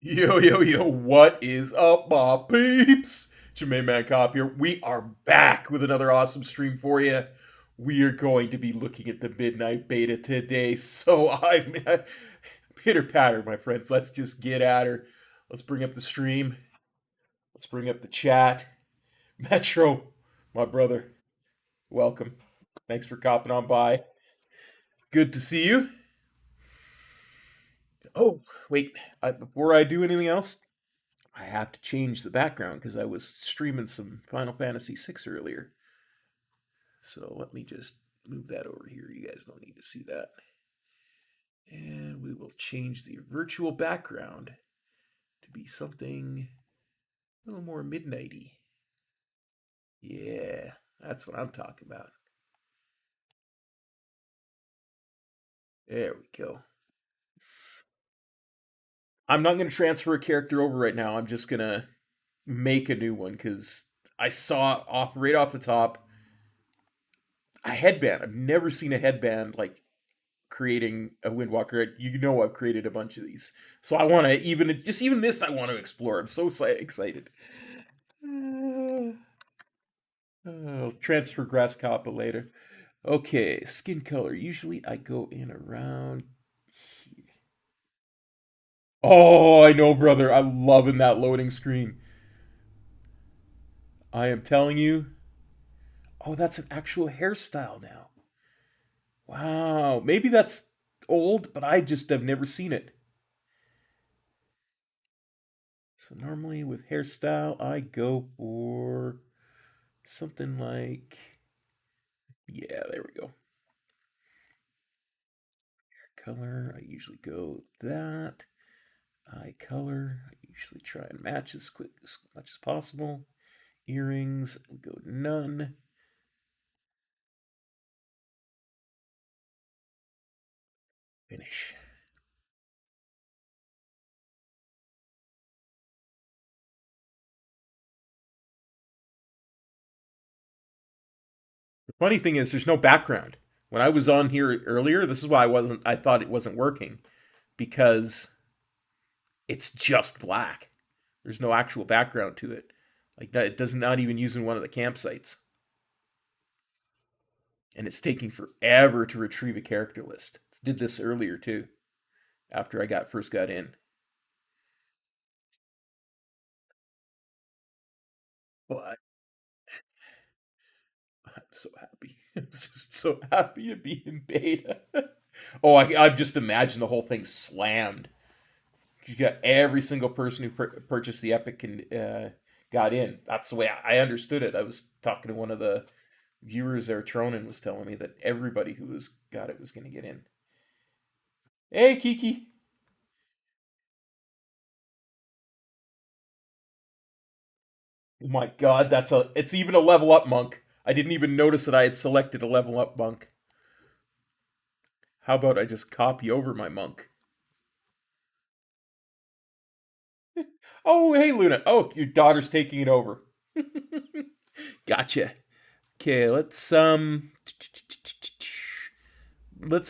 Yo, yo, yo, what is up, my peeps? Jermaine Man Cop here. We are back with another awesome stream for you. We are going to be looking at the Midnight Beta today, so I'm pitter patter, my friends. Let's just get at her. Let's bring up the stream. Let's bring up the chat. Metro, my brother, welcome. Thanks for copping on by. Good to see you. Oh, wait, before I do anything else, I have to change the background because I was streaming some Final Fantasy VI earlier. So let me just move that over here. You guys don't need to see that. And we will change the virtual background to be something a little more midnighty. Yeah, that's what I'm talking about. There we go. I'm not going to transfer a character over right now. I'm just going to make a new one because I saw right off the top a headband. I've never seen a headband like creating a Windwalker. You know, I've created a bunch of these, so I want to even this. I want to explore. I'm so excited. I'll transfer grass coppa later. Okay, skin color. Usually I go in around. Oh, I know, brother. I'm loving that loading screen. I am telling you. Oh, that's an actual hairstyle now. Wow. Maybe that's old, but I just have never seen it. So normally with hairstyle, I go for something like, yeah, there we go. Color, I usually go that. Eye color, I usually try and match as much as possible. Earrings, we go none. Finish. The funny thing is, there's no background. When I was on here earlier, this is why I thought it wasn't working because it's just black. There's no actual background to it. Like that, it does not even use in one of the campsites. And it's taking forever to retrieve a character list. Did this earlier too, after I first got in. But I'm so happy. I'm just so happy to be in beta. Oh, I've just imagined the whole thing slammed. You got every single person who purchased the Epic and got in. That's the way I understood it. I was talking to one of the viewers there, Tronin was telling me that everybody who got it was going to get in. Hey, Kiki. Oh my god, it's even a level up monk. I didn't even notice that I had selected a level up monk. How about I just copy over my monk? Oh, hey Luna. Oh, your daughter's taking it over. Gotcha. Okay, let's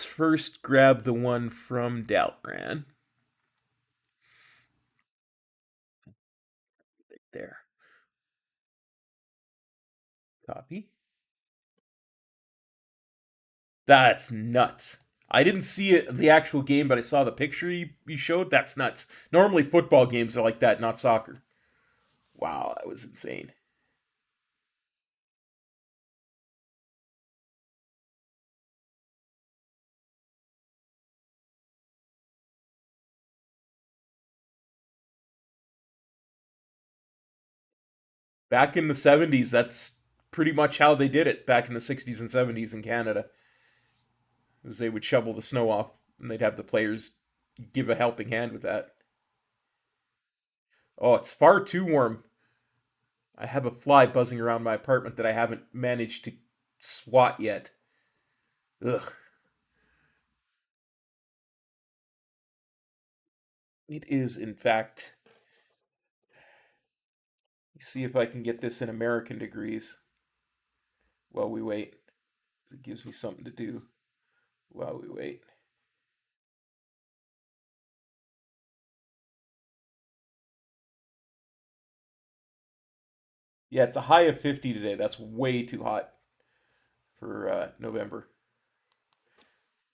first grab the one from Dalran. There. Copy. That's nuts. I didn't see it the actual game, but I saw the picture you showed. That's nuts. Normally football games are like that, not soccer. Wow, that was insane. Back in the 70s, that's pretty much how they did it back in the 60s and 70s in Canada. Is they would shovel the snow off and they'd have the players give a helping hand with that. Oh, it's far too warm. I have a fly buzzing around my apartment that I haven't managed to swat yet. Ugh. It is, in fact. See if I can get this in American degrees while we wait. It gives me something to do while we wait. Yeah, it's a high of 50 today. That's way too hot for November.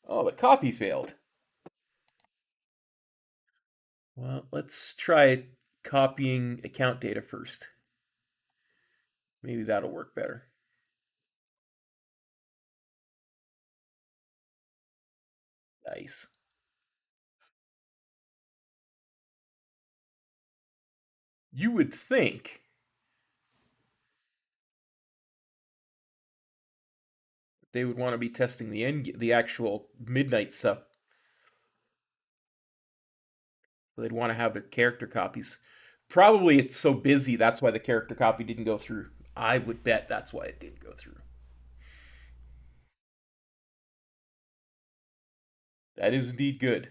Oh, the copy failed. Well, let's try copying account data first. Maybe that'll work better. Nice. You would think they would want to be testing the actual midnight stuff. So they'd want to have their character copies. Probably it's so busy that's why the character copy didn't go through. I would bet that's why it didn't go through. That is indeed good.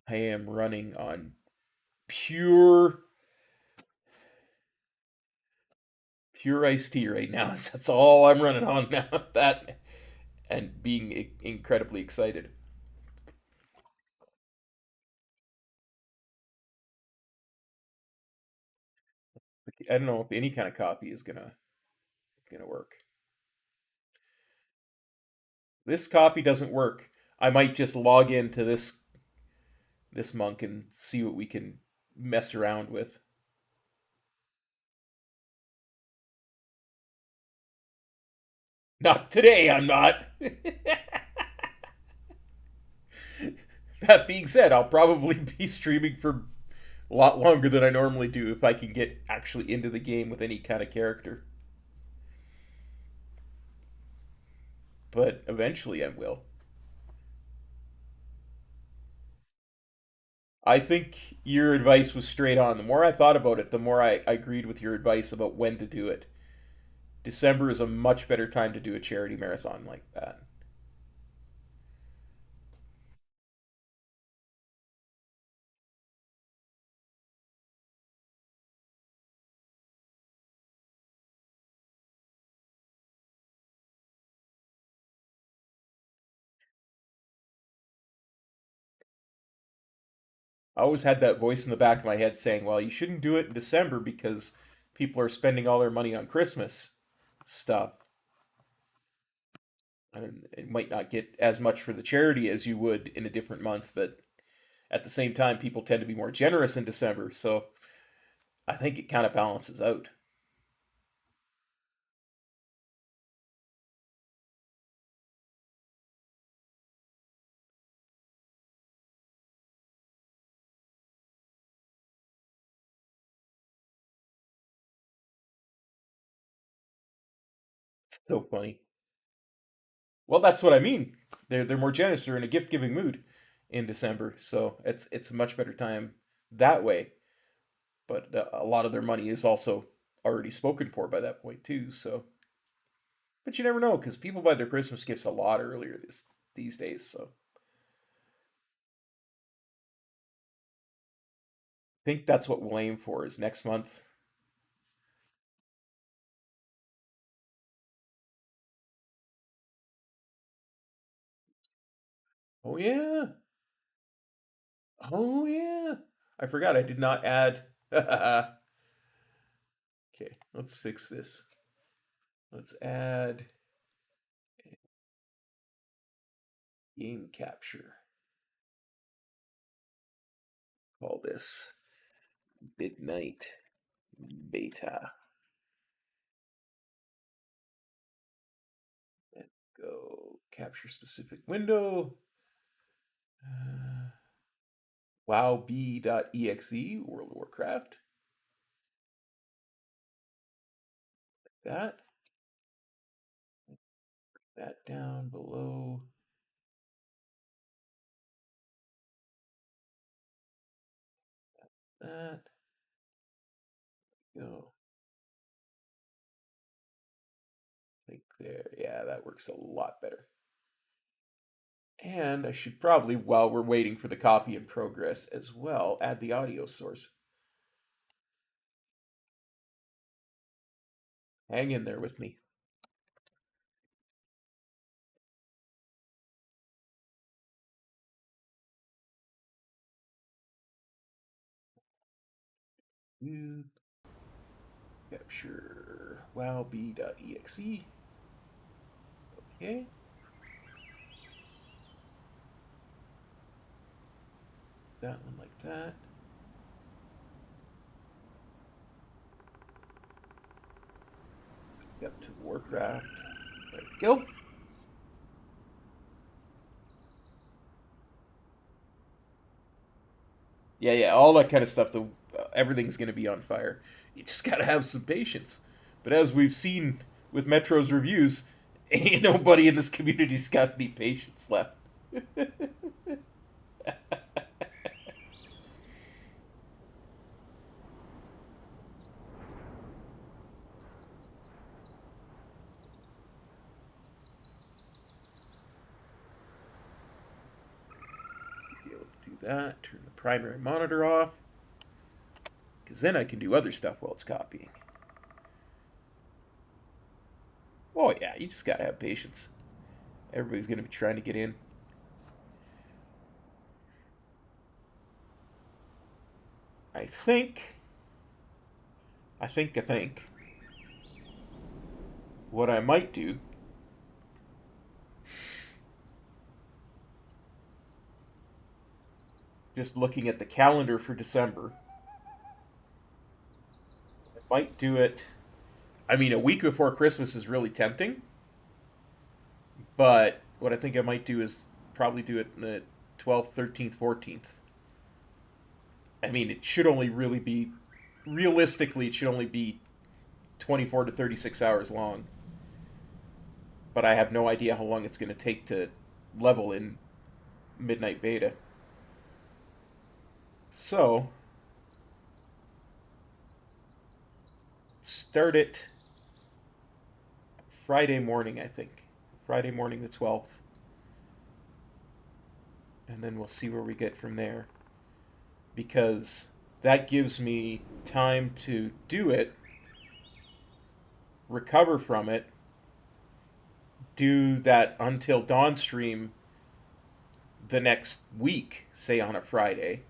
I am running on pure pure iced tea right now. That's all I'm running on now. That and being incredibly excited. I don't know if any kind of copy is gonna work. This copy doesn't work. I might just log into this monk and see what we can mess around with. Not today, I'm not. That being said, I'll probably be streaming for a lot longer than I normally do if I can get actually into the game with any kind of character. But eventually I will. I think your advice was straight on. The more I thought about it, the more I agreed with your advice about when to do it. December is a much better time to do a charity marathon like that. I always had that voice in the back of my head saying, well, you shouldn't do it in December because people are spending all their money on Christmas stuff. And it might not get as much for the charity as you would in a different month, but at the same time, people tend to be more generous in December. So I think it kind of balances out. So funny. Well, that's what I mean. They're more generous. They're in a gift giving mood. in December, so it's a much better time that way. But a lot of their money is also already spoken for by that point too. So, but you never know because people buy their Christmas gifts a lot earlier these days. So, I think that's what we'll aim for is next month. Oh yeah, oh yeah. I forgot I did not add. Okay, let's fix this. Let's add game capture. Call this midnight beta. Let's go capture specific window. WowB.exe, World of Warcraft. That. That down below. That. Go. Like there. Yeah, that works a lot better. And I should probably, while we're waiting for the copy in progress as well, add the audio source. Hang in there with me. Capture wowb.exe. Okay. That one like that. Up to Warcraft. There we go. Yeah, all that kind of stuff. Everything's going to be on fire. You just got to have some patience. But as we've seen with Metro's reviews, ain't nobody in this community's got any patience left. Be able to do that. Turn the primary monitor off. Because then I can do other stuff while it's copying. Oh, yeah, you just got to have patience. Everybody's going to be trying to get in. I think. What I might do just looking at the calendar for December. I might do it. I mean, a week before Christmas is really tempting, but what I think I might do is probably do it in the 12th, 13th, 14th. I mean, it should only really be, realistically, it should only be 24 to 36 hours long, but I have no idea how long it's going to take to level in Midnight Beta. So, start it Friday morning, I think. Friday morning, the 12th. And then we'll see where we get from there. Because that gives me time to do it, recover from it, do that Until Dawn stream the next week, say on a Friday.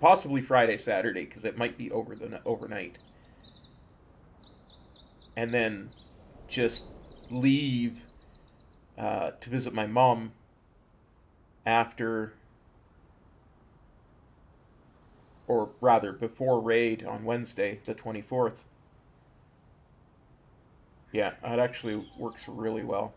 Possibly Friday, Saturday, because it might be overnight. And then just leave to visit my mom after, or rather before raid on Wednesday, the 24th. Yeah, that actually works really well.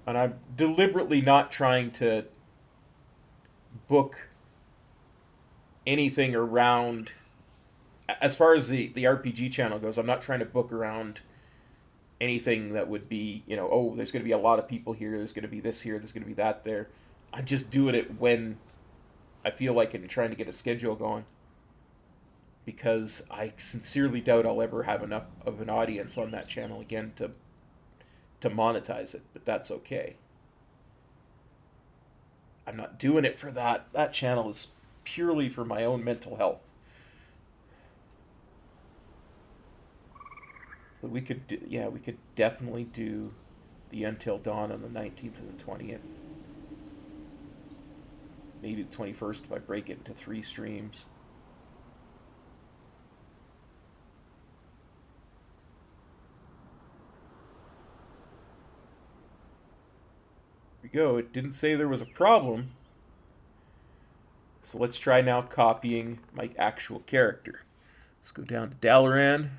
And I'm deliberately not trying to book anything around as far as the RPG channel goes, I'm not trying to book around anything that would be, you know, oh, there's going to be a lot of people here, there's going to be this here, there's going to be that there. I'm just doing it when I feel like it and trying to get a schedule going, because I sincerely doubt I'll ever have enough of an audience on that channel again to monetize it, but that's okay. I'm not doing it for that. That channel is purely for my own mental health. But we could, yeah, we could definitely do the Until Dawn on the 19th and the 20th. Maybe the 21st if I break it into 3 streams. Here we go. It didn't say there was a problem. So let's try now copying my actual character. Let's go down to Dalaran.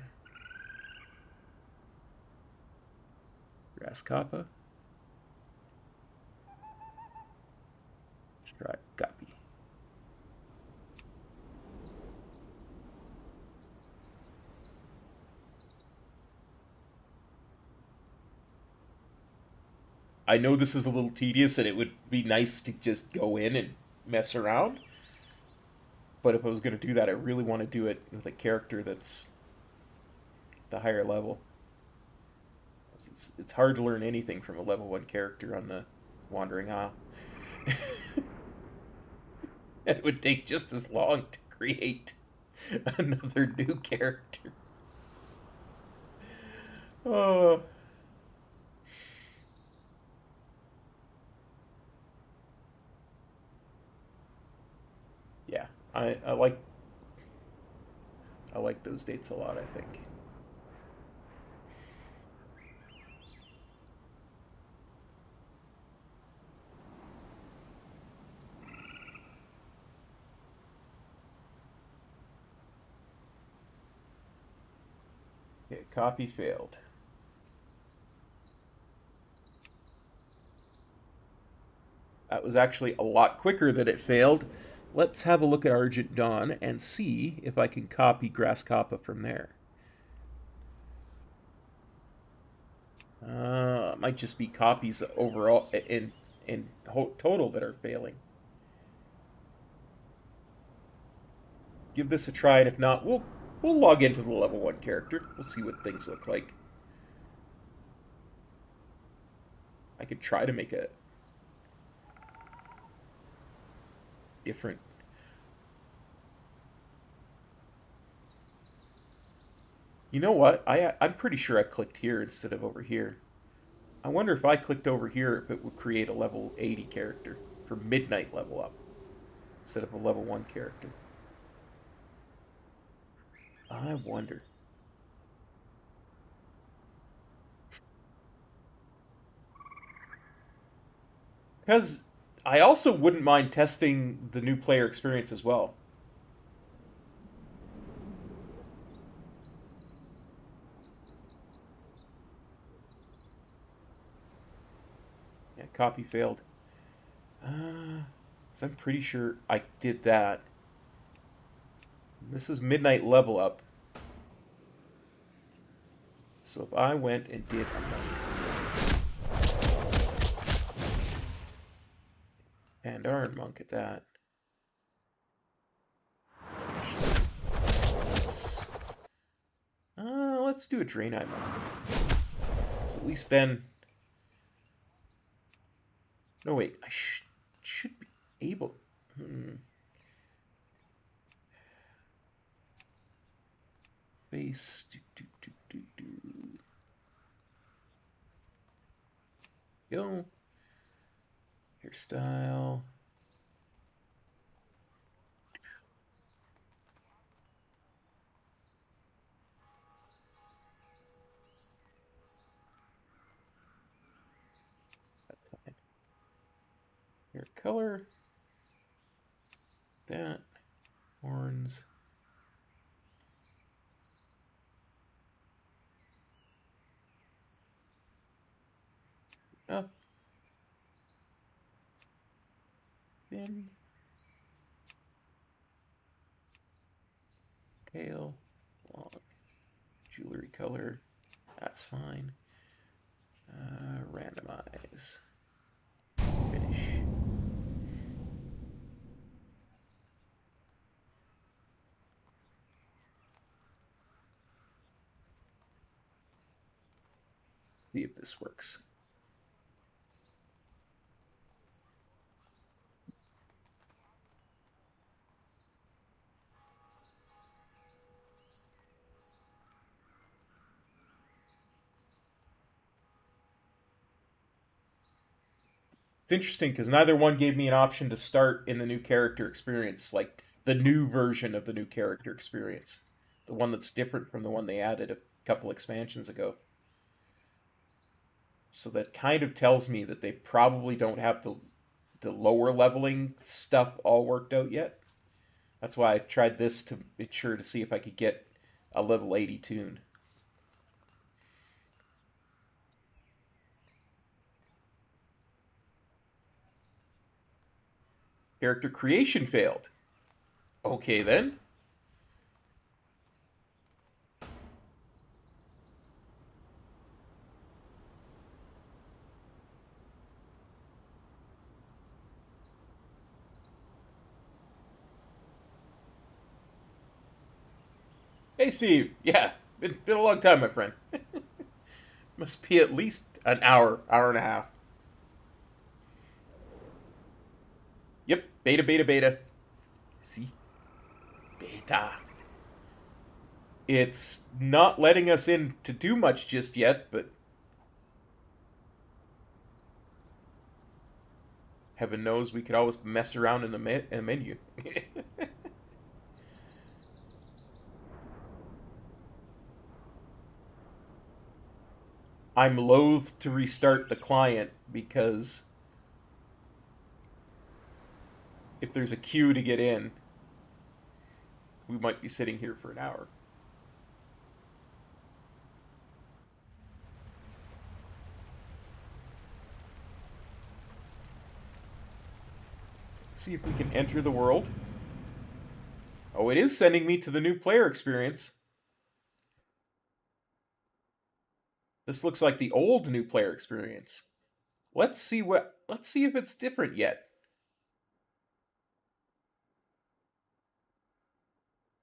Grasskoppa. Try copy. I know this is a little tedious and it would be nice to just go in and mess around. But if I was going to do that, I really want to do it with a character that's the higher level. It's hard to learn anything from a level 1 character on the Wandering Isle. It would take just as long to create another new character. Oh. Yeah, I like those dates a lot, I think. Okay, copy failed. That was actually a lot quicker than it failed. Let's have a look at Argent Dawn and see if I can copy Grasskoppa from there. It might just be copies overall in total that are failing. Give this a try, and if not, we'll log into the level 1 character. We'll see what things look like. I could try to make a different. You know what? I'm pretty sure I clicked here instead of over here. I wonder if I clicked over here if it would create a level 80 character for midnight level up instead of a level 1 character. I wonder. Because I also wouldn't mind testing the new player experience as well. Yeah, copy failed. So I'm pretty sure I did that. This is midnight level up. So if I went and did and Iron Monk at that. Let's, let's do a Draenei Monk. So at least then. No, wait. I should be able. Base. Go. Hairstyle. Hair color. That. Horns. Up. Then. Tail. long. Jewelry color. That's fine. Randomize. Finish. See if this works. It's interesting because neither one gave me an option to start in the new character experience, like the new version of the new character experience, the one that's different from the one they added a couple expansions ago. So that kind of tells me that they probably don't have the lower leveling stuff all worked out yet. That's why I tried this to ensure to see if I could get a level 80 tune. Character creation failed. Okay then. Hey Steve. Yeah, been a long time, my friend. Must be at least an hour, hour and a half. Yep, beta, beta, beta. See? Beta. It's not letting us in to do much just yet, but heaven knows we could always mess around in the menu. I'm loath to restart the client because if there's a queue to get in, we might be sitting here for an hour. Let's see if we can enter the world. Oh, it is sending me to the new player experience. This looks like the old new player experience. Let's see if it's different yet.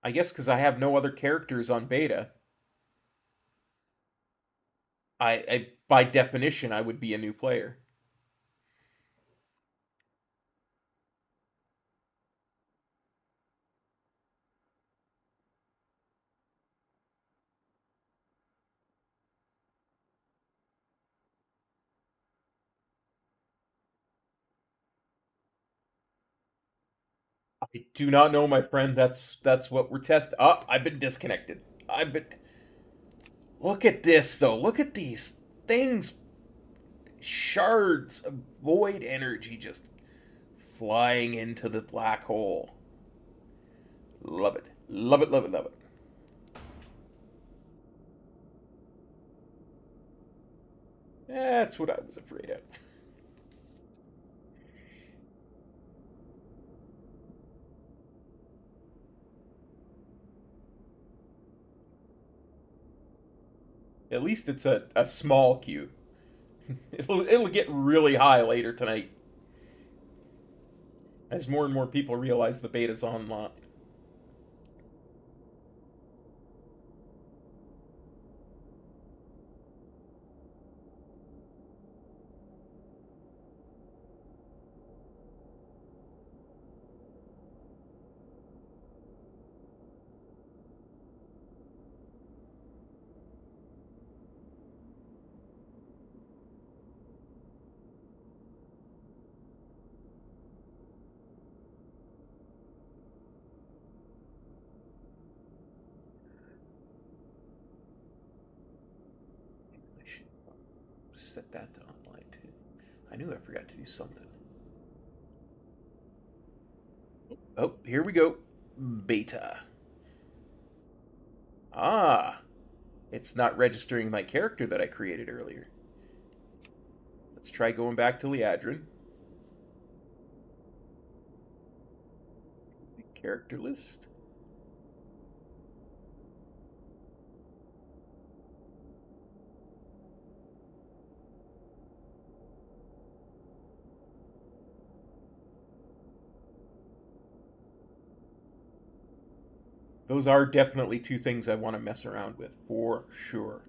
I guess because I have no other characters on beta. I by definition I would be a new player. I do not know, my friend. That's what we're testing. Oh, I've been disconnected. I've been. Look at this though. Look at these things. Shards of void energy just flying into the black hole. Love it. Love it. Love it. Love it. That's what I was afraid of. At least it's a small queue. It'll get really high later tonight as more and more people realize the beta's online. I should set that to online too. I knew I forgot to do something. Oh, here we go. Beta. Ah, it's not registering my character that I created earlier. Let's try going back to Liadrin. Character list. Those are definitely two things I want to mess around with, for sure.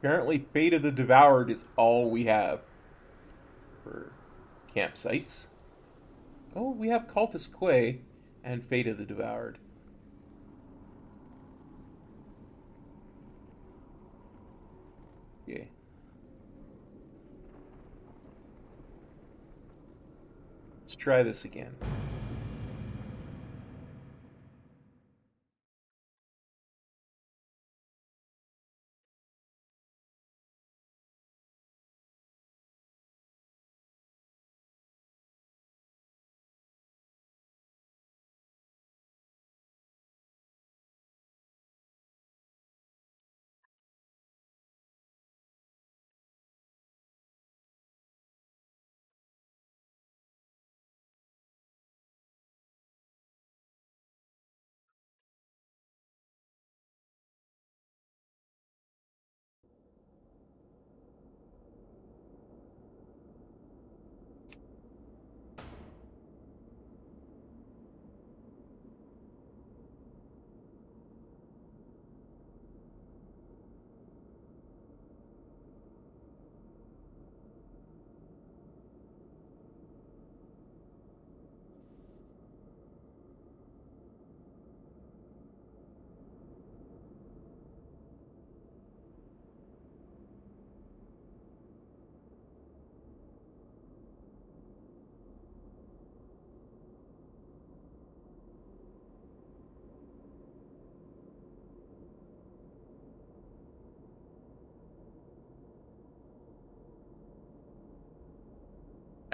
Apparently, Fate of the Devoured is all we have for campsites. Oh, we have Cultist Quay and Fate of the Devoured. Okay. Let's try this again.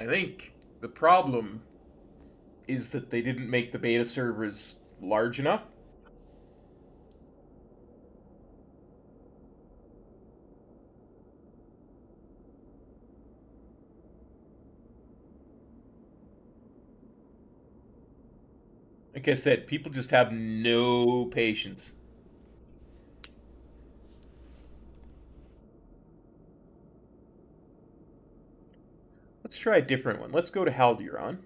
I think the problem is that they didn't make the beta servers large enough. Like I said, people just have no patience. Let's try a different one. Let's go to Halduron.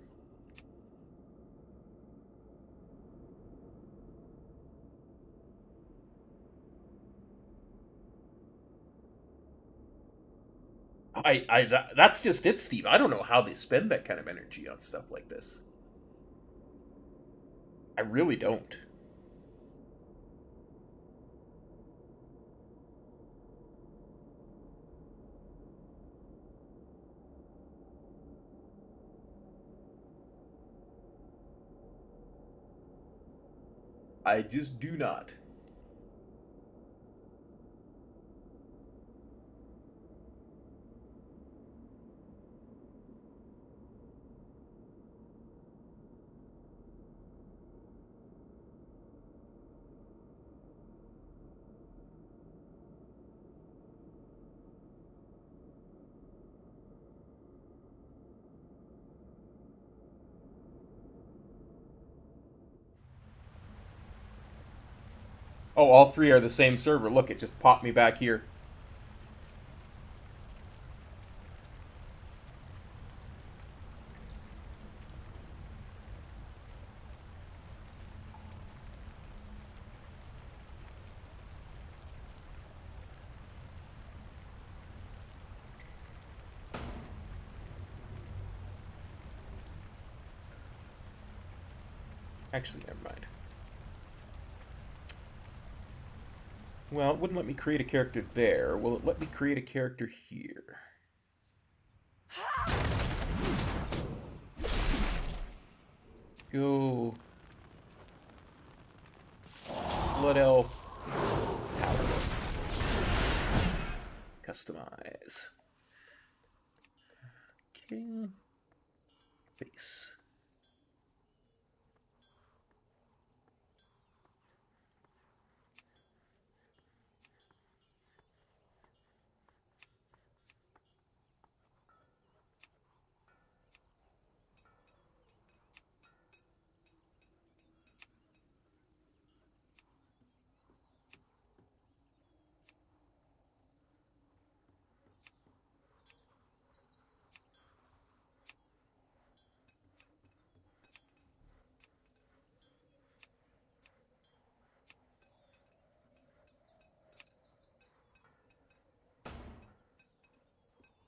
That's just it, Steve. I don't know how they spend that kind of energy on stuff like this. I really don't. I just do not. Oh, all three are the same server. Look, it just popped me back here. Actually, never mind. Well, it wouldn't let me create a character there. Will it let me create a character here? Go. Blood Elf. Customize. Okay. Face.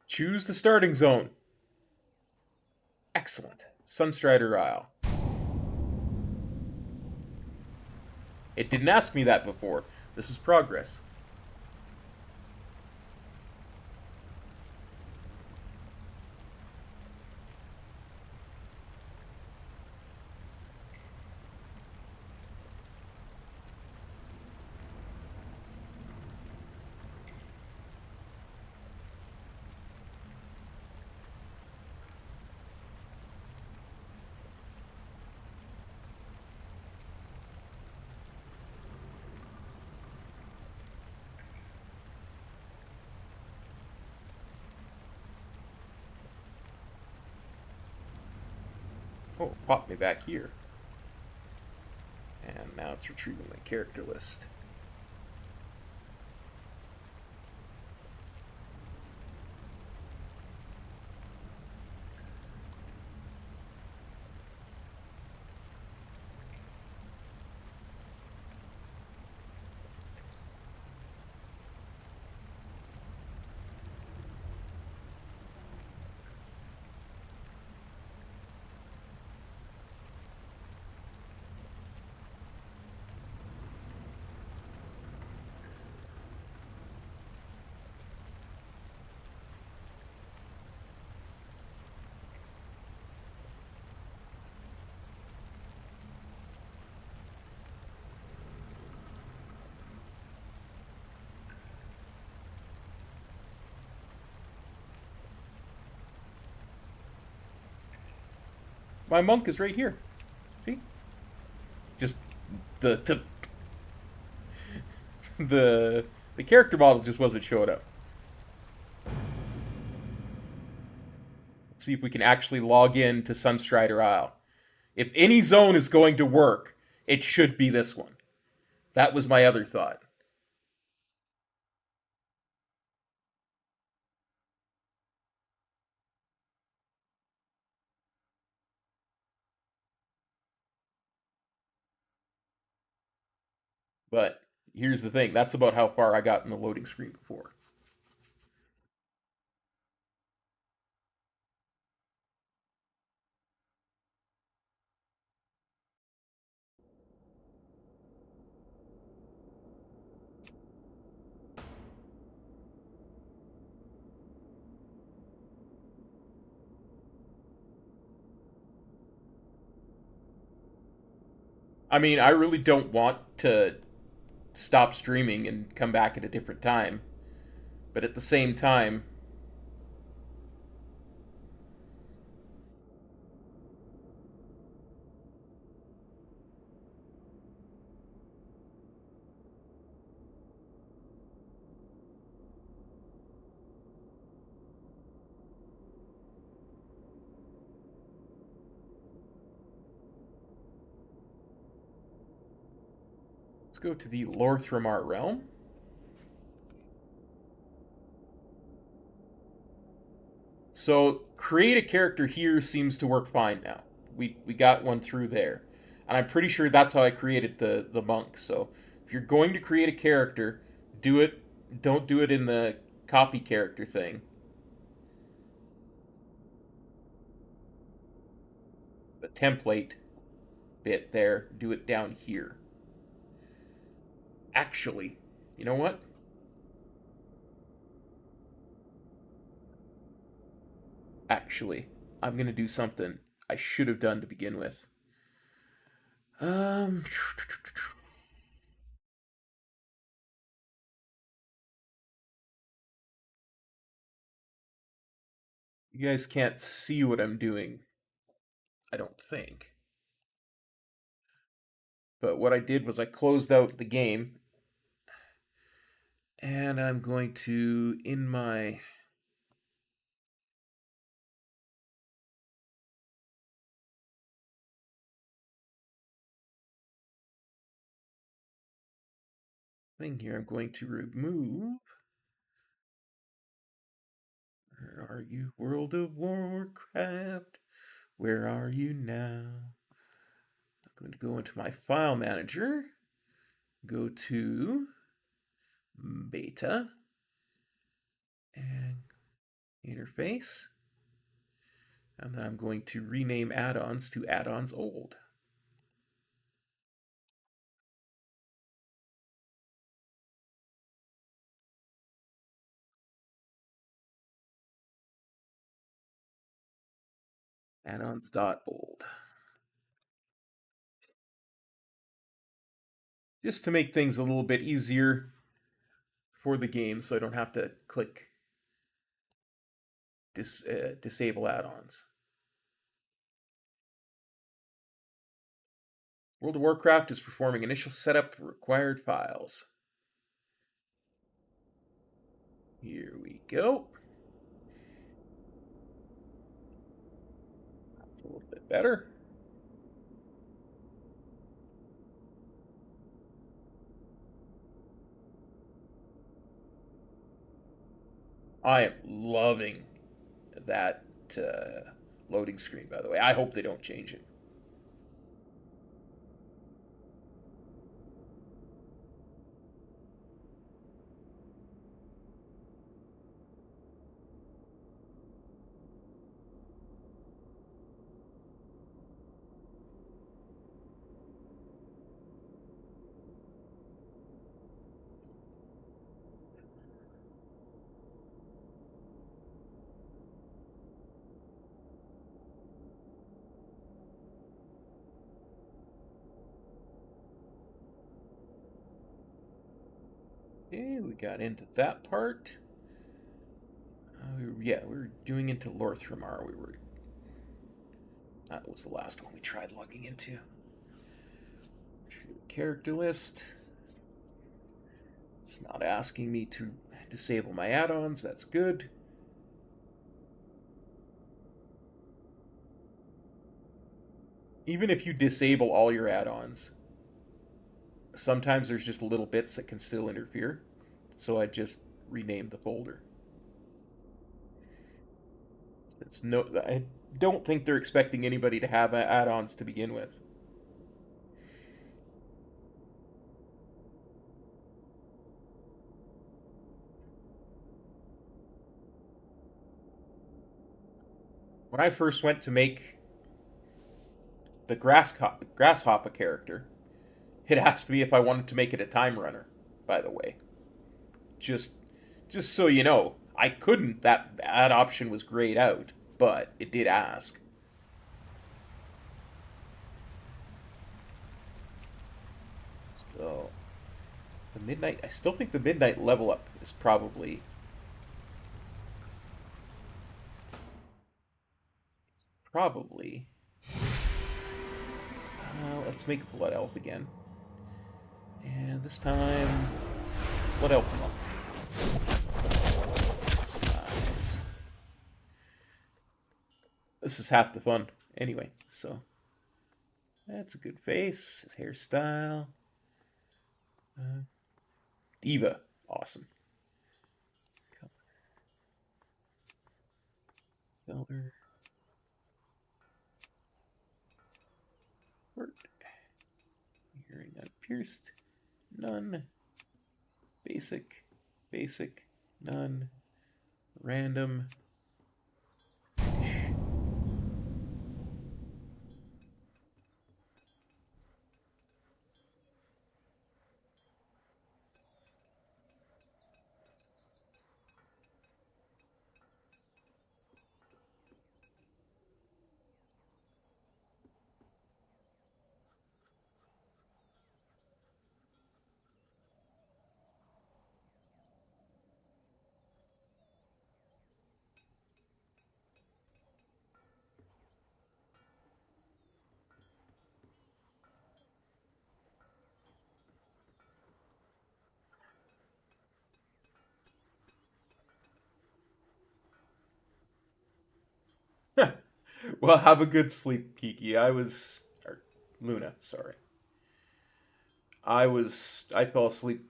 Choose the starting zone. Excellent. Sunstrider Isle. It didn't ask me that before. This is progress. Oh, pop me back here. And now it's retrieving my character list. My monk is right here. See? Just the the character model just wasn't showing up. Let's see if we can actually log in to Sunstrider Isle. If any zone is going to work, it should be this one. That was my other thought. But here's the thing, that's about how far I got in the loading screen before. I mean, I really don't want to stop streaming and come back at a different time. But at the same time, let's go to the Lorthramar realm. So create a character here seems to work fine now. We got one through there. And I'm pretty sure that's how I created the monk. So if you're going to create a character, don't do it in the copy character thing. The template bit there, do it down here. Actually, you know what? Actually, I'm going to do something I should have done to begin with. Um, you guys can't see what I'm doing, I don't think. But what I did was I closed out the game, and I'm going to, in my thing here, I'm going to remove. Where are you, World of Warcraft? Where are you now? I'm going to go into my file manager, go to beta, and interface, and then I'm going to rename add-ons to add-ons old. Add-ons.old. Just to make things a little bit easier for the game so I don't have to click disable add-ons. World of Warcraft is performing initial setup for required files. Here we go. That's a little bit better. I am loving that loading screen, by the way. I hope they don't change it. Okay, we got into that part. Yeah, we were doing into Lorthramar. That was the last one we tried logging into. Character list. It's not asking me to disable my add-ons. That's good. Even if you disable all your add-ons, sometimes there's just little bits that can still interfere. So I just renamed the folder. I don't think they're expecting anybody to have add-ons to begin with. When I first went to make the grasshopper character, it asked me if I wanted to make it a time runner, by the way. Just just so you know, I couldn't. That option was grayed out, but it did ask. So the midnight. I still think the midnight level up is probably. Let's make Blood Elf again, and this time Blood Elf monk. This is half the fun, anyway. So that's a good face, hairstyle. Diva, awesome. Elder. Hearing unpierced. None. Basic. Basic. None. Random. Well, have a good sleep, Kiki. Or Luna, sorry. I fell asleep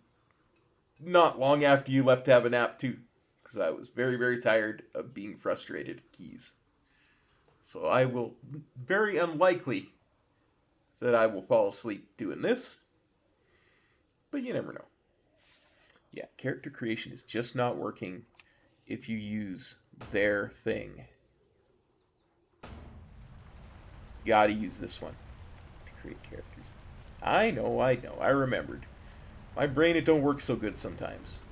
not long after you left to have a nap too, because I was very, very tired of being frustrated at keys. So I will, very unlikely that I will fall asleep doing this, but you never know. Yeah, character creation is just not working if you use their thing. You gotta use this one to create characters. I know, I remembered. My brain, it don't work so good sometimes.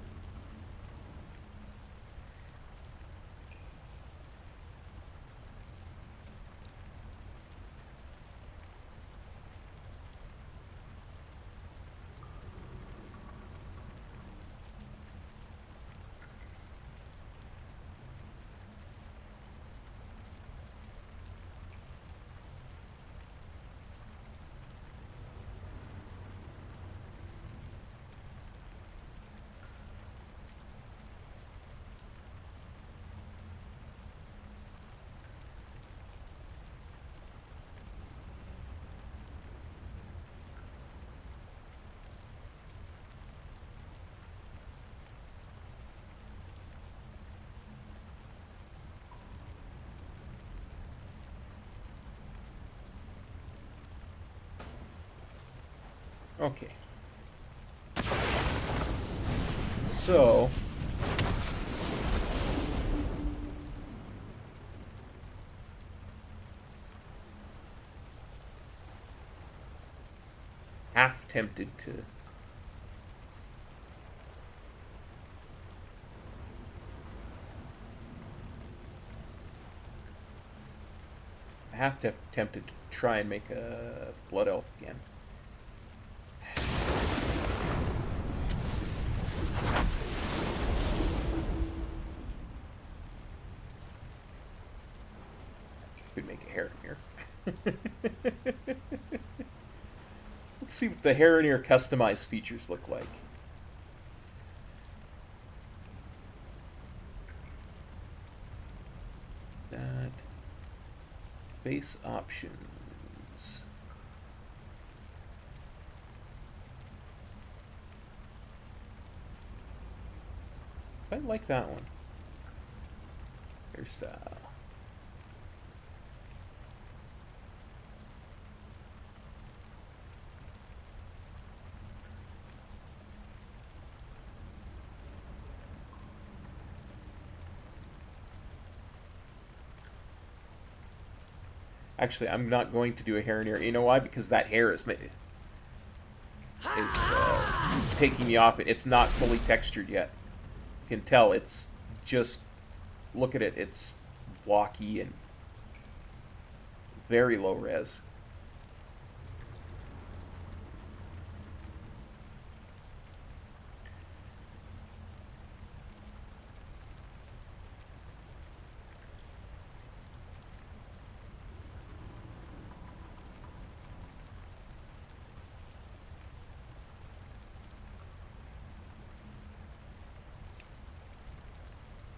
Okay. So, half tempted to tempted to try and make a blood elf again. Could make a Harroneer. Let's see what the Harroneer customized features look like. That base options. I like that one. Hairstyle. Actually, I'm not going to do a Harroneer. You know why? Because that hair is taking me off it. It's not fully textured yet. You can tell it's just, look at it. It's blocky and very low res.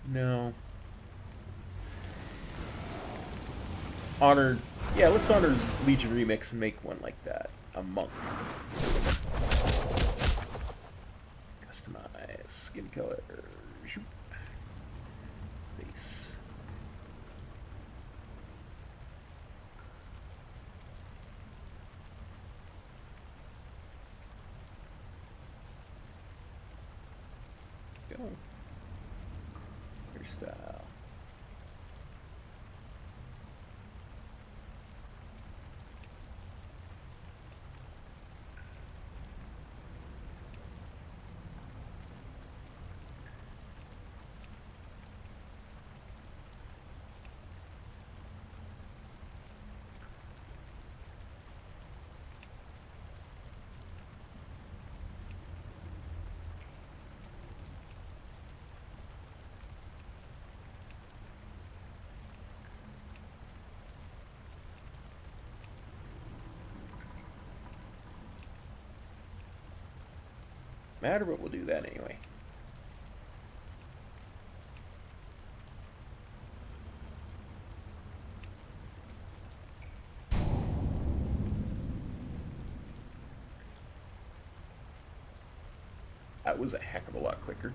No. Honor. Yeah, let's honor Legion Remix and make one like that. A monk. Customize. Skin color. Base. Go. Hairstyle. Matter, but we'll do that anyway. was a heck of a lot quicker.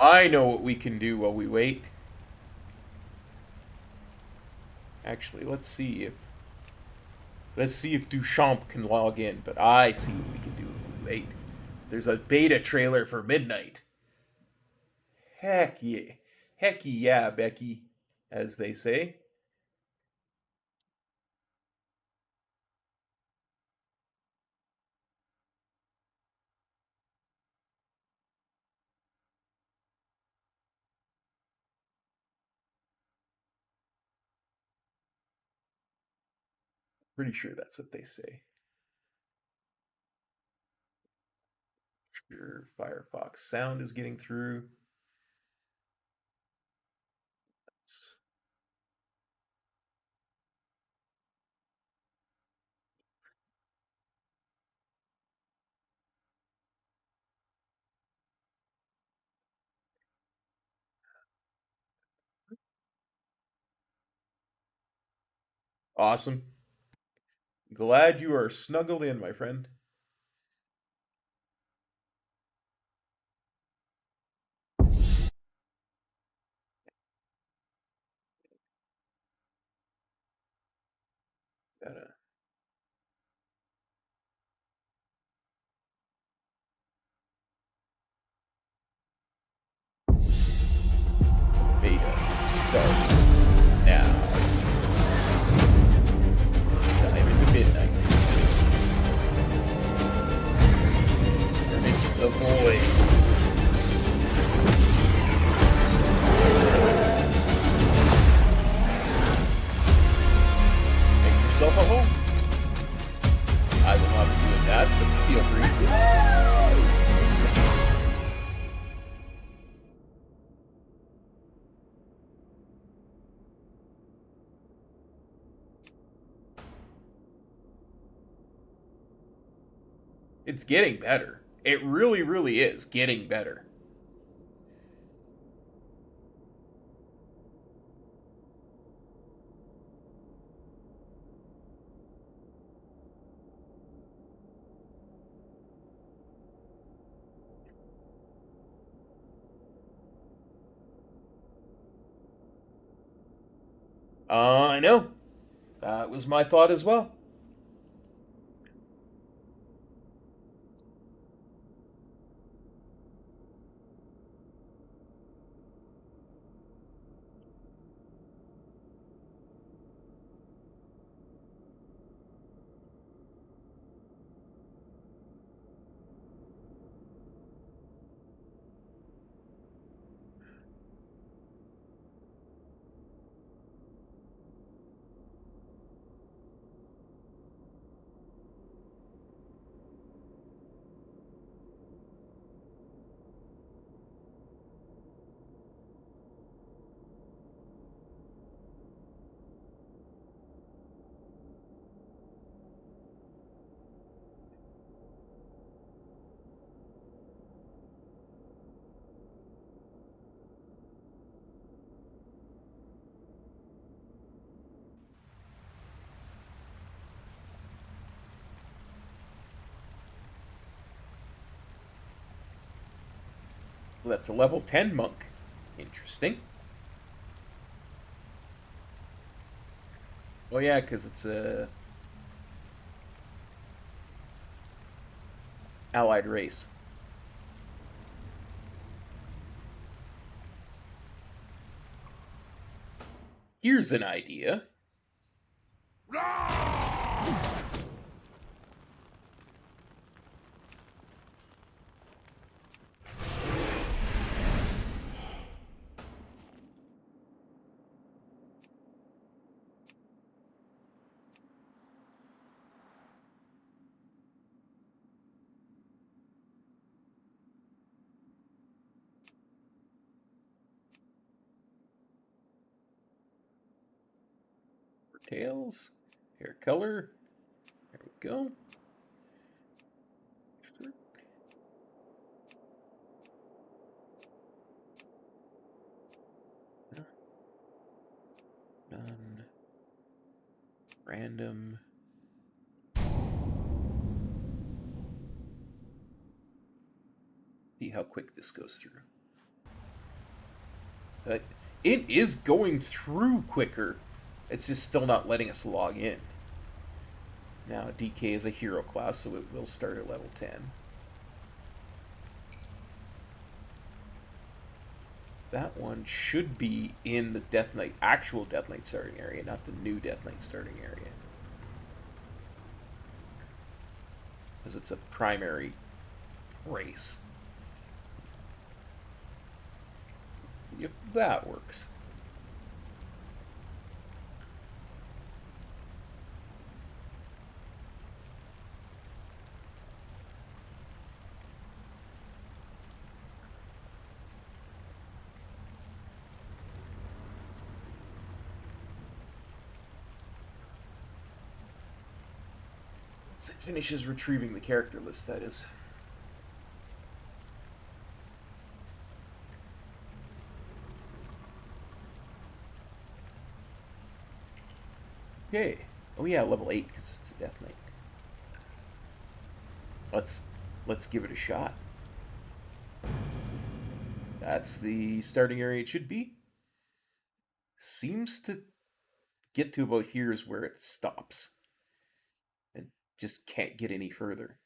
I know what we can do while we wait. Actually, let's see if Duchamp can log in. But I see what we can do while we wait. There's a beta trailer for Midnight. Heck yeah, Becky, as they say. Pretty sure that's what they say. Sure, Firefox sound is getting through. It's awesome. Glad you are snuggled in, my friend. Gotta beta starts now. Dive into midnight. Miss the void. Make yourself a home. I will not be doing that, but feel free. It's getting better. It really, really is getting better. I know. That was my thought as well. Well, that's a level 10 monk. Interesting. Oh yeah, because it's a allied race. Here's an idea. Tails, hair color. There we go. None. Random. See how quick this goes through. It is going through quicker. It's just still not letting us log in. Now, DK is a hero class, so it will start at level 10. That one should be in the Death Knight, actual Death Knight starting area, not the new Death Knight starting area. Because it's a primary race. Yep, that works. Once it finishes retrieving the character list, that is. Okay. Oh yeah, level 8 because it's a Death Knight. Let's give it a shot. That's the starting area it should be. Seems to get to about here is where it stops. And just can't get any further.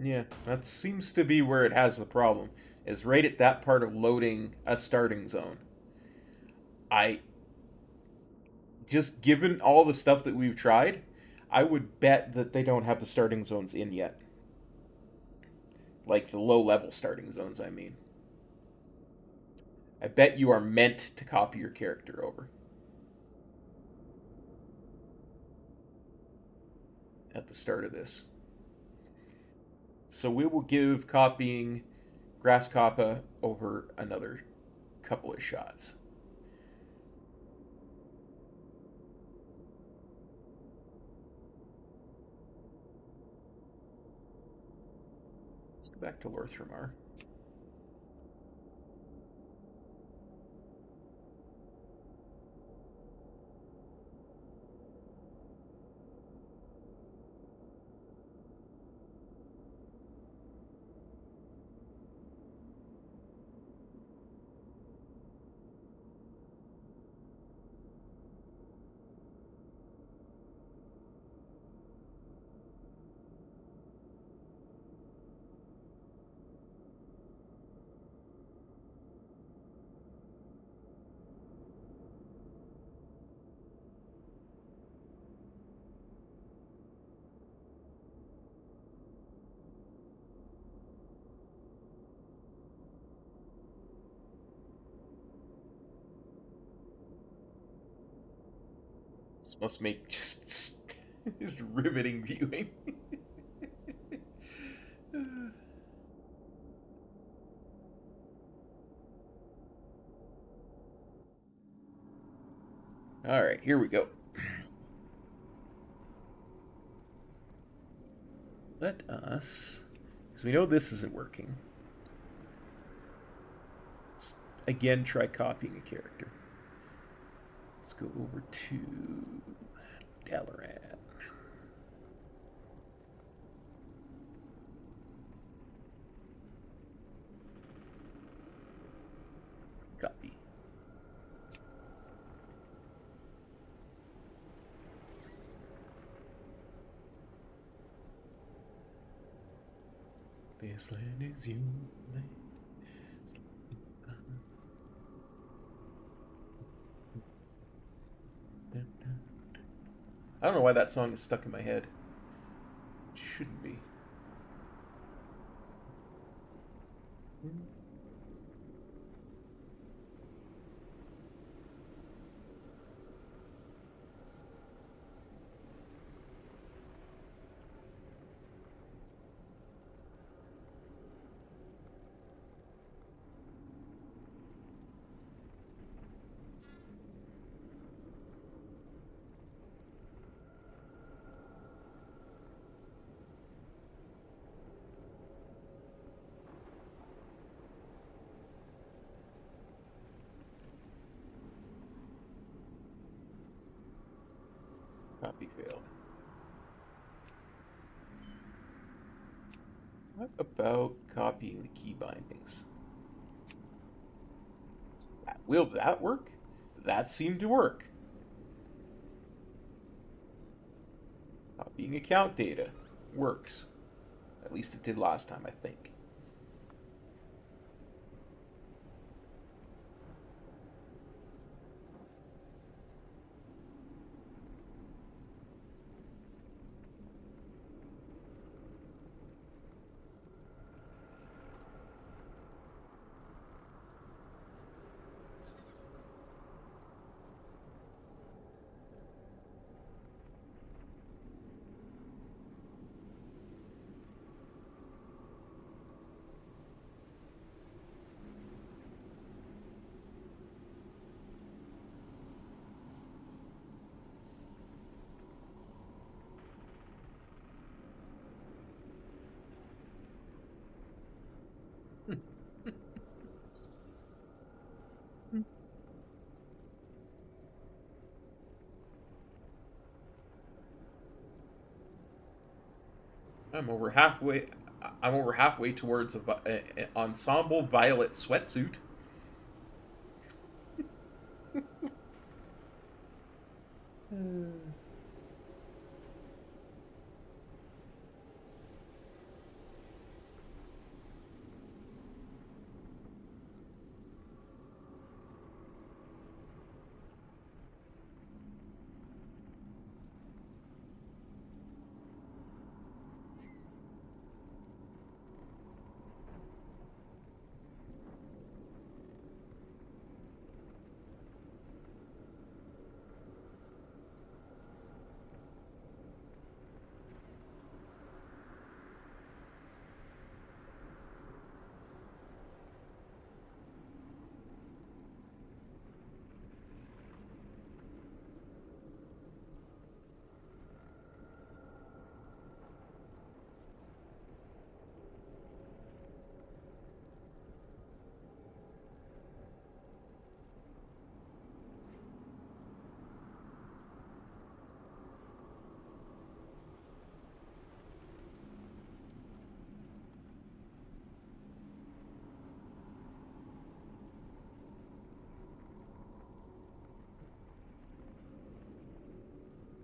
Yeah, that seems to be where it has the problem. Is right at that part of loading a starting zone. I just given all the stuff that we've tried, I would bet that they don't have the starting zones in yet. Like the low level starting zones, I mean. I bet you are meant to copy your character over at the start of this. So we will give copying Grasskoppa over another couple of shots. Let's go back to Lorthramar. This must make just riveting viewing. Alright, here we go. let us, because we know this isn't working. Let's again try copying a character. Let's go over to Dalaran. Copy. This land is you. I don't know why that song is stuck in my head. It shouldn't be. Copy failed. What about copying the key bindings? Will that work? That seemed to work. Copying account data works. At least it did last time, I think. I'm over halfway. I'm over halfway towards an ensemble violet sweatsuit.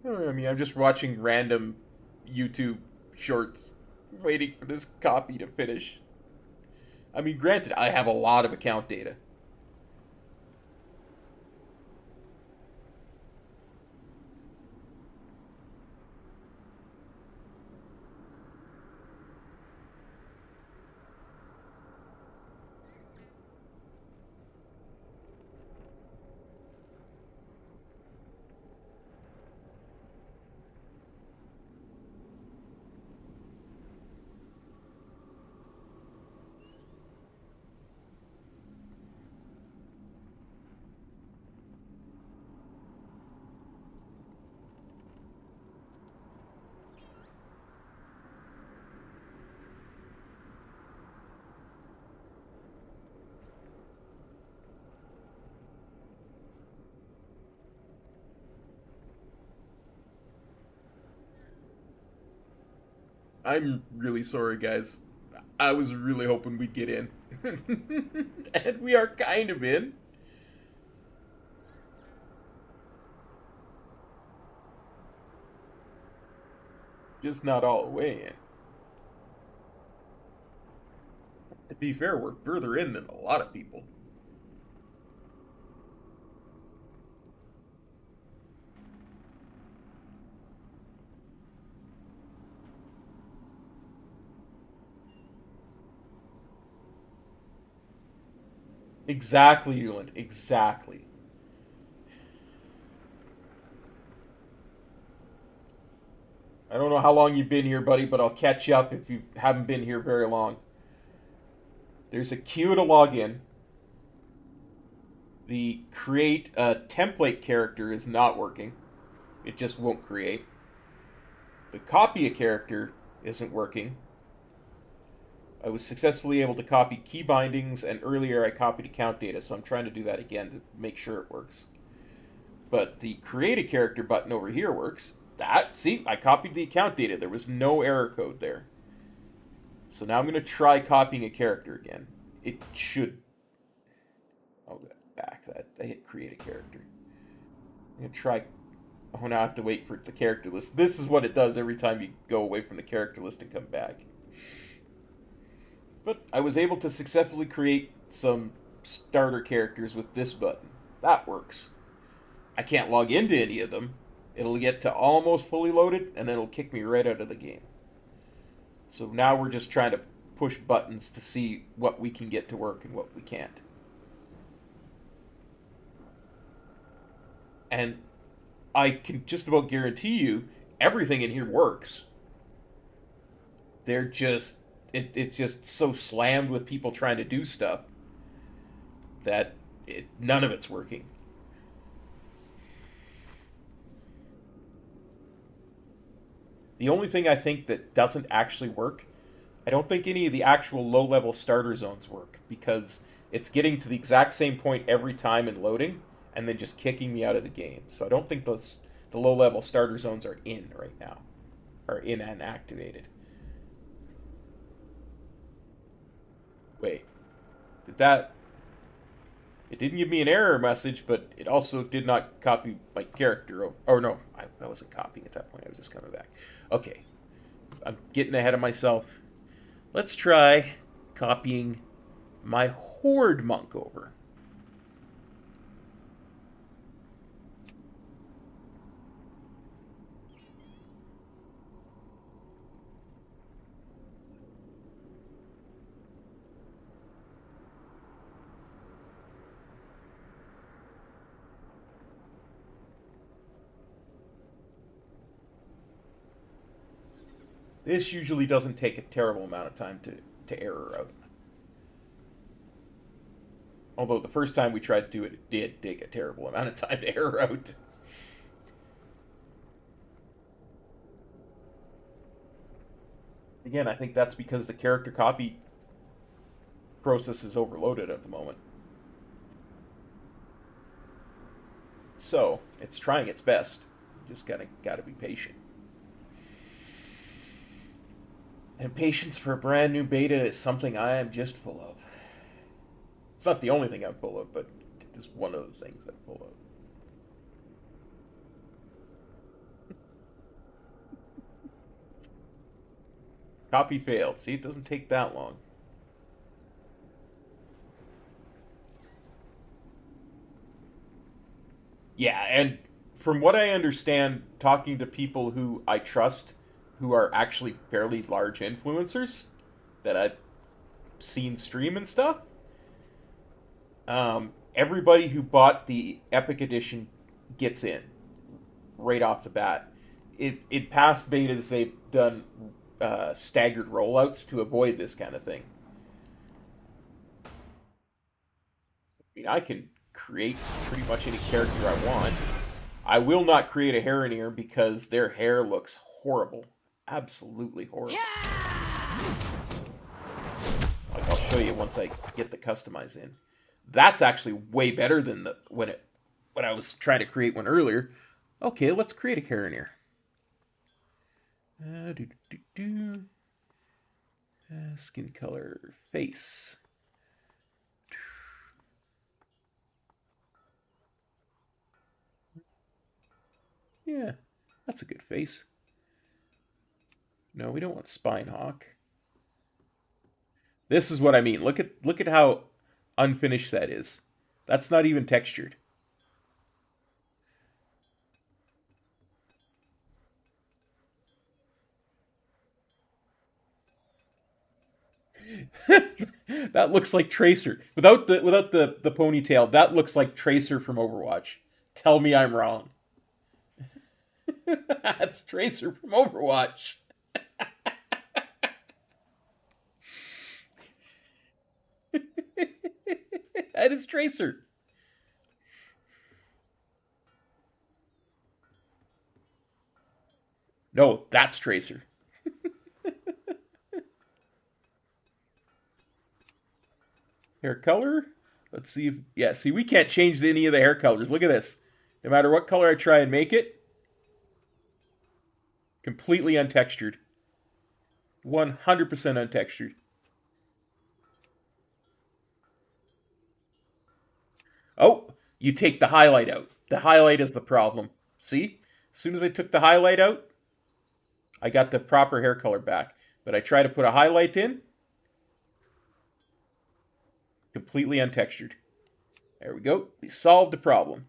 I mean, I'm just watching random YouTube shorts, waiting for this copy to finish. I mean, granted, I have a lot of account data. I'm really sorry, guys. I was really hoping we'd get in. And we are kind of in. Just not all the way in. To be fair, we're further in than a lot of people. Exactly, Euland. Exactly. I don't know how long you've been here, buddy, but I'll catch you up if you haven't been here very long. There's a queue to log in. The create a template character is not working. It just won't create. The copy a character isn't working. I was successfully able to copy key bindings, and earlier I copied account data, so I'm trying to do that again to make sure it works. But the create a character button over here works. See, I copied the account data. There was no error code there. So now I'm going to try copying a character again. It should... Oh, back that. I hit create a character. I'm going to try... Oh, now I have to wait for the character list. This is what it does every time you go away from the character list and come back. But I was able to successfully create some starter characters with this button. That works. I can't log into any of them. It'll get to almost fully loaded, and then it'll kick me right out of the game. So now we're just trying to push buttons to see what we can get to work and what we can't. And I can just about guarantee you everything in here works. They're just... It's just so slammed with people trying to do stuff that none of it's working. The only thing I think that doesn't actually work, I don't think any of the actual low-level starter zones work, because it's getting to the exact same point every time in loading, and then just kicking me out of the game. So I don't think the low-level starter zones are in right now, are in and activated. Wait, did that... It didn't give me an error message, but it also did not copy my character. Oh, no, I wasn't copying at that point. I was just coming back. Okay, I'm getting ahead of myself. Let's try copying my Horde Monk over. This usually doesn't take a terrible amount of time to error out. Although the first time we tried to do it, it did take a terrible amount of time to error out. Again, I think that's because the character copy process is overloaded at the moment. So, it's trying its best. Just gotta be patient. And patience for a brand new beta is something I am just full of. It's not the only thing I'm full of, but it is one of the things I'm full of. Copy failed. See, it doesn't take that long. Yeah, and from what I understand, talking to people who I trust, who are actually fairly large influencers that I've seen stream and stuff, everybody who bought the Epic Edition gets in right off the bat. In past betas, they've done staggered rollouts to avoid this kind of thing. I mean, I can create pretty much any character I want. I will not create a Harroneer because their hair looks horrible. Absolutely horrible. Like, I'll show you once I get the customize in. That's actually way better than when I was trying to create one earlier. Okay, let's create a Harroneer. Skin color, face. Yeah, that's a good face. No, we don't want Spine Hawk. This is what I mean. Look at how unfinished that is. That's not even textured. That looks like Tracer. Without the ponytail, that looks like Tracer from Overwatch. Tell me I'm wrong. That's Tracer from Overwatch. That is Tracer. No, that's Tracer. Hair color? Let's see if yeah, see we can't change any of the hair colors. Look at this. No matter what color I try and make it, completely untextured. 100% untextured. Oh, you take the highlight out. The highlight is the problem. See? As soon as I took the highlight out, I got the proper hair color back. But I try to put a highlight in, completely untextured. There we go. We solved the problem.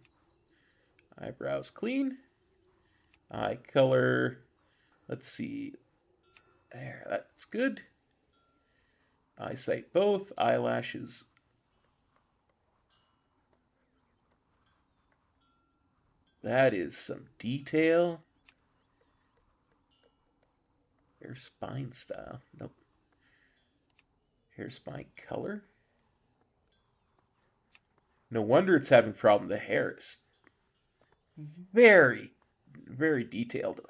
Eyebrows clean. Eye color. Let's see. There, that's good. Eyesight both. Eyelashes. That is some detail. Hair spine style. Nope. Hair spine color. No wonder it's having problem. The hair is very, very detailed.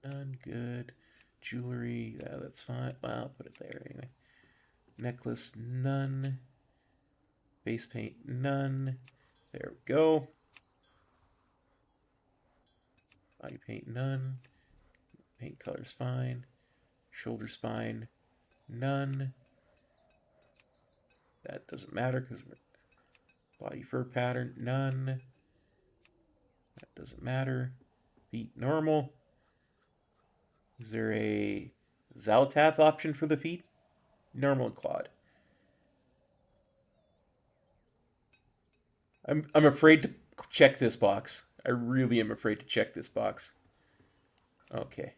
None good. Jewelry, yeah, that's fine. Well, I'll put it there anyway. Necklace, none. Base paint, none. There we go. Body paint, none. Paint color's fine. Shoulder spine, none. That doesn't matter because body fur pattern, none. That doesn't matter. Feet, normal. Is there a Zalatath option for the feet? Normal and clawed. I'm afraid to check this box. I really am afraid to check this box. Okay.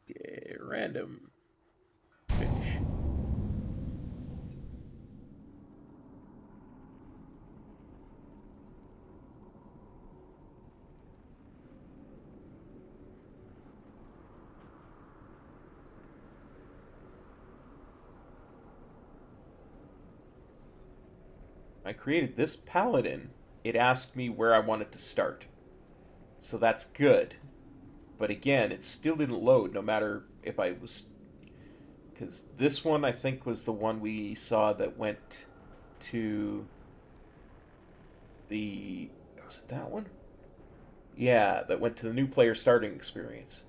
Yeah, random. Finish. I created this paladin. It asked me where I wanted to start. So that's good. But again, it still didn't load no matter if I was. Because this one, I think, was the one we saw that went to the. Was it that one? Yeah, that went to the new player starting experience.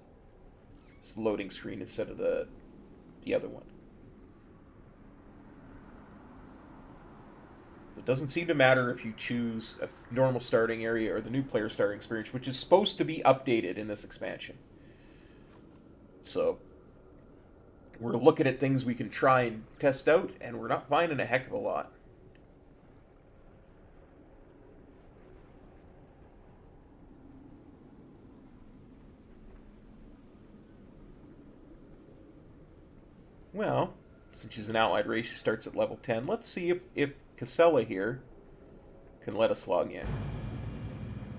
It's the loading screen instead of the other one. So it doesn't seem to matter if you choose a normal starting area or the new player starting experience, which is supposed to be updated in this expansion. So we're looking at things we can try and test out, and we're not finding a heck of a lot. Well, since she's an allied race, she starts at level 10. Let's see if Casella here can let us log in.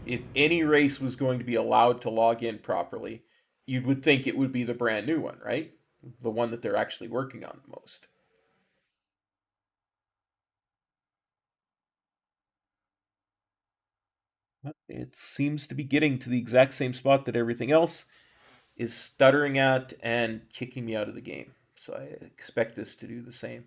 If any race was going to be allowed to log in properly, you would think it would be the brand new one, right? The one that they're actually working on the most. It seems to be getting to the exact same spot that everything else is stuttering at and kicking me out of the game. So I expect this to do the same.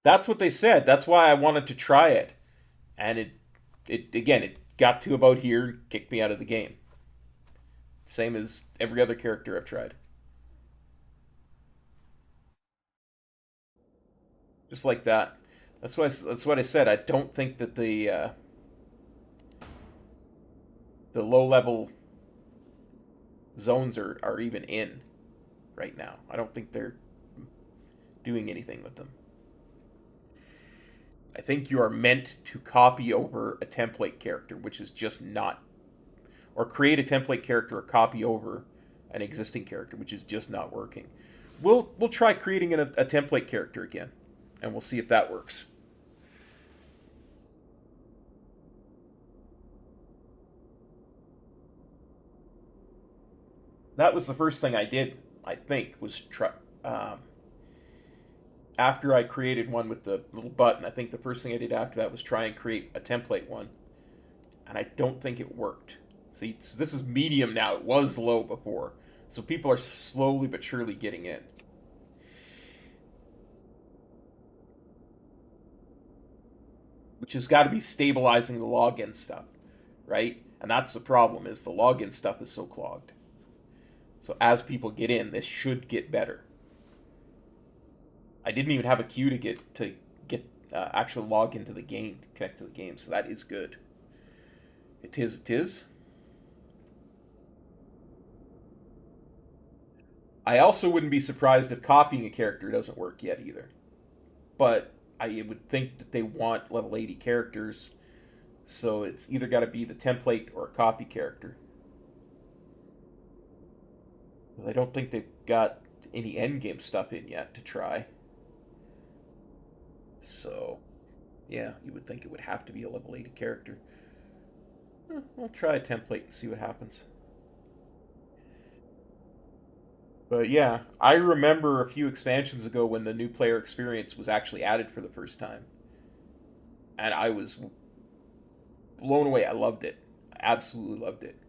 That's what they said. That's why I wanted to try it. And it got to about here and kicked me out of the game. Same as every other character I've tried. Just like that. That's what I said. I don't think that the low level zones are even in right now. I don't think they're doing anything with them. I think you are meant to copy over a template character, which is just not, or create a template character or copy over an existing character, which is just not working. We'll try creating a template character again, and we'll see if that works. That was the first thing I did. I think was try. After I created one with the little button, I think the first thing I did after that was try and create a template one, and I don't think it worked. See, this is medium now. It was low before, so people are slowly but surely getting in. Which has got to be stabilizing the login stuff, right? And that's the problem, is the login stuff is so clogged. So as people get in, this should get better. I didn't even have a queue to get actual log into the game, to connect to the game, so that is good. It is. It is. I also wouldn't be surprised if copying a character doesn't work yet either. But I would think that they want level 80 characters, so it's either got to be the template or a copy character. Because I don't think they've got any endgame stuff in yet to try. So, yeah, you would think it would have to be a level 80 character. We'll try a template and see what happens. But yeah, I remember a few expansions ago when the new player experience was actually added for the first time. And I was blown away. I loved it. I absolutely loved it.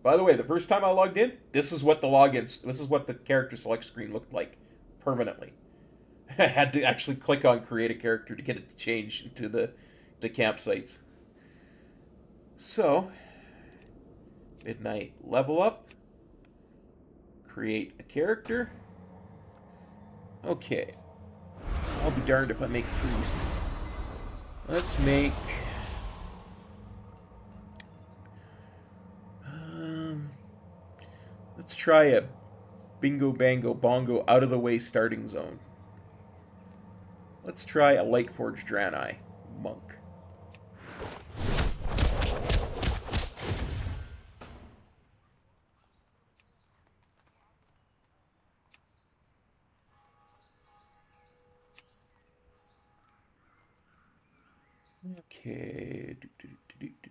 By the way, the first time I logged in, this is what the character select screen looked like permanently. I had to actually click on create a character to get it to change into the campsites. So, midnight level up, create a character. Okay, I'll be darned if I make a priest. Let's make um, let's try a bingo bango bongo out of the way starting zone. Let's try a Lightforged Draenei monk. Okay,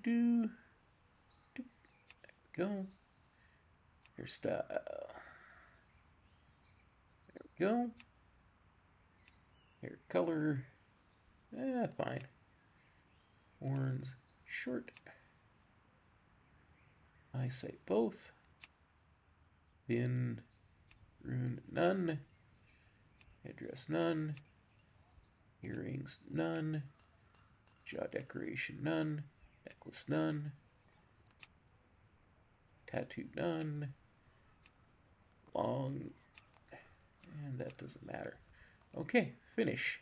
There we go. Hairstyle. There we go. Hair color. Fine. Horns, short. Eyesight both. Thin. Rune none. Headdress none. Earrings none. Jaw decoration none. Necklace none. Tattoo none. Long. And that doesn't matter. Okay, finish.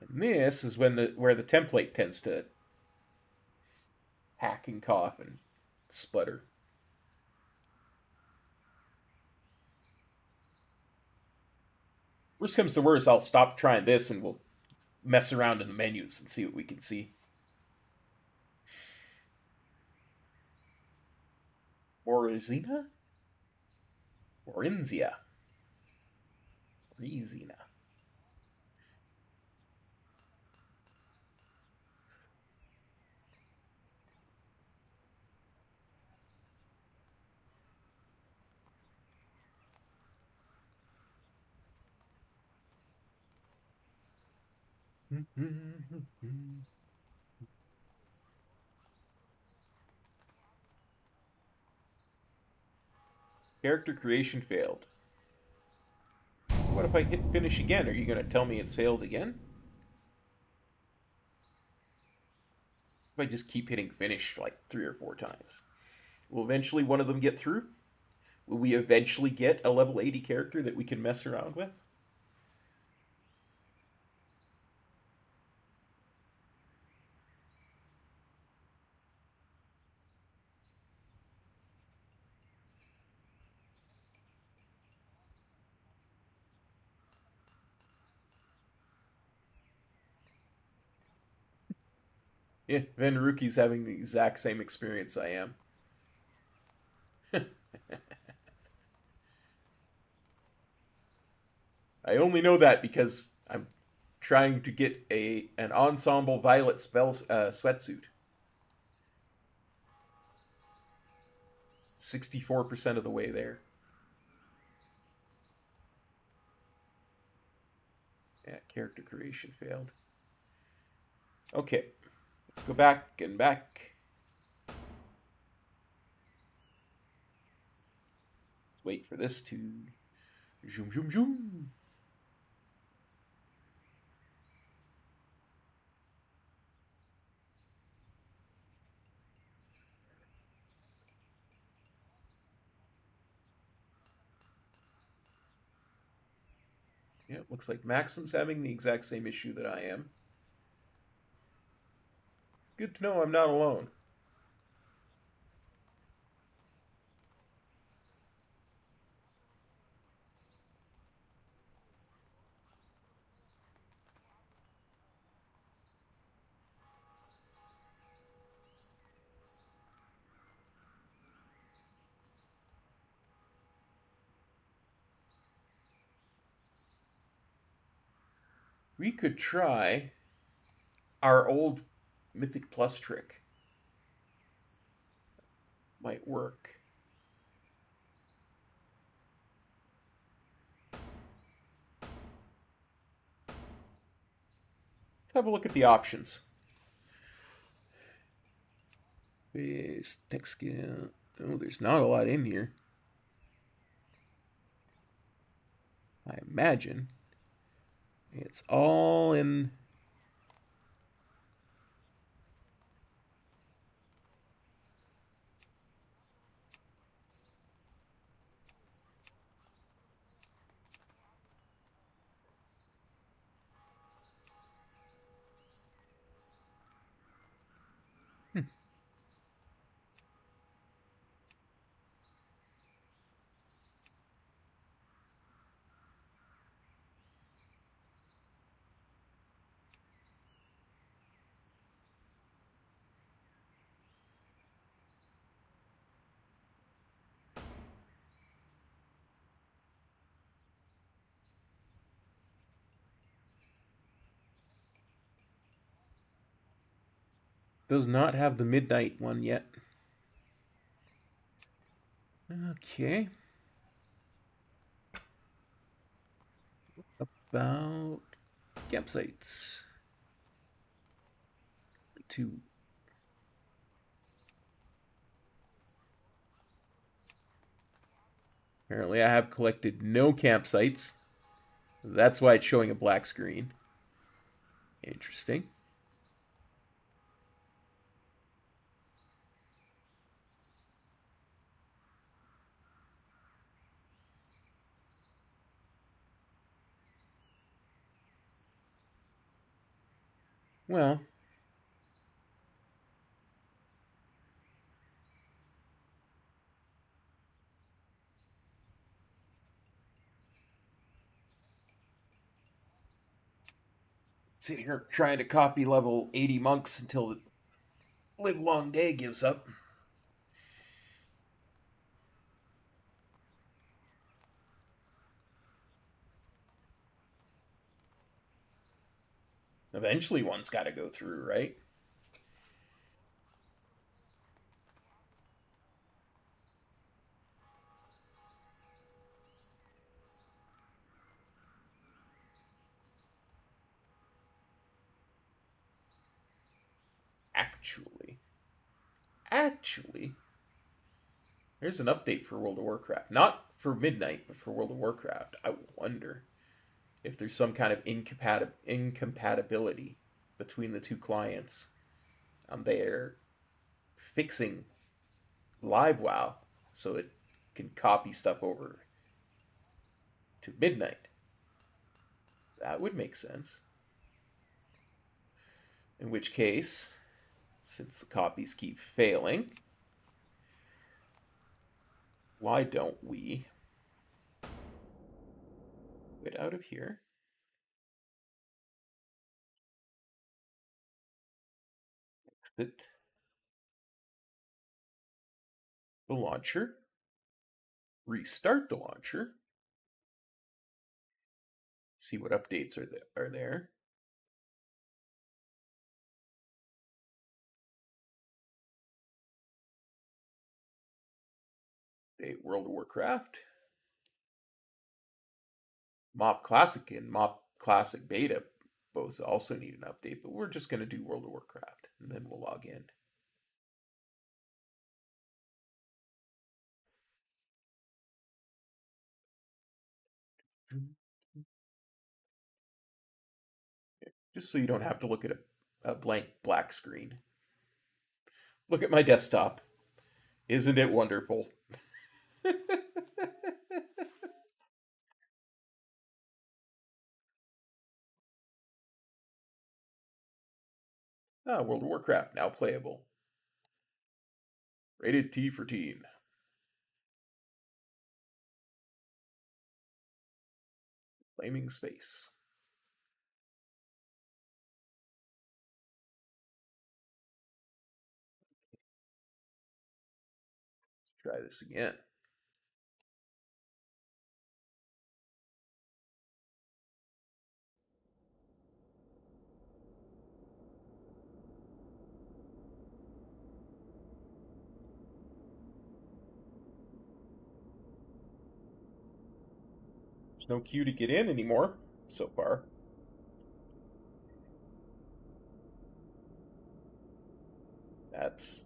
And this is when where the template tends to hack and cough and sputter. Worst comes to worst, I'll stop trying this and we'll mess around in the menus and see what we can see. Morizina? Morinzia. Morizina. Character creation failed. What if I hit finish again? Are you going to tell me it's failed again? If I just keep hitting finish like 3 or 4 times. Will eventually one of them get through? Will we eventually get a level 80 character that we can mess around with? Yeah, Van Ruki's having the exact same experience I am. I only know that because I'm trying to get an ensemble violet spell sweatsuit. 64% of the way there. Yeah, character creation failed. Okay, let's go back and back. Let's wait for this to zoom, zoom, zoom. Yeah, looks like Maxim's having the exact same issue that I am. Good to know I'm not alone. We could try our old Mythic Plus trick. Might work. Let's have a look at the options. Base, tech skill. Oh, there's not a lot in here. I imagine it's all in. Does not have the midnight one yet. Okay. About campsites. 2. Apparently, I have collected no campsites. That's why it's showing a black screen. Interesting. Well, sitting here trying to copy level 80 monks until the live long day gives up. Eventually, one's got to go through, right? Actually, Here's an update for World of Warcraft. Not for Midnight, but for World of Warcraft. I wonder if there's some kind of incompatibility between the two clients. They're fixing Live WoW so it can copy stuff over to Midnight. That would make sense. In which case, since the copies keep failing, why don't we get out of here? Exit the launcher. Restart the launcher. See what updates are there. Update World of Warcraft. Mop Classic and Mop Classic Beta both also need an update, but we're just going to do World of Warcraft, and then we'll log in. Just so you don't have to look at a blank black screen. Look at my desktop. Isn't it wonderful? World of Warcraft, now playable. Rated T for teen. Flaming space. Let's try this again. There's no queue to get in anymore so far. That's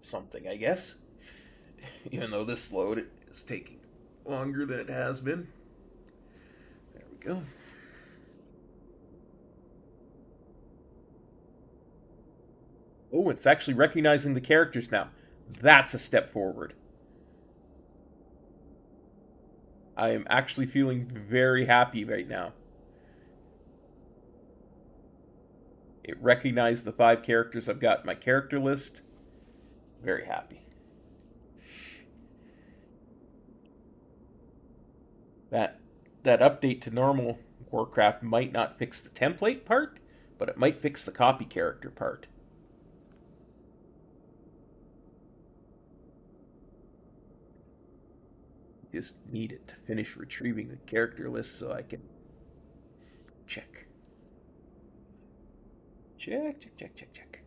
something, I guess. Even though this load is taking longer than it has been. There we go. Oh, it's actually recognizing the characters now. That's a step forward. I am actually feeling very happy right now. It recognized the 5 characters I've got in my character list. Very happy. That update to normal Warcraft might not fix the template part, but it might fix the copy character part. Just need it to finish retrieving the character list so I can check. Check.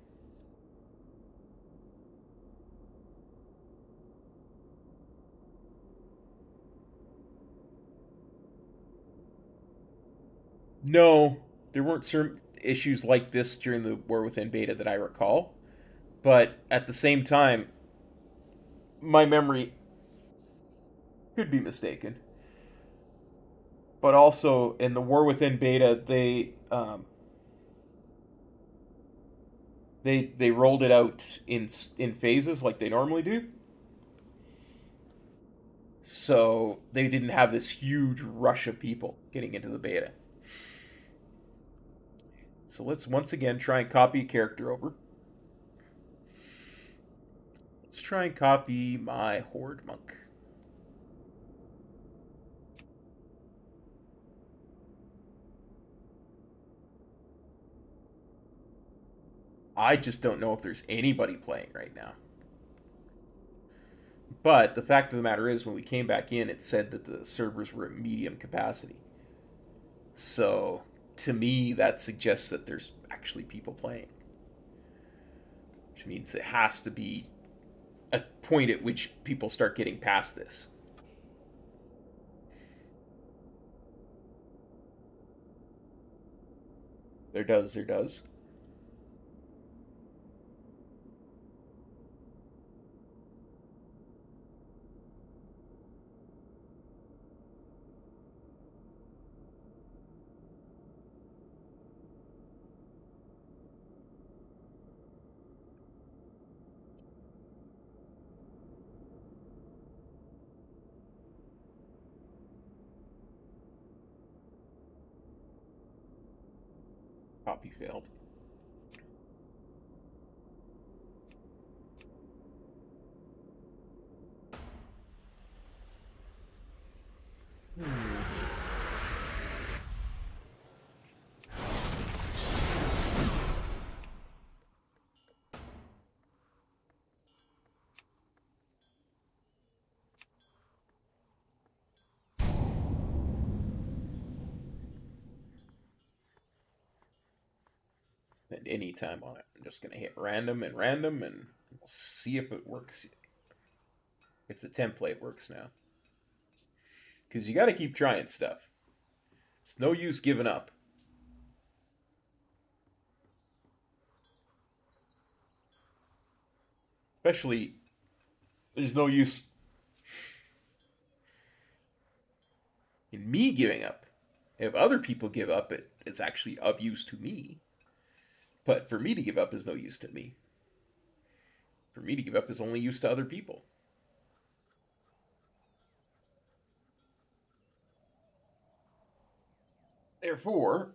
No, there weren't certain issues like this during the War Within beta that I recall. But at the same time, my memory could be mistaken. But also in the War Within beta, they rolled it out in phases like they normally do. So they didn't have this huge rush of people getting into the beta. So let's once again try and copy a character over. Let's try and copy my Horde Monk. I just don't know if there's anybody playing right now. But the fact of the matter is, when we came back in, it said that the servers were at medium capacity. So, to me, that suggests that there's actually people playing. Which means it has to be a point at which people start getting past this. there does, there does. Copy failed. Spend any time on it. I'm just gonna hit random and random, and we'll see if it works. If the template works now, because you got to keep trying stuff. It's no use giving up. Especially, there's no use in me giving up. If other people give up, it's actually of use to me. But for me to give up is no use to me. For me to give up is only use to other people. Therefore,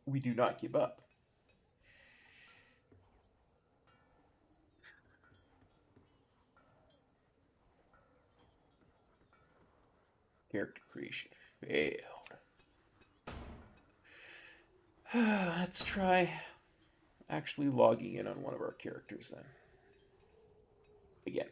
we do not give up. Character creation failed. Let's try actually logging in on one of our characters then. Again.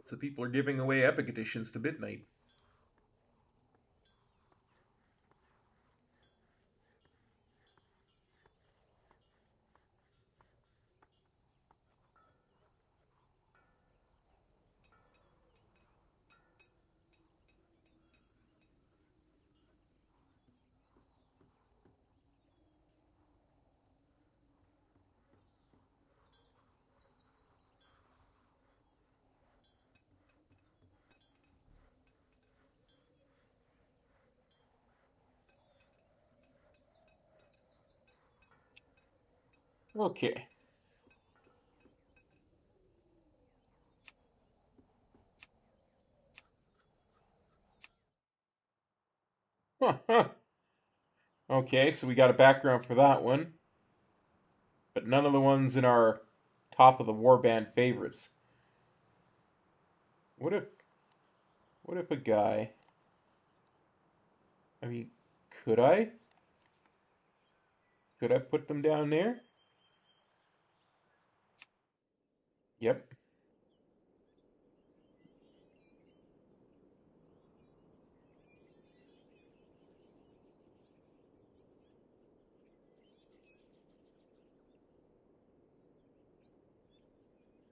So people are giving away Epic Editions to midnight. Okay. Huh. Okay, so we got a background for that one, but none of the ones in our top of the warband favorites. What if a guy? I mean, could I? Could I put them down there? Yep.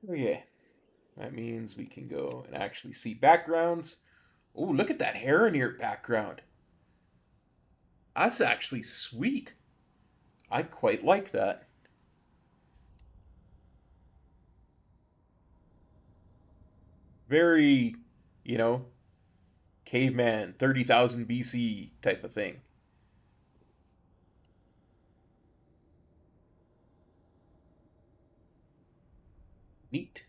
Okay. That means we can go and actually see backgrounds. Oh, look at that hair in your background. That's actually sweet. I quite like that. Very, you know, caveman, 30,000 BC type of thing. Neat.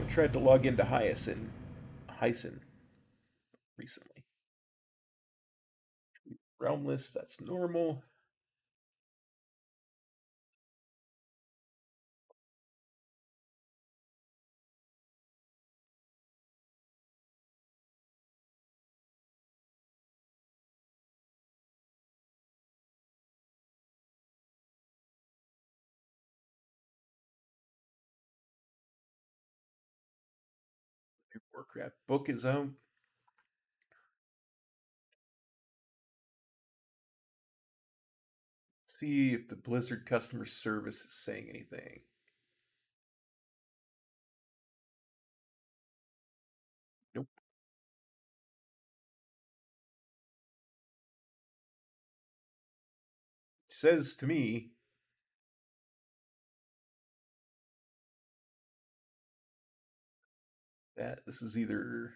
tried to log into Hyson recently. Realmless, that's normal. Warcraft book is out. See if the Blizzard customer service is saying anything. Nope. It says to me that this is either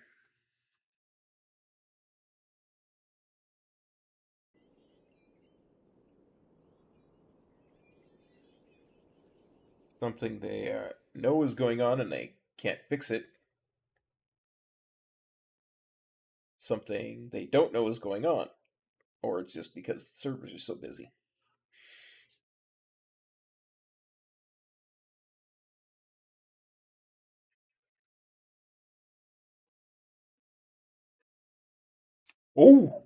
something they know is going on and they can't fix it, something they don't know is going on, or it's just because the servers are so busy. Oh,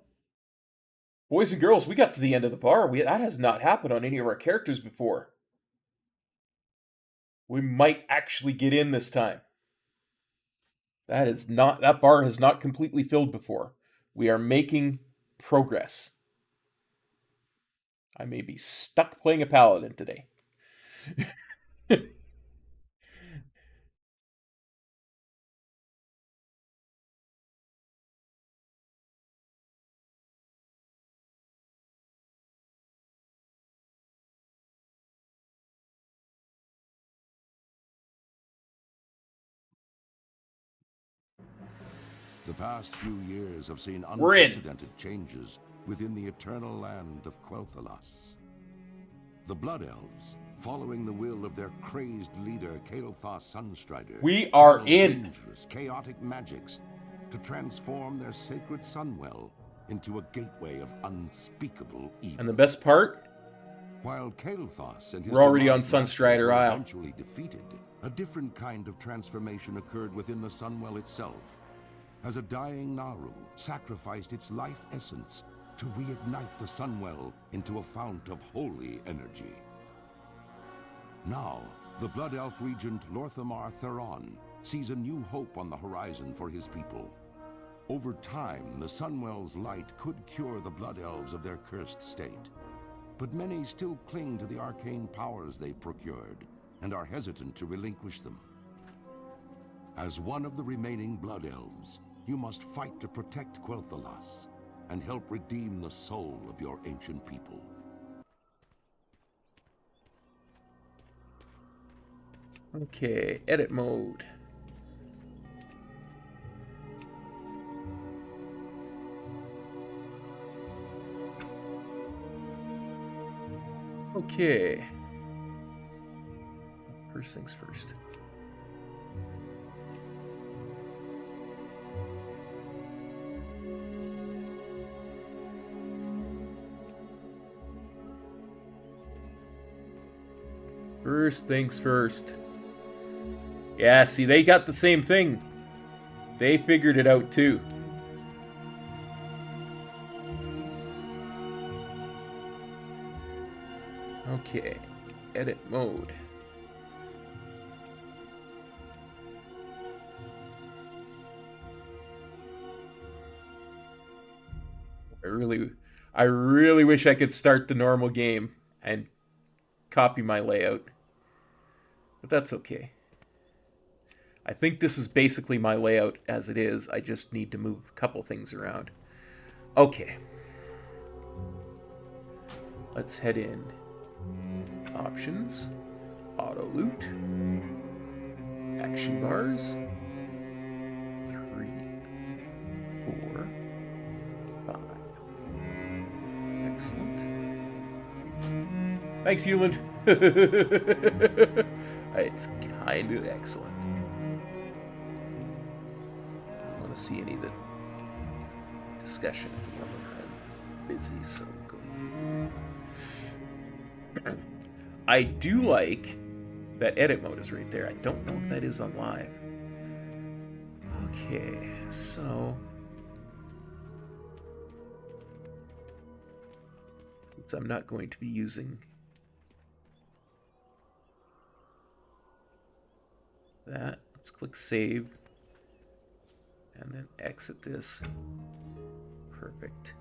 boys and girls, we got to the end of the bar. That has not happened on any of our characters before. We might actually get in this time. That bar has not completely filled before. We are making progress. I may be stuck playing a paladin today. The past few years have seen We're in. unprecedented changes within the eternal land of Quel'Thalas. The Blood Elves, following the will of their crazed leader, Kael'thas Sunstrider, We are channeled in. dangerous, chaotic magics to transform their sacred Sunwell into a gateway of unspeakable evil. And the best part? While Kael'thas and his We're already on demonic masters Sunstrider were Isle. eventually defeated, a different kind of transformation occurred within the Sunwell itself, as a dying Naru sacrificed its life essence to reignite the Sunwell into a fount of holy energy. Now, the Blood Elf regent Lorthamar Theron sees a new hope on the horizon for his people. Over time, the Sunwell's light could cure the Blood Elves of their cursed state, but many still cling to the arcane powers they've procured and are hesitant to relinquish them. As one of the remaining Blood Elves, you must fight to protect Quel'Thalas and help redeem the soul of your ancient people. Okay, edit mode. Okay. First things first. First things first. Yeah, see, they got the same thing. They figured it out too. Okay, edit mode. I really wish I could start the normal game and copy my layout. But that's okay. I think this is basically my layout as it is. I just need to move a couple things around. Okay. Let's head in. Options. Auto loot. Action bars. 3, 4, 5. Excellent. Thanks, Hewland. It's kind of excellent. see any of the discussion at the moment. I'm busy, so go. I do like that edit mode is right there. I don't know if that is on live. Okay, so since I'm not going to be using that, let's click save and then exit this. Perfect.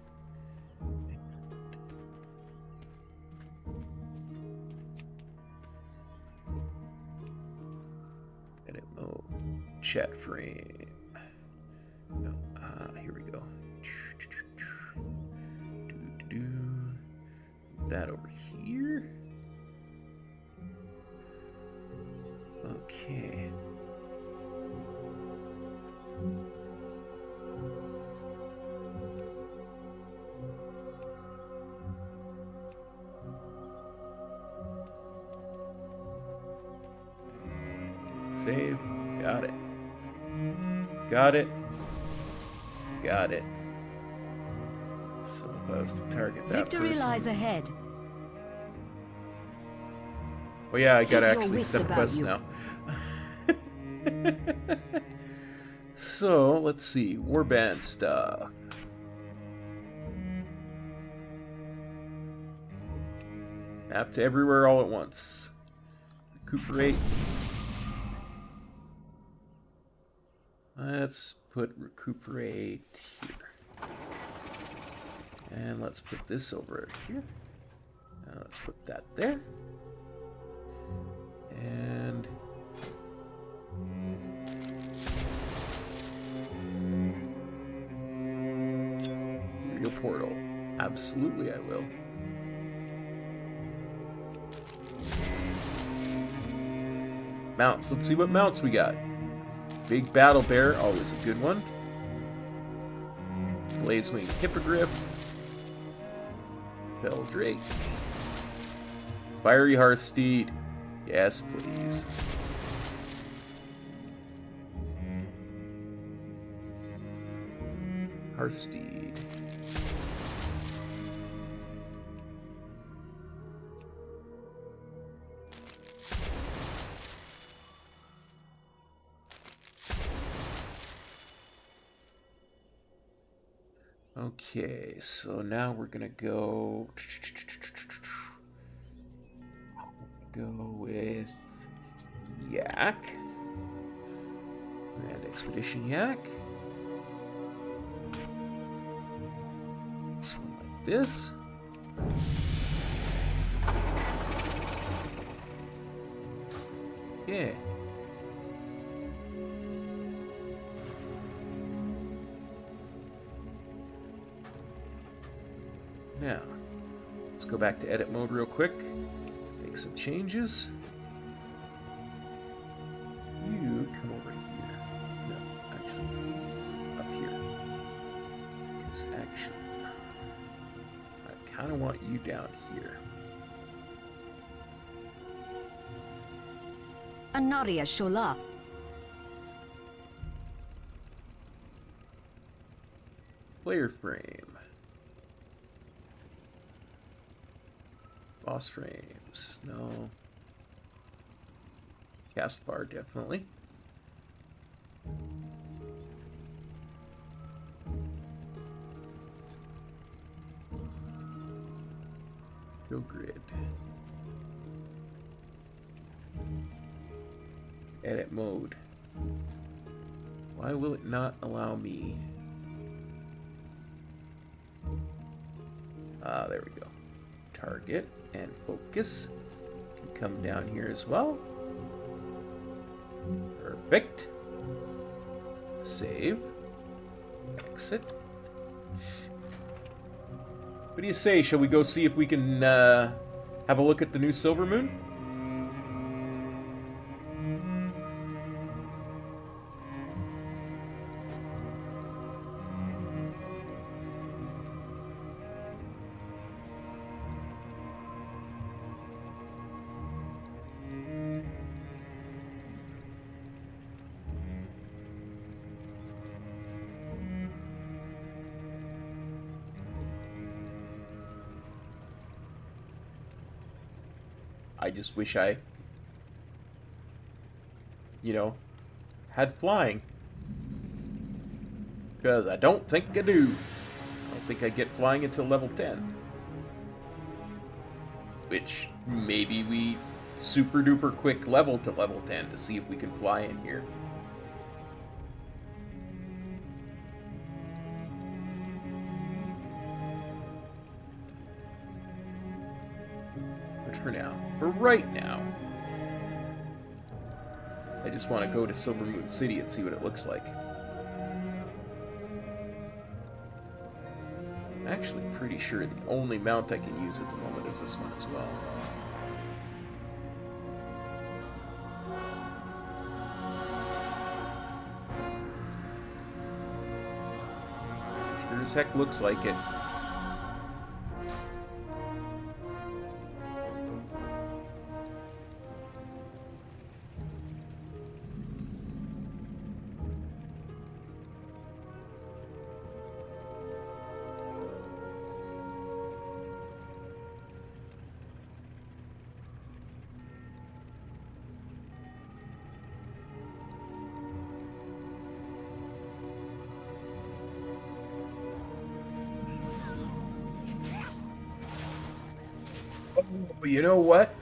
Edit mode, chat frame. No, here we go. That over here. Okay. Save. Got it. Got it. Got it. So if I was to target that Victory person. lies ahead. Oh yeah, I Keep gotta your actually wits accept about quests you. now. So, let's see. Warband stuff. Map to everywhere all at once. Recuperate. Let's put recuperate here. And let's put this over here. And let's put that there. And real portal. Absolutely I will. Mounts. Let's see what mounts we got. Big Battle Bear, always a good one. Blazewing Hippogriff. Bell Drake. Fiery Hearthsteed. Yes, please. Hearthsteed. Okay, so now we're gonna go with Yak and Expedition Yak. This one like this. Yeah. Now, let's go back to edit mode real quick. Make some changes. You come over here. No, actually, up here. Because actually, I kind of want you down here. Anaria Shola. Player frame. Boss frames. No. Cast bar, definitely. Go grid. Edit mode. Why will it not allow me? There we go. Target and focus can come down here as well. Perfect. Save. Exit. What do you say? Shall we go see if we can have a look at the new Silver Moon? I just wish I, you know, had flying. Because I don't think I do. I don't think I get flying until level 10. Which, maybe we super duper quick level to level 10 to see if we can fly in here. But for right now, I just want to go to Silver Moon City and see what it looks like. I'm actually pretty sure the only mount I can use at the moment is this one as well. Sure as heck looks like it. But you know what?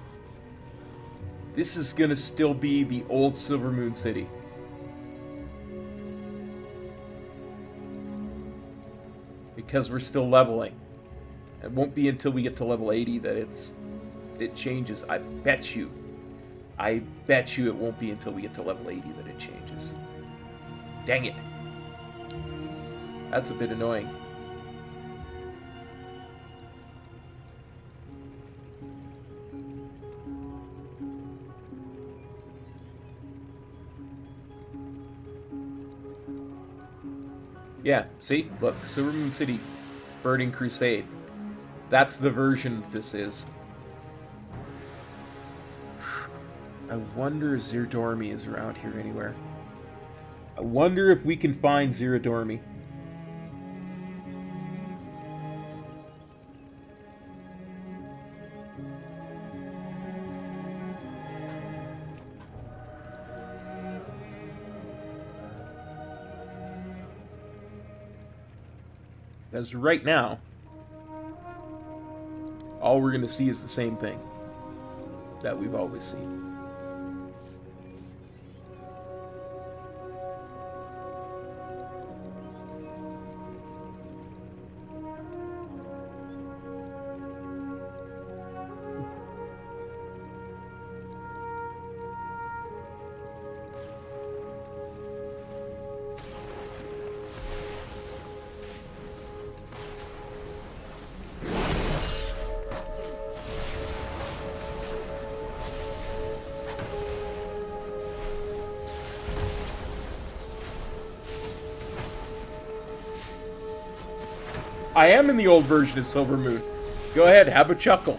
This is gonna still be the old Silver Moon City. Because we're still leveling. It won't be until we get to level 80 that it changes. I bet you it won't be until we get to level 80 that it changes. Dang it. That's a bit annoying. Yeah, see? Look, Silver Moon City, Burning Crusade. That's the version this is. I wonder if Zerodormi is around here anywhere. I wonder if we can find Zerodormi. Because right now, all we're going to see is the same thing that we've always seen. I am in the old version of Silver Moon. Go ahead, have a chuckle.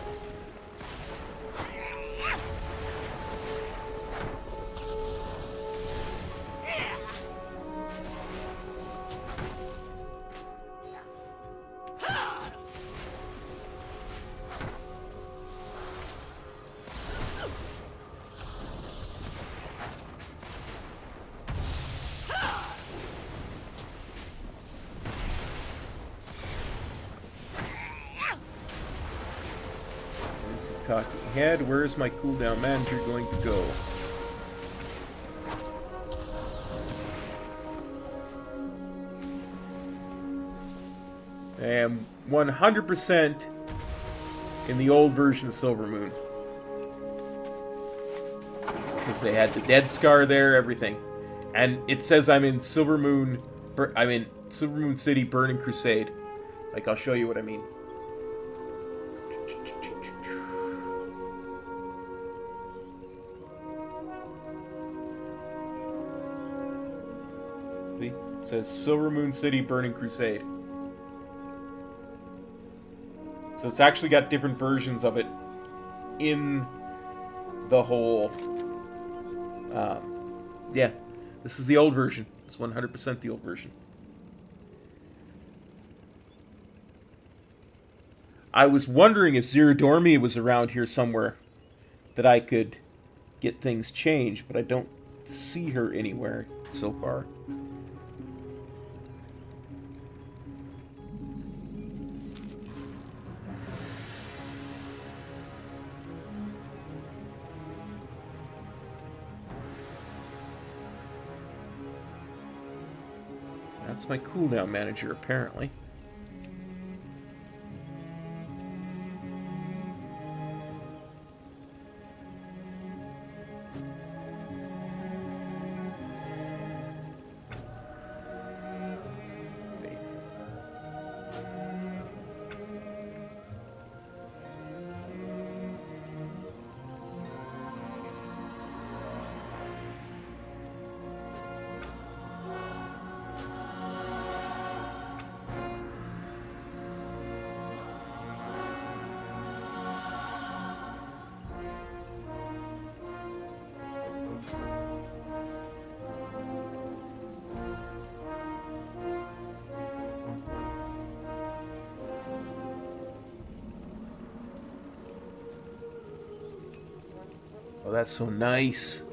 Talking head, where is my cooldown manager going to go? I am 100% in the old version of Silver Moon. Because they had the dead scar there, everything. And it says I'm in Silver Moon City Burning Crusade. Like, I'll show you what I mean. See? It says Silver Moon City Burning Crusade. So it's actually got different versions of it in the whole... yeah, this is the old version. It's 100% the old version. I was wondering if Zerodormi was around here somewhere. that I could get things changed, but I don't see her anywhere so far. That's my cooldown manager, apparently. Oh, that's so nice.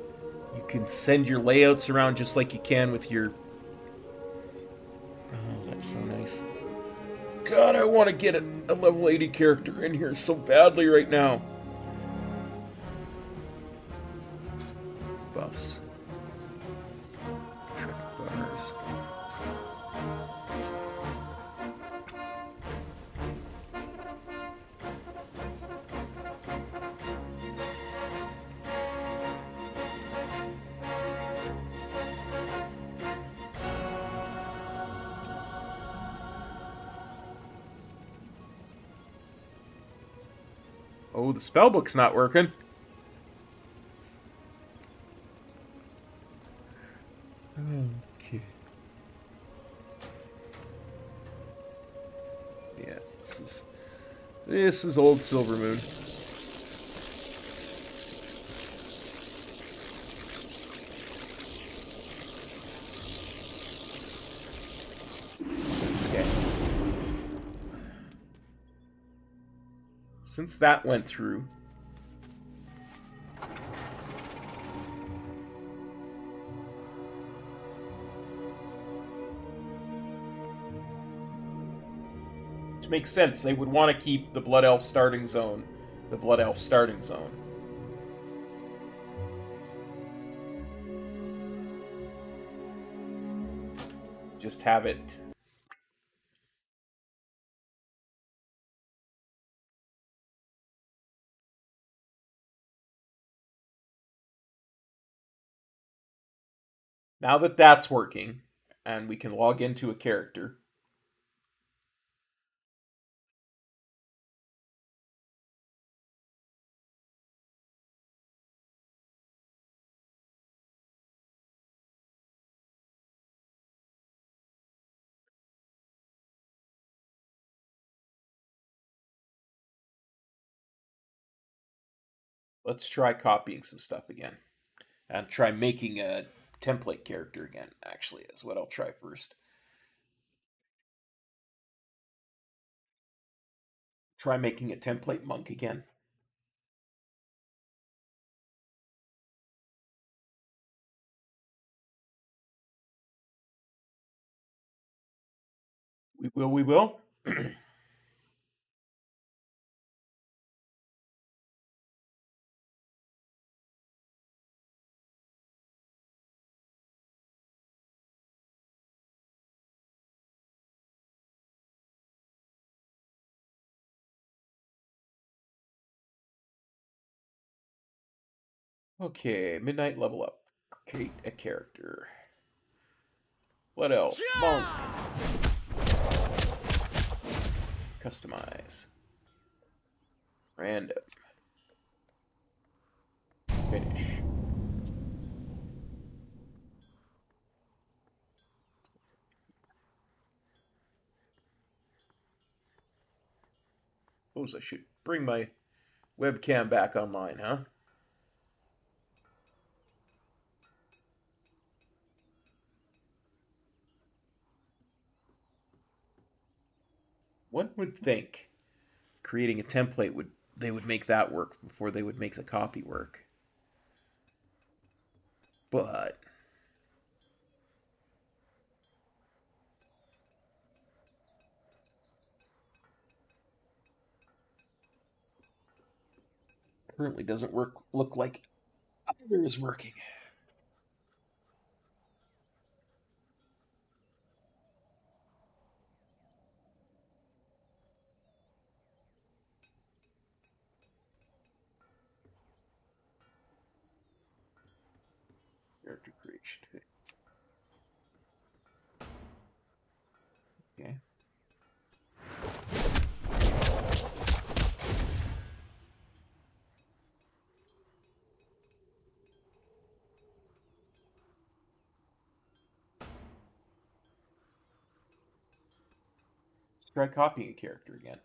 You can send your layouts around just like you can with your... Oh, that's so nice. God, I want to get a level 80 character in here so badly right now. Buffs. Bars. Oh, the spellbook's not working. Okay. Yeah, this is old Silvermoon. Okay. Since that went through, which makes sense. They would want to keep the Blood Elf starting zone, the Blood Elf starting zone. Just have it. Now that that's working, and we can log into a character. Let's try copying some stuff again. And try making a template character again, actually, is what I'll try first. Try making a template monk again. We will. Okay, midnight level up. Create a character. What else? Monk. Customize. Random. Finish. Suppose I should bring my webcam back online, huh? One would think creating a template would they would make that work before they would make the copy work. But currently doesn't look like either is working. Character creation. Okay. Let's try copying a character again.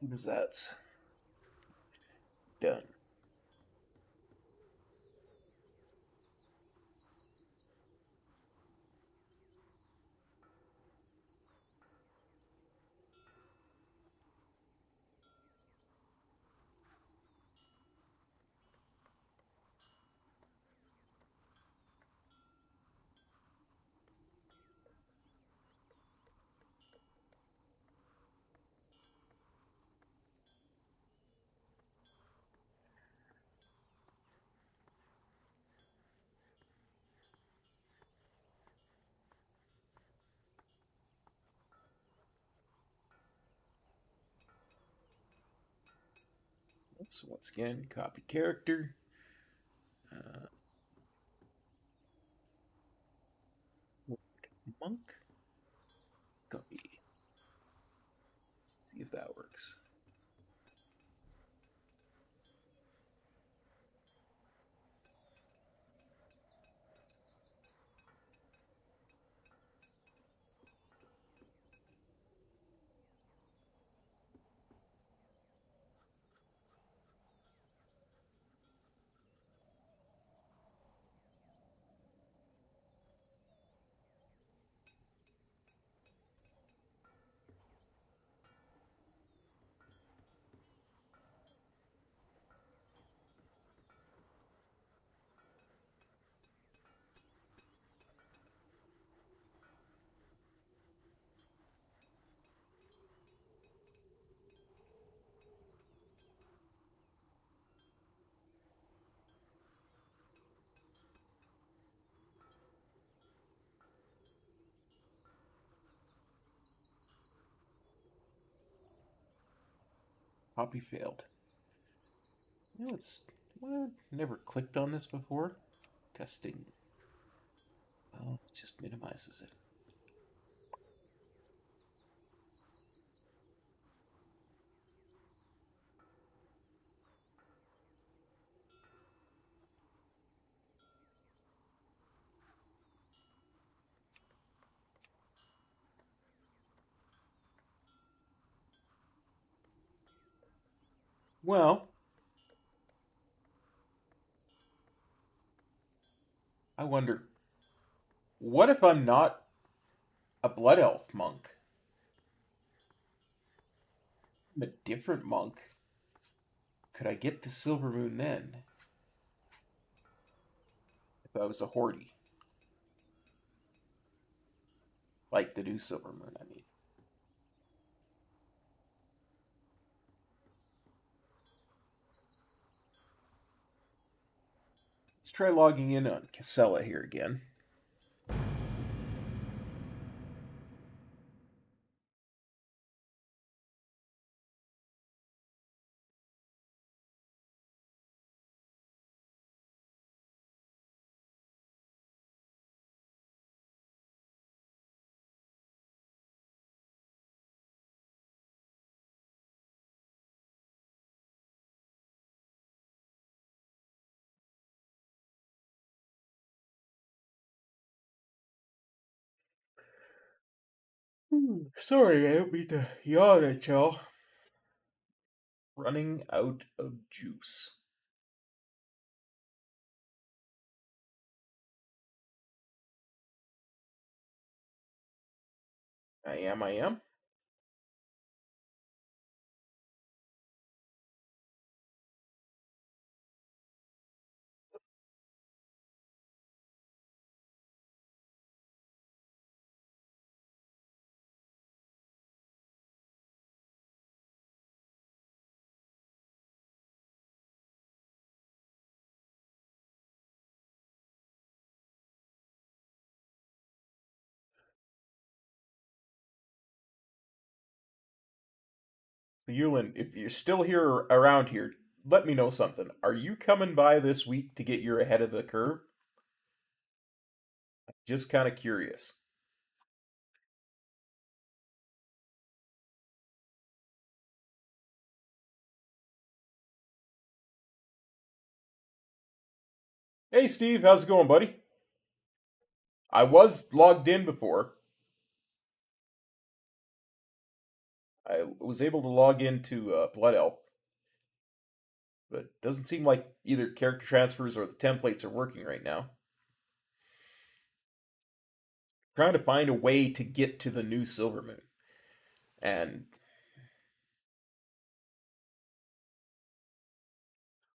Because that's done. So once again, copy character. Uh, Monk. Copy. See if that works. Copy failed. You know, it's never clicked on this before. Testing. Oh, it just minimizes it. Well, I wonder, what if I'm not a blood elf monk? I'm a different monk. Could I get to Silvermoon then? If I was a Horde? Like the new Silvermoon, I mean. Let's try logging in on Casella here again. Sorry, I don't mean to yawn at y'all. Running out of juice. I am. So Yulin, if you're still here around here, let me know something. Are you coming by this week to get your ahead of the curve? Just kind of curious. Hey Steve, how's it going, buddy? I was logged in before. I was able to log into Blood Elf, but it doesn't seem like either character transfers or the templates are working right now. Trying to find a way to get to the new Silver Moon. And,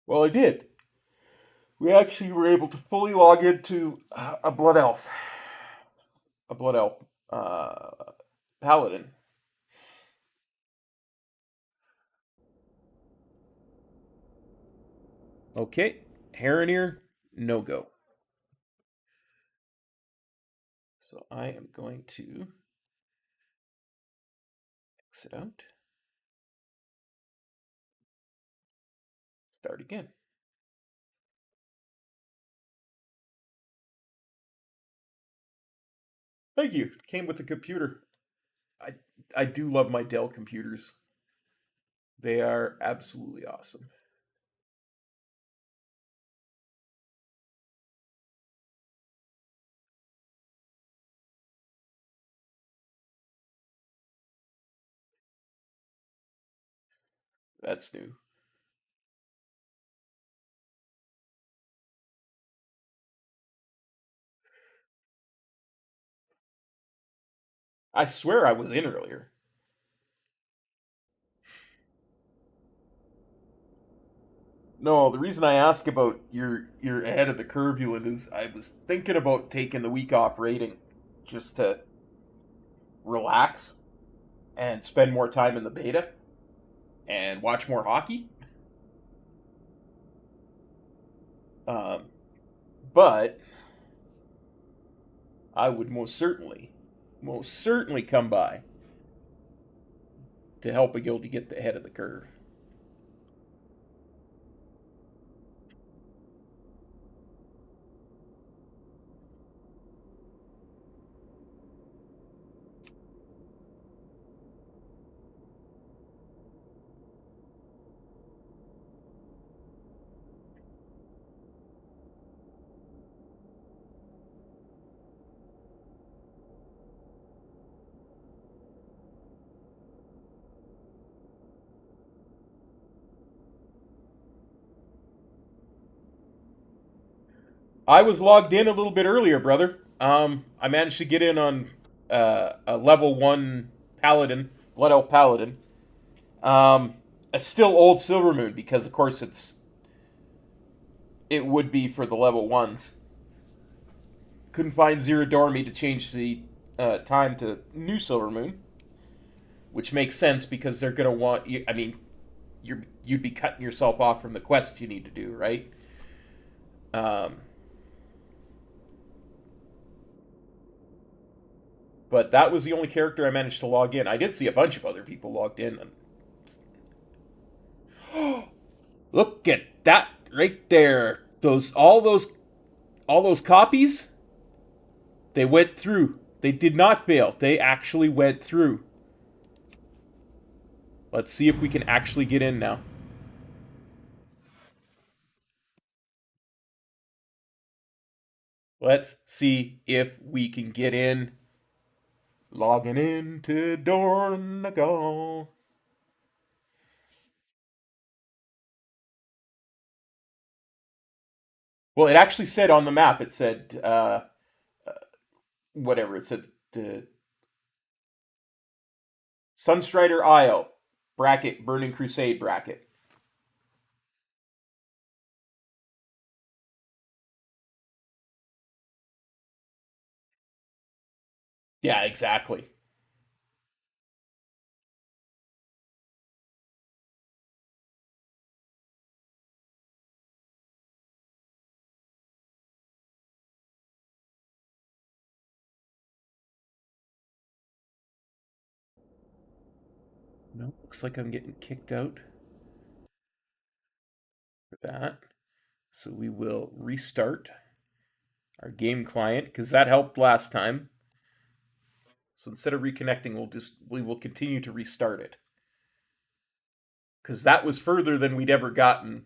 well, I did. We actually were able to fully log into a Blood Elf. A Blood Elf Paladin. Okay, Haronier, no go. So I am going to exit out, start again. Thank you. Came with the computer. I I do love my Dell computers. They are absolutely awesome. That's new. I swear I was in earlier. No, the reason I ask about your ahead of the curve, Hewland, is I was thinking about taking the week off rating just to relax and spend more time in the beta and watch more hockey. Um, but I would most certainly come by to help a guilty get the head of the curve. I was logged in a little bit earlier, brother. I managed to get in on a level one paladin, blood elf paladin. A still old silver moon because, of course, it would be for the level ones. Couldn't find Zero Dormy to change the time to new silver moon, which makes sense because they're gonna want. I mean, you'd be cutting yourself off from the quest you need to do, right? Um, but that was the only character I managed to log in. I did see a bunch of other people logged in. Look at that right there. Those copies, they went through. They did not fail. They actually went through. Let's see if we can actually get in now. Let's see if we can get in. Logging into Dornagal. Well, it actually said on the map, it said, whatever, it said, Sunstrider Isle, bracket, Burning Crusade bracket. Yeah, exactly. No, looks like I'm getting kicked out for that. So we will restart our game client because that helped last time. So instead of reconnecting, we will continue to restart it because that was further than we'd ever gotten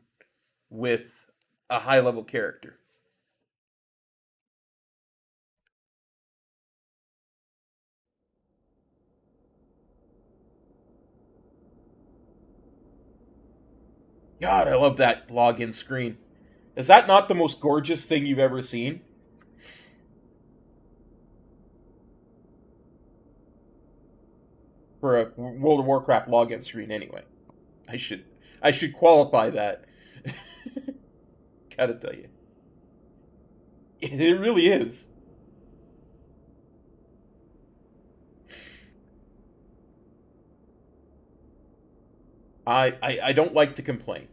with a high level character. God, I love that login screen. Is that not the most gorgeous thing you've ever seen? For a World of Warcraft login screen anyway. I should I should qualify that. Gotta tell you. It really is. I don't like to complain.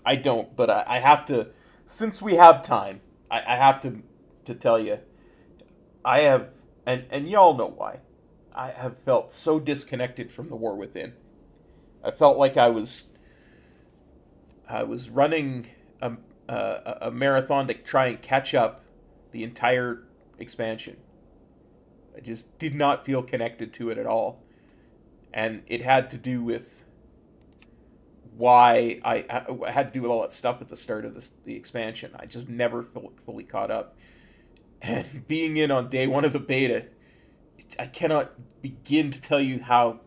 I don't, but I have to since we have time, I have to tell you, I have and y'all know why. I have felt so disconnected from the war within. I felt like I was running a marathon to try and catch up the entire expansion. I just did not feel connected to it at all, and it had to do with why I had to do with all that stuff at the start of the expansion. I just never fully caught up, and being in on day one of the beta, I cannot begin to tell you how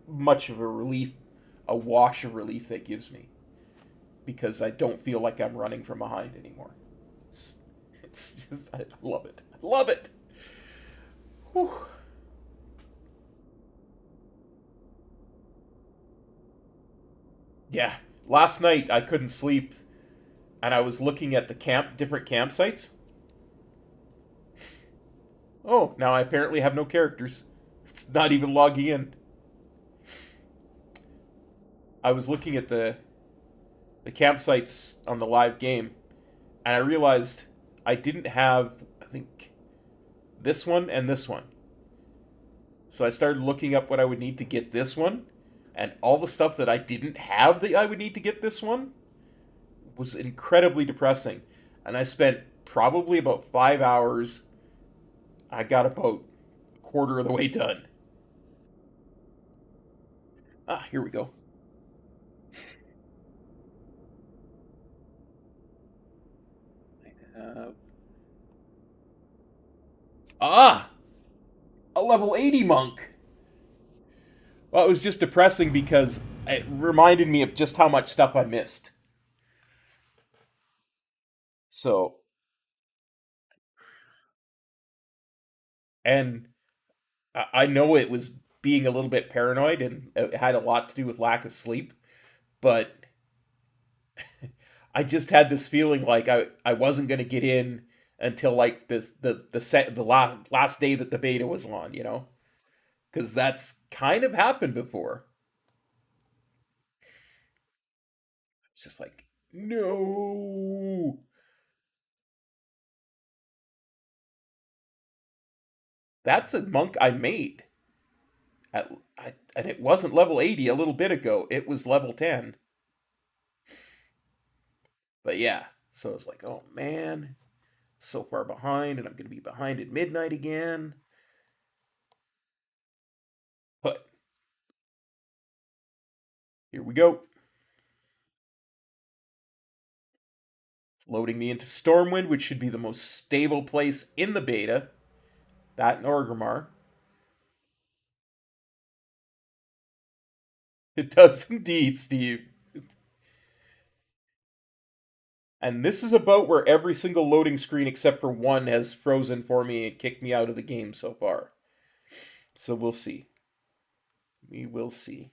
much of a relief, a wash of relief that gives me, because I don't feel like I'm running from behind anymore. It's, it's just, I love it. I love it. Whew. Yeah. Last night I couldn't sleep and I was looking at the different campsites. Oh, now I apparently have no characters. It's not even logging in. I was looking at the campsites on the live game and I realized I didn't have, I think, this one and this one. So I started looking up what I would need to get this one, and all the stuff that I didn't have that I would need to get this one was incredibly depressing. And I spent probably about 5 hours. I got about a quarter of the way done. Ah, here we go. I have ah a level 80 monk. Well, it was just depressing because it reminded me of just how much stuff I missed. So, and I know it was being a little bit paranoid and it had a lot to do with lack of sleep, but I just had this feeling like I wasn't going to get in until like the last day that the beta was on, you know? Cuz that's kind of happened before. It's just like, no. That's a monk I made. And it wasn't level 80 a little bit ago. It was level 10. But yeah, so it's like, oh man, so far behind, and I'm going to be behind at midnight again. But here we go. It's loading me into Stormwind, which should be the most stable place in the beta. That and Orgrimmar. It does indeed, Steve. And this is about where every single loading screen except for one has frozen for me and kicked me out of the game so far. So we'll see. We will see.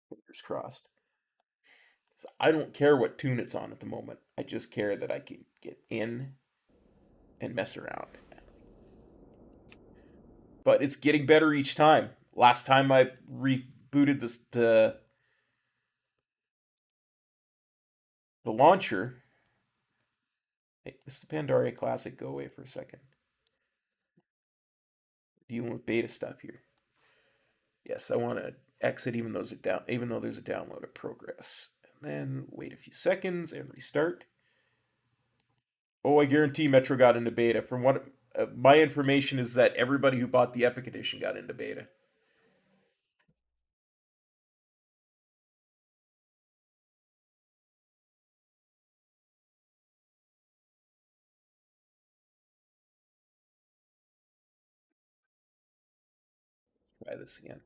Fingers crossed. So I don't care what tune it's on at the moment. I just care that I can get in and mess around. But it's getting better each time. Last time I rebooted the launcher. Hey, this is the Pandaria Classic. Go away for a second. Dealing with beta stuff here. Yes, I want to exit even though there's a download of progress. And then wait a few seconds and restart. Oh, I guarantee Metro got into beta. From what my information is that everybody who bought the Epic Edition got into beta. Try this again.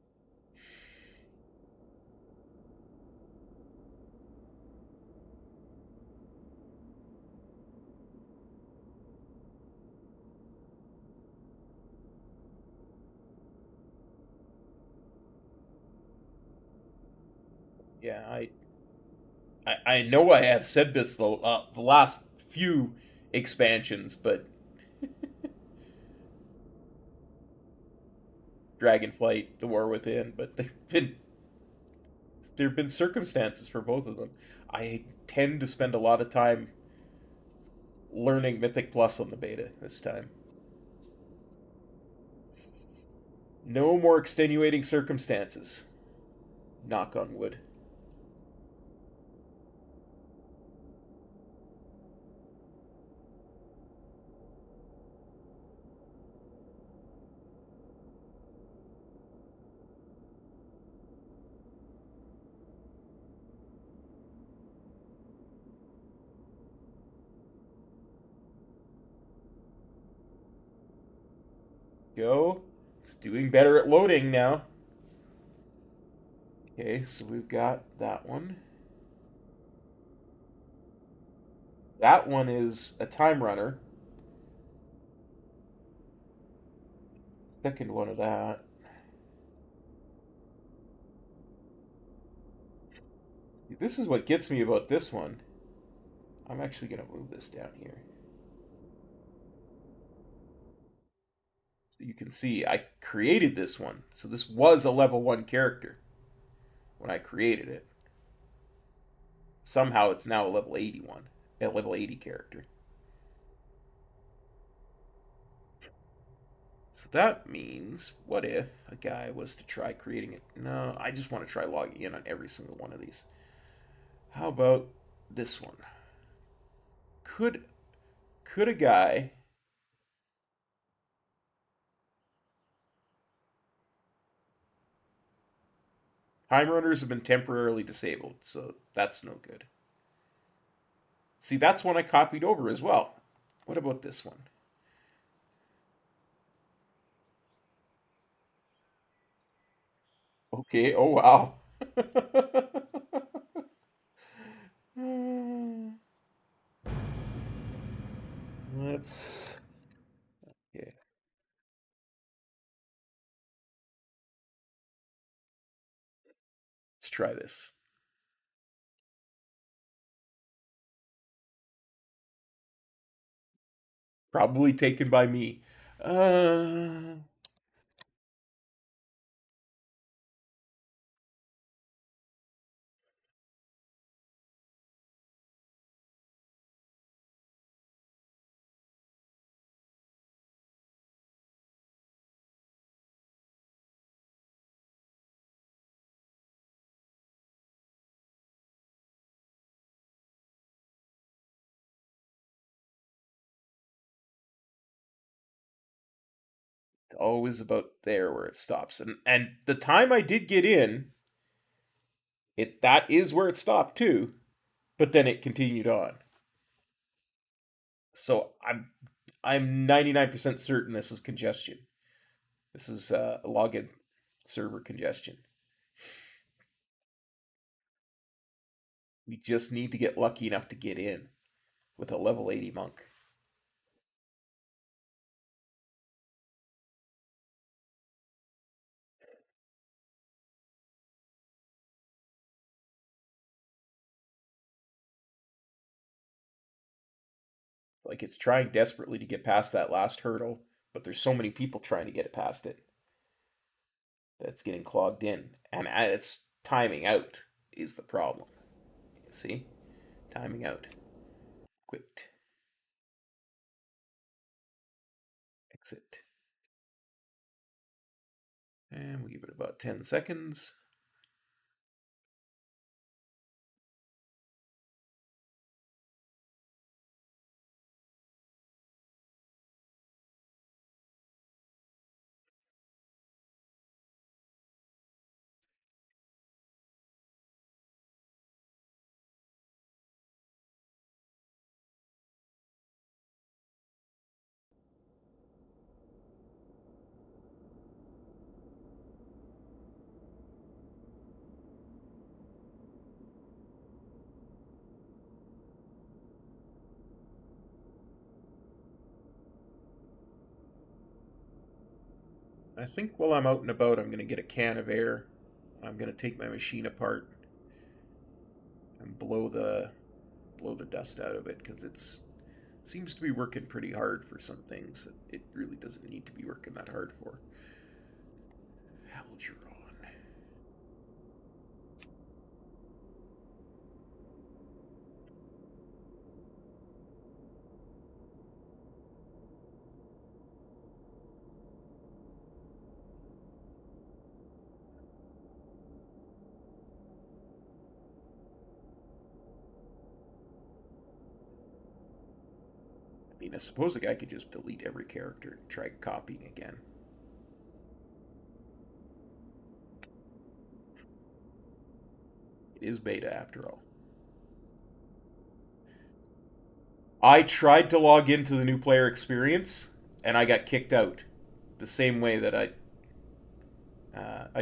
Yeah, I know I have said this the last few expansions, but Dragonflight, The War Within, but there have been circumstances for both of them. I tend to spend a lot of time learning Mythic Plus on the beta this time. No more extenuating circumstances. Knock on wood. Go. It's doing better at loading now. Okay, so we've got that one. That one is a time runner. Second one of that. This is what gets me about this one. I'm actually going to move this down here. So you can see I created this one. So this was a level 1 character when I created it. Somehow it's now a level 81, a level 80 character. So that means, what if a guy was to try creating it? No, I just want to try logging in on every single one of these. How about this one? Could a guy time runners have been temporarily disabled, so that's no good. See, that's one I copied over as well. What about this one? Okay, oh wow. Let's yeah, let's try this. Probably taken by me. Uh, always about there where it stops. And the time I did get in, it that is where it stopped too, but then it continued on. So I'm 99% certain this is congestion. This is login server congestion. We just need to get lucky enough to get in with a level 80 monk. Like it's trying desperately to get past that last hurdle, but there's so many people trying to get it past it that's getting clogged in. And it's timing out is the problem. You see? Timing out. Quit. Exit. And we give it about 10 seconds. I think while I'm out and about, I'm going to get a can of air. I'm going to take my machine apart and blow the dust out of it because it's seems to be working pretty hard for some things that it really doesn't need to be working that hard for. Halgeron. I mean, I suppose a guy could just delete every character and try copying again. It is beta after all. I tried to log into the new player experience and I got kicked out. The same way that I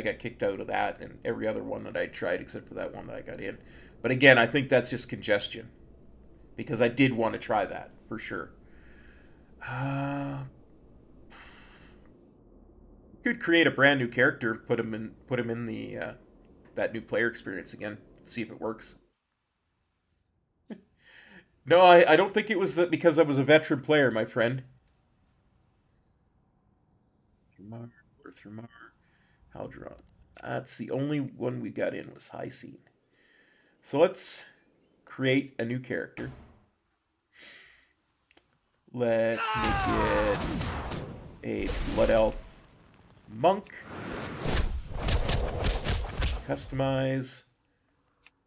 got kicked out of that and every other one that I tried except for that one that I got in. But again, I think that's just congestion because I did want to try that for sure. Uh, could create a brand new character, put him in the that new player experience again, see if it works. No, I don't think it was that because I was a veteran player, my friend. Thermar, Haldron. That's the only one we got in was High Scene. So let's create a new character. Let's make it a Blood Elf Monk. Customize.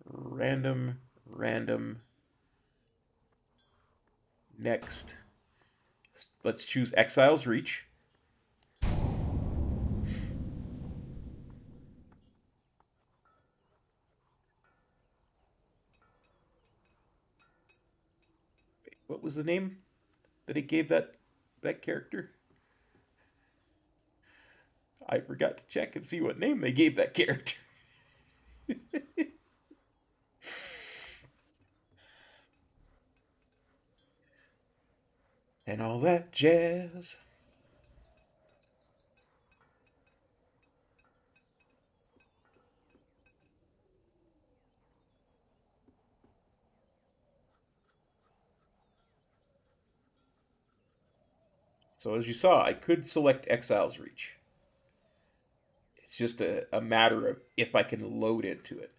Random. Next. Let's choose Exile's Reach. What was the name that it gave that character? I forgot to check and see what name they gave that character. And all that jazz. So as you saw, I could select Exile's Reach. It's just a matter of if I can load into it.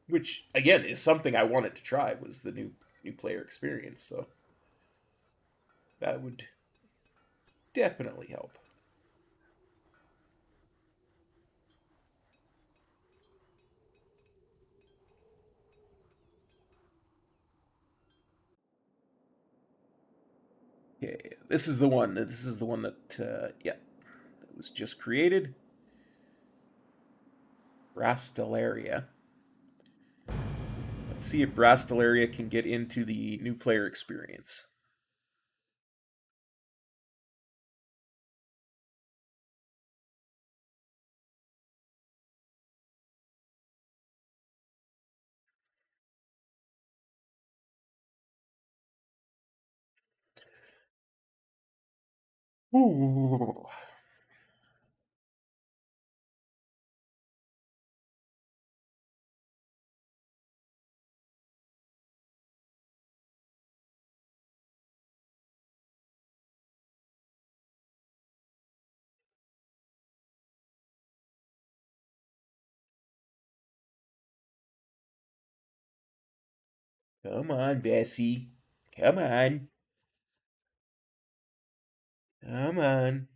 Which again is something I wanted to try was the new player experience, so that would definitely help. Okay, this is the one. This is the one that yeah, that was just created. Brastellaria. Let's see if Brastellaria can get into the new player experience. Ooh. Come on, Bessie. Come on. Come on.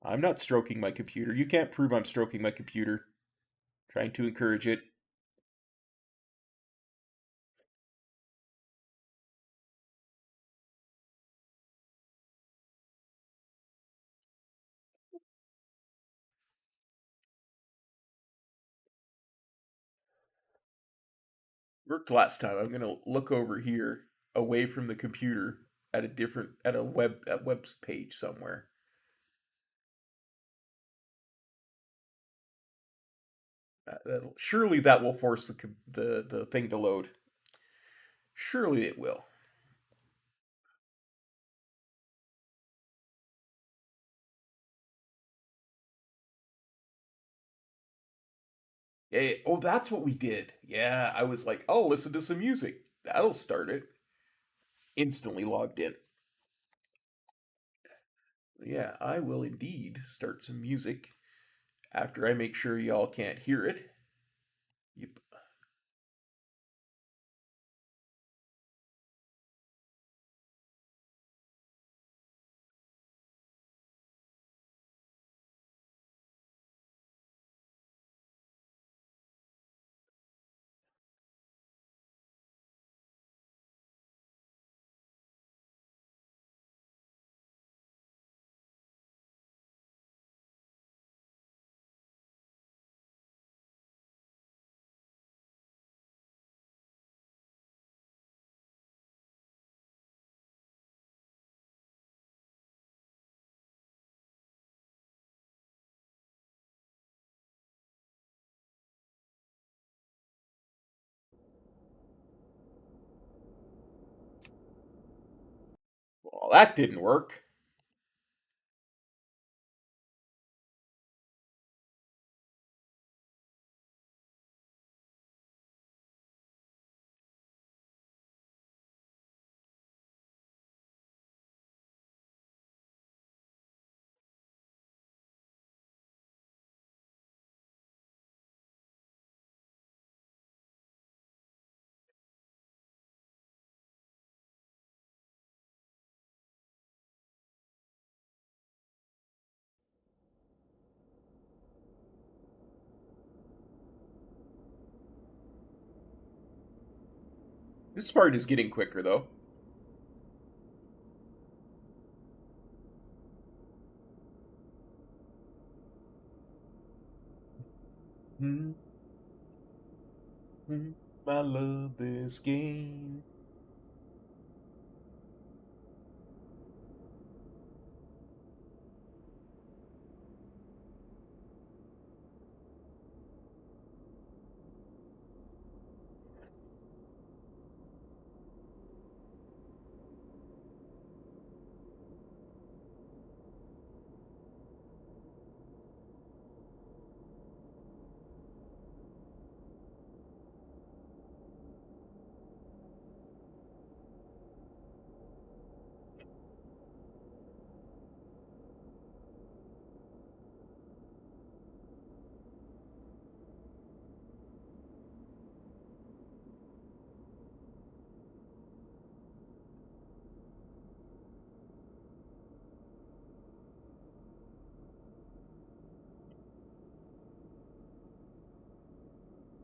I'm not stroking my computer. You can't prove I'm stroking my computer. Trying to encourage it. Worked last time. I'm gonna look over here, away from the computer, at a web page somewhere. Surely that will force the thing to load. Surely it will. Oh, that's what we did. Yeah, I was like, oh, listen to some music. That'll start it. Instantly logged in. Yeah, I will indeed start some music after I make sure y'all can't hear it. Yep. Well, that didn't work. This part is getting quicker, though. Mm, I love this game.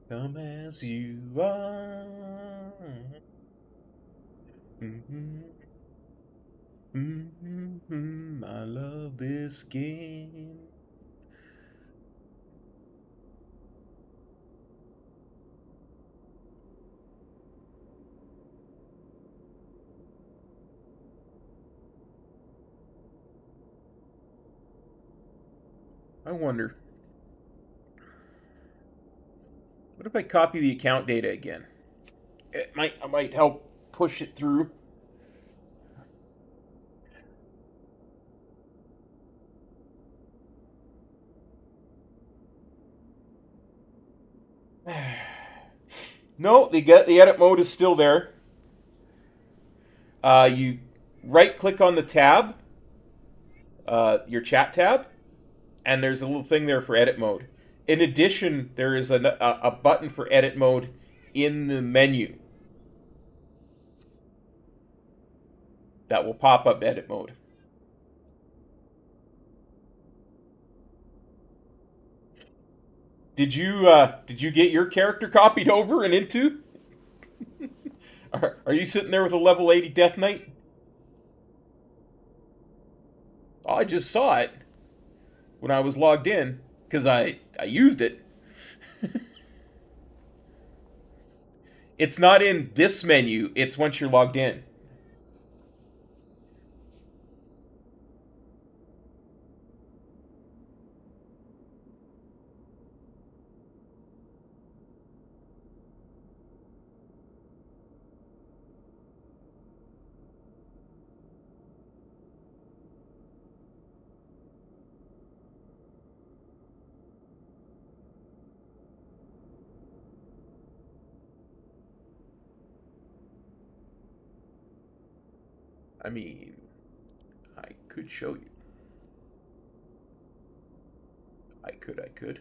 Come as you are. I love this game. I wonder, what if I copy the account data again? I might help push it through. No, the edit mode is still there. You right click on the tab, your chat tab, and there's a little thing there for edit mode. In addition, there is a button for edit mode in the menu that will pop up edit mode. Did you get your character copied over and into? Are you sitting there with a level 80 Death Knight? Oh, I just saw it when I was logged in because I used it. It's not in this menu. It's once you're logged in. I mean, I could show you. I could.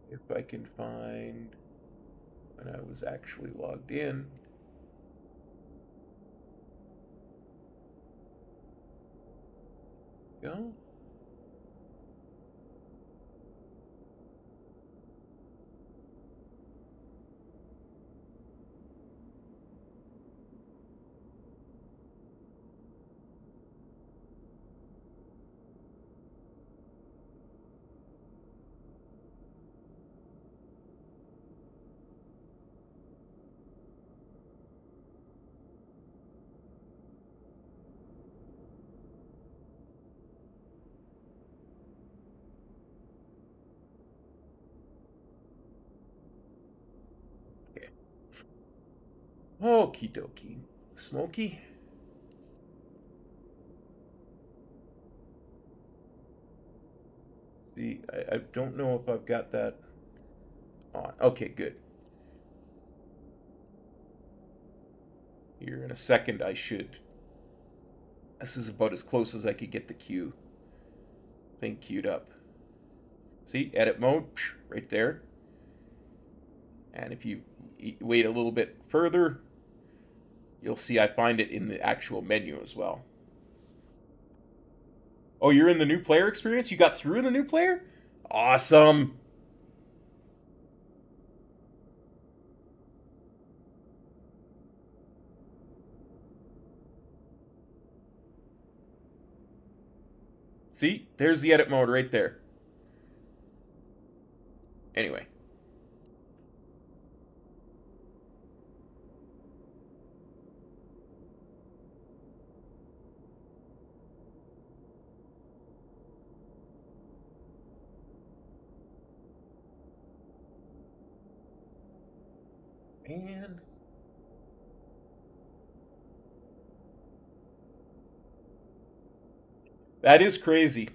If I can find when I was actually logged in. Go. Okay. Okie dokie. Smoky? See, I don't know if I've got that on. Okay, good. Here in a second, I should. This is about as close as I could get the queue thing queued up. See, edit mode, right there. And if you wait a little bit further, you'll see I find it in the actual menu as well. Oh, you're in the new player experience? You got through in the new player? Awesome. See, there's the edit mode right there. Anyway. Man. That is crazy.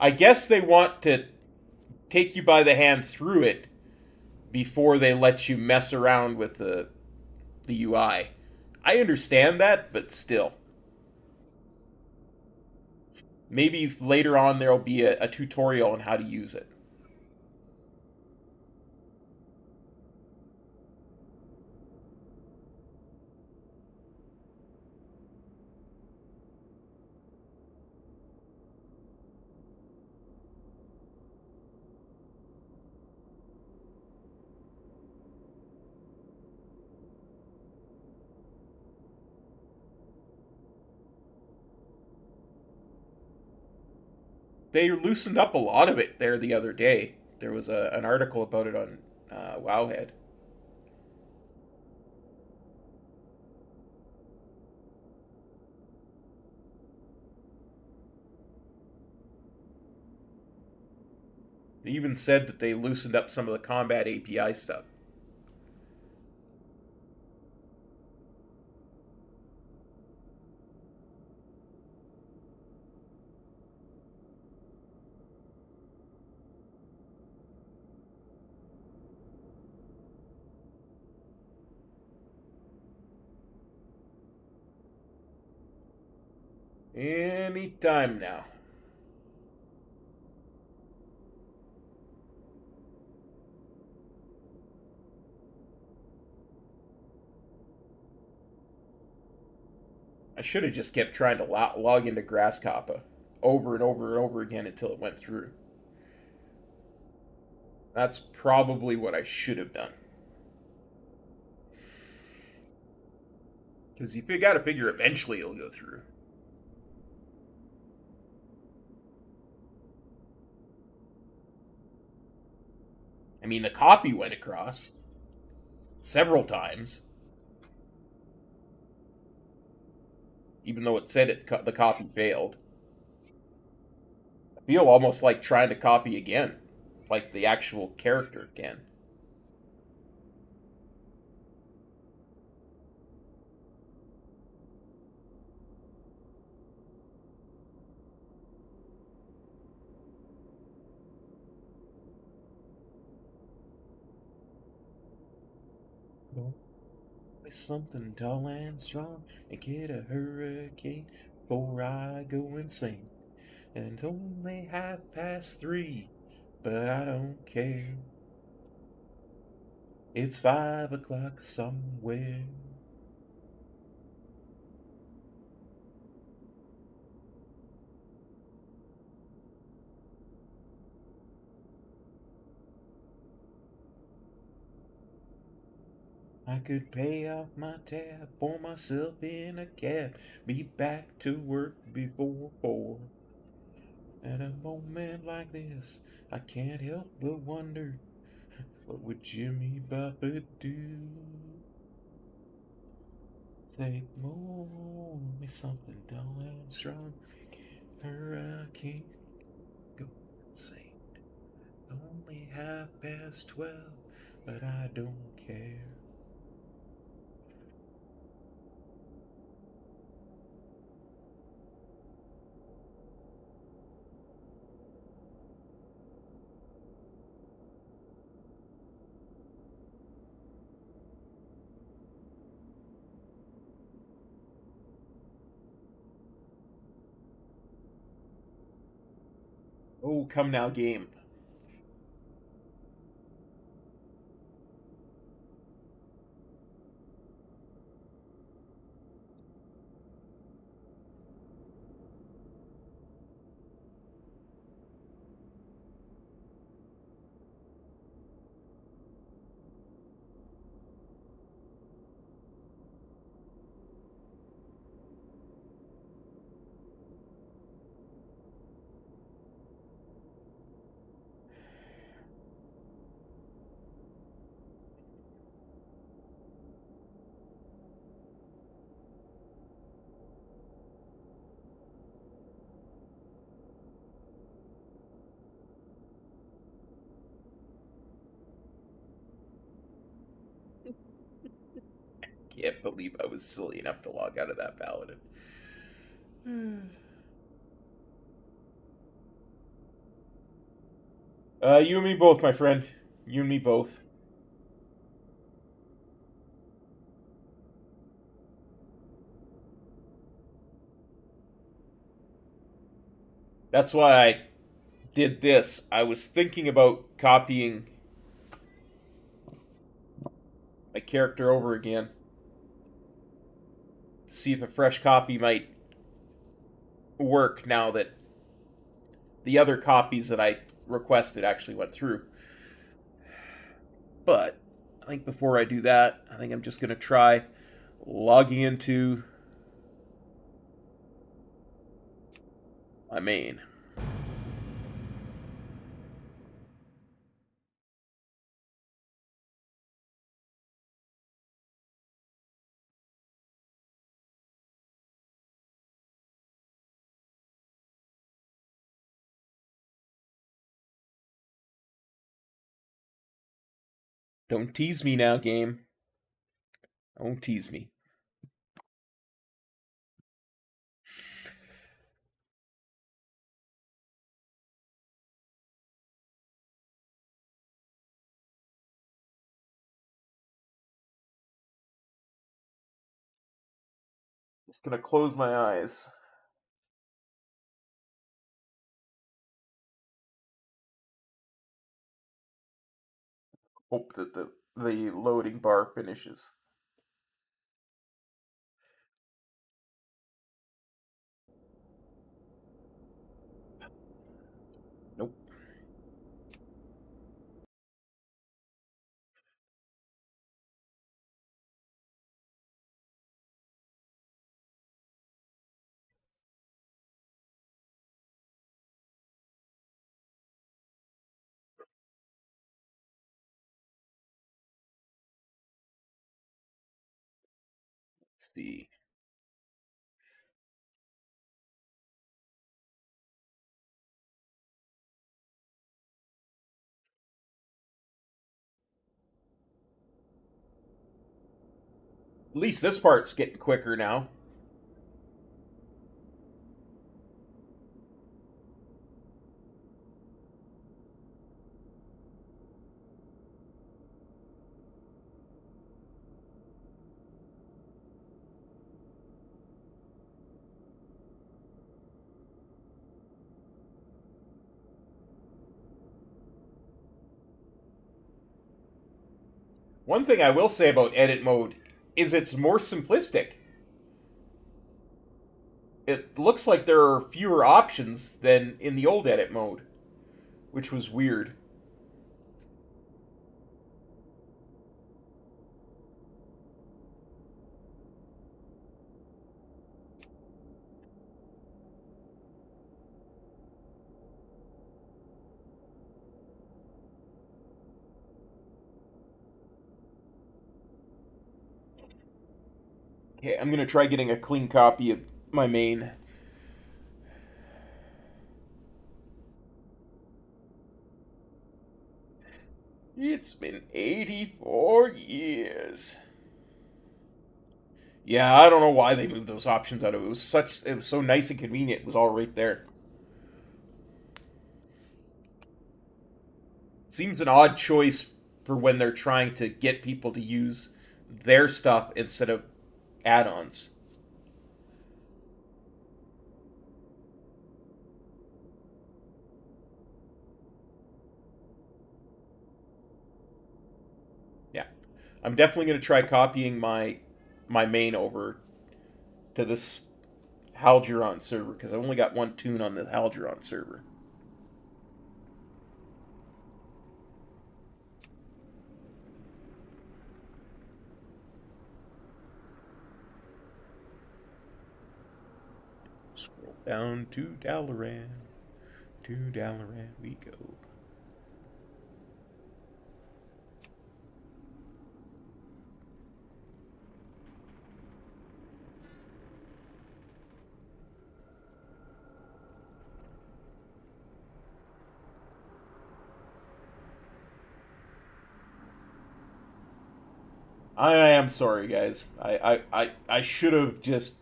I guess they want to take you by the hand through it before they let you mess around with the UI. I understand that, but still. Maybe later on there'll be a tutorial on how to use it. They loosened up a lot of it there the other day. There was an article about it on Wowhead. They even said that they loosened up some of the combat API stuff. Anytime now. I should have just kept trying to log into Grasshopper over and over and over again until it went through. That's probably what I should have done. Because you got to figure eventually it'll go through. I mean, the copy went across several times, even though it said the copy failed. I feel almost like trying to copy again, like the actual character can. Something tall and strong and get a hurricane before I go insane. And only 3:30, but I don't care. It's 5 o'clock somewhere. I could pay off my tab, pour myself in a cab, be back to work before 4. At a moment like this, I can't help but wonder, what would Jimmy Buffett do? Take more, me something tall and strong, or I can't go insane. Only 12:30, but I don't care. Oh, come now, game. Can't believe I was silly enough to log out of that paladin. You and me both, my friend. You and me both. That's why I did this. I was thinking about copying my character over again. See if a fresh copy might work now that the other copies that I requested actually went through. But I think before I do that, I think I'm just going to try logging into my main. Don't tease me now, game. Don't tease me. Just gonna close my eyes. Hope that the loading bar finishes. Nope. Let's see. At least this part's getting quicker now. One thing I will say about edit mode is it's more simplistic. It looks like there are fewer options than in the old edit mode, which was weird. Okay, I'm gonna try getting a clean copy of my main. It's been 84 years. Yeah, I don't know why they moved those options out of it. It was so nice and convenient. It was all right there. Seems an odd choice for when they're trying to get people to use their stuff instead of add-ons. Yeah. I'm definitely going to try copying my main over to this Halgeron server because I only got one tune on the Halgeron server. Scroll down to Dalaran. To Dalaran we go. I am sorry, guys. I should have just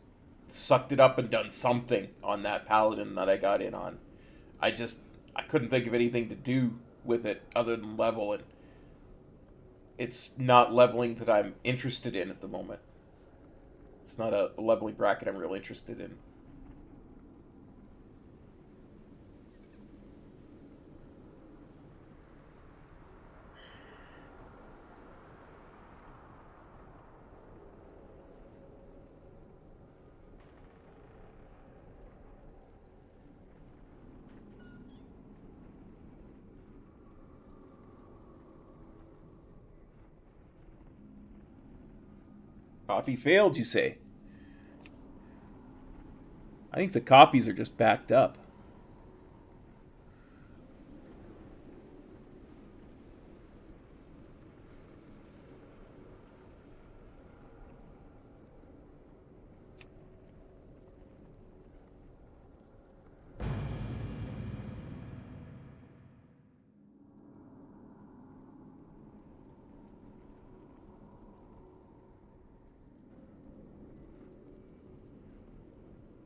sucked it up and done something on that paladin that I got in on. I just I couldn't think of anything to do with it other than level it. It's not leveling that I'm interested in at the moment. It's not a leveling bracket I'm real interested in. Coffee failed, you say? I think the copies are just backed up.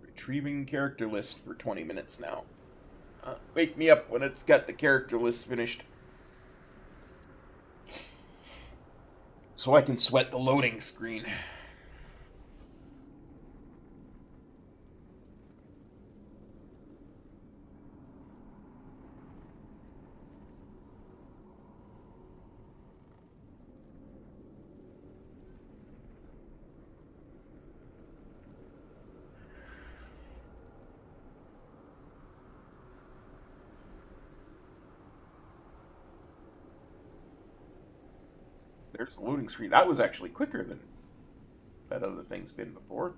Retrieving character list for 20 minutes now. Wake me up when it's got the character list finished. So I can sweat the loading screen. there's the loading screen. That was actually quicker than that other thing's been before.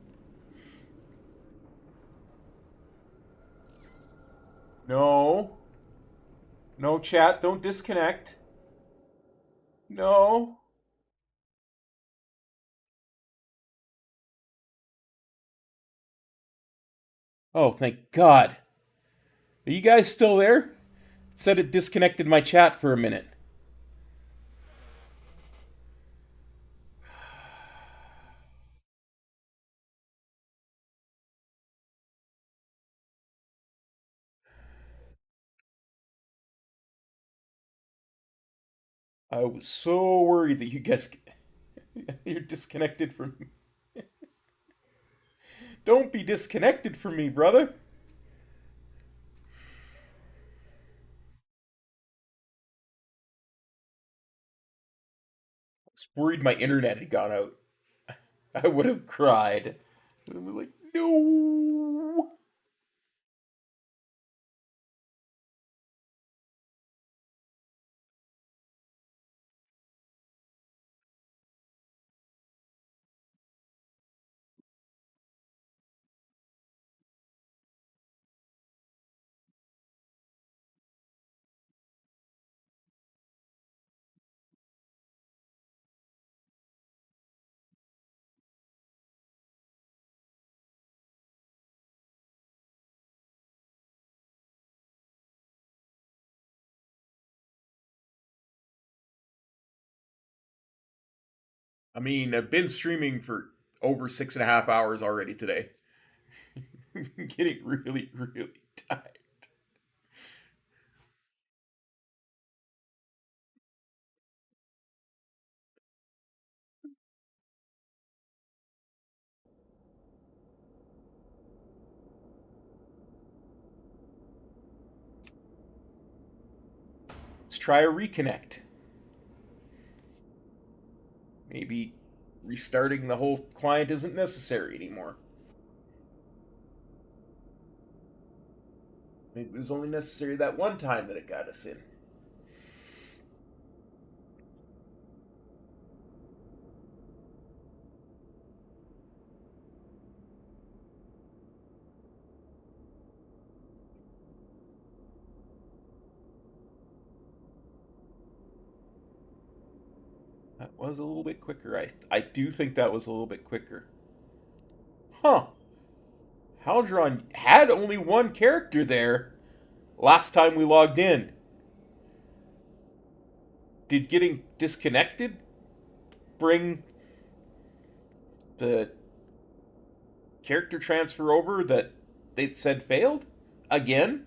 No. No, chat, don't disconnect. No. Oh, thank God. Are you guys still there? It said it disconnected my chat for a minute. I was so worried that you guys you're disconnected from me. Don't be disconnected from me, brother. I was worried my internet had gone out. I would have cried. I would be like, no. I mean, I've been streaming for over 6.5 hours already today. I'm getting really, really tired. Let's try a reconnect. Maybe restarting the whole client isn't necessary anymore. Maybe it was only necessary that one time that it got us in. That was a little bit quicker. I do think that was a little bit quicker. Huh. Haldron had only one character there last time we logged in. Did getting disconnected bring the character transfer over that they'd said failed? Again?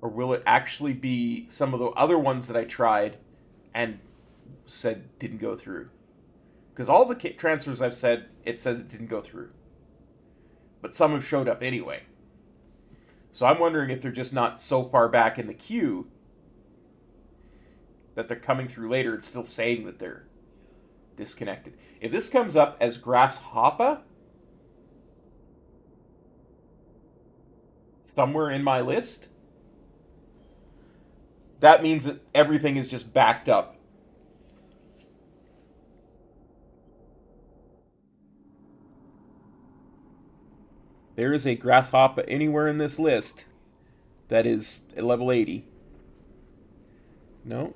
Or will it actually be some of the other ones that I tried and said didn't go through? Because all the transfers I've said, it says it didn't go through. But some have showed up anyway. So I'm wondering if they're just not so far back in the queue that they're coming through later and still saying that they're disconnected. If this comes up as Grasshopper somewhere in my list, that means that everything is just backed up. There is a Grasshopper anywhere in this list that is at level 80. No.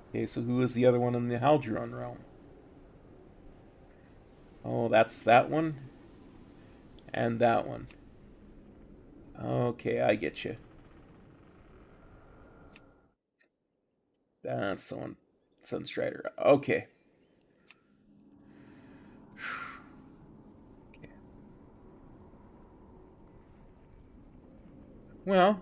Okay, so who is the other one in the Haldron realm? Oh, that's that one. And that one. Okay, I get you. That's the one. Sunstrider. Okay. Okay. Well,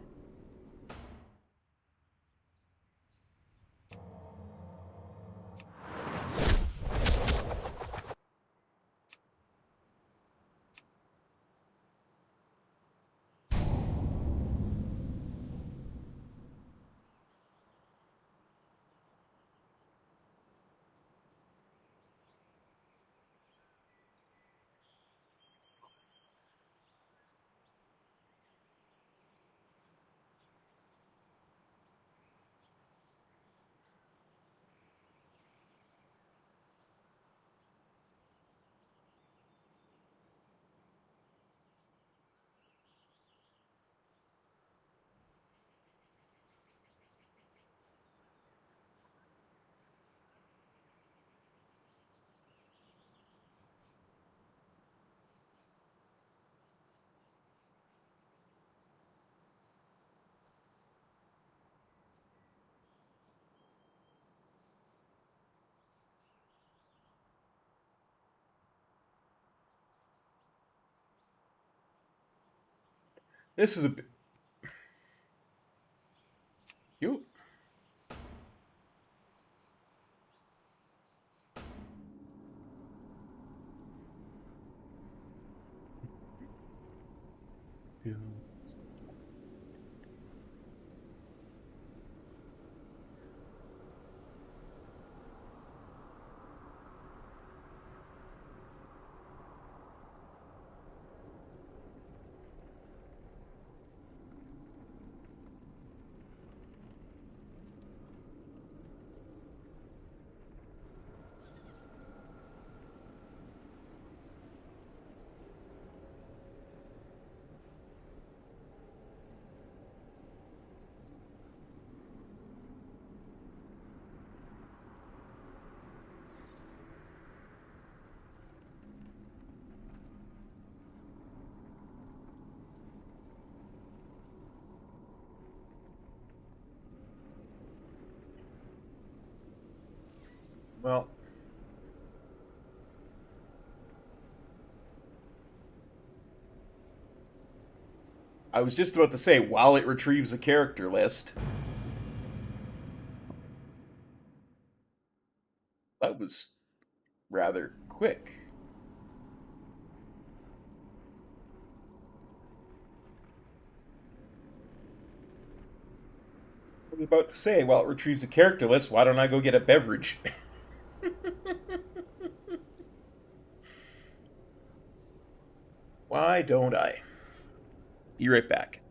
This is a bit... You... Well... I was just about to say, while it retrieves the character list... That was rather quick. I was about to say, while it retrieves the character list, why don't I go get a beverage? Why don't I? Be right back.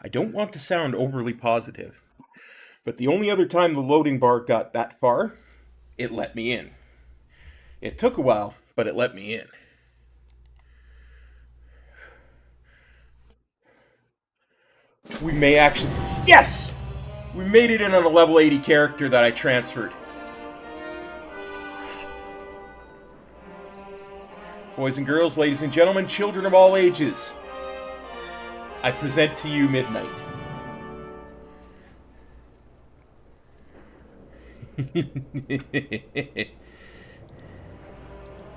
I don't want to sound overly positive, but the only other time the loading bar got that far, it let me in. It took a while, but it let me in. We may actually... Yes! We made it in on a level 80 character that I transferred. Boys and girls, ladies and gentlemen, children of all ages, I present to you Midnight.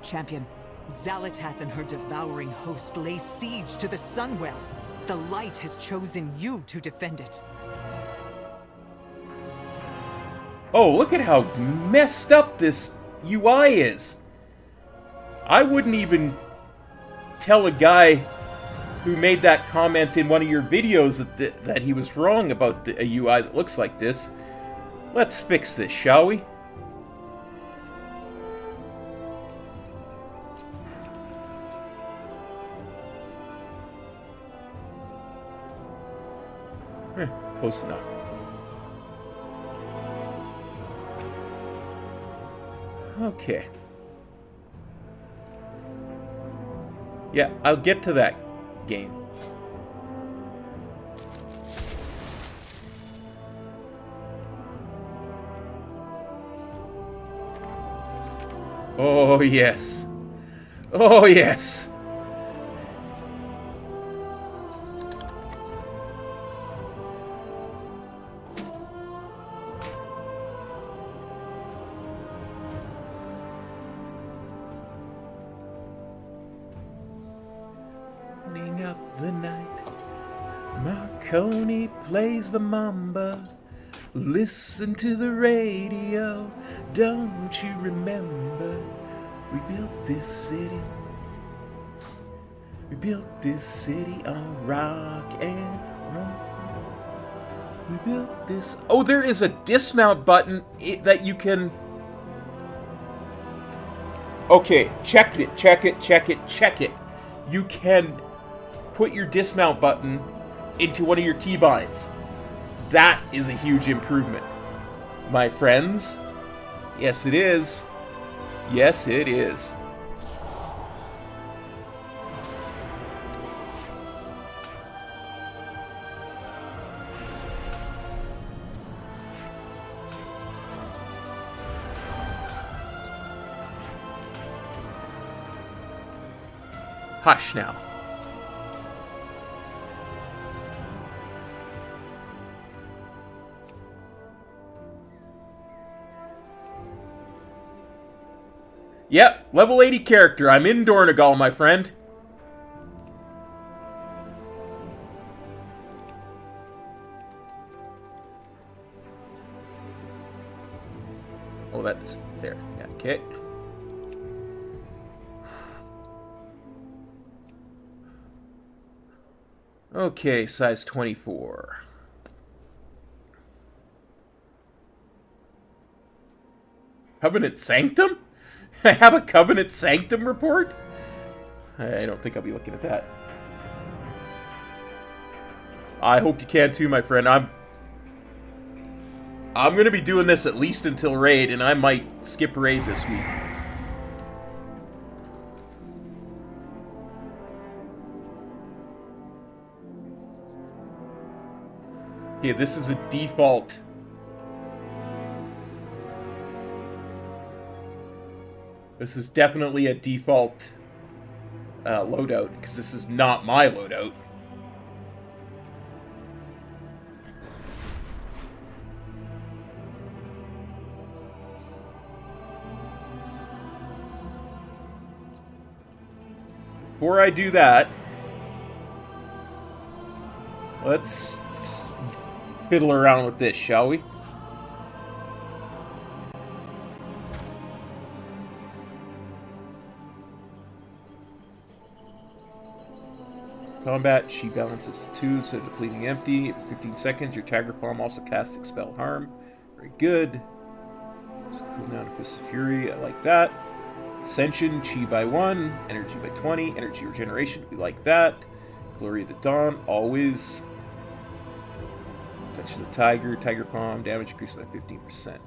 Champion, Xalatath and her devouring host lay siege to the Sunwell. The light has chosen you to defend it. Oh, look at how messed up this UI is. I wouldn't even tell a guy who made that comment in one of your videos that he was wrong about a UI that looks like this. Let's fix this, shall we? Close enough. Okay. Yeah, I'll get to that game. Oh, yes. Oh, yes. Up the night, Marconi plays the mamba. Listen to the radio, don't you remember? We built this city. We built this city on rock and roll. We built this. Oh, there is a dismount button that you can. Okay, check it, check it, check it, check it. You can put your dismount button into one of your keybinds. That is a huge improvement, my friends. Yes, it is. Yes, it is. Hush now. Yep, level 80 character. I'm in Dornegal, my friend. Oh, that's there. Yeah, okay. Okay, size 24. Covenant Sanctum? I have a Covenant Sanctum report? I don't think I'll be looking at that. I hope you can too, my friend. I'm going to be doing this at least until raid, and I might skip raid this week. Yeah, this is a default. This is definitely a default loadout, because this is not my loadout. Before I do that, let's fiddle around with this, shall we? Combat, she balances the 2 instead of depleting empty. Every 15 seconds, your Tiger Palm also casts Expel Harm. Very good. So cooldown to Fist of Fury, I like that. Ascension, Chi by 1, Energy by 20, Energy Regeneration, we like that. Glory of the Dawn, always. Touch of the Tiger, Tiger Palm, damage increased by 15%.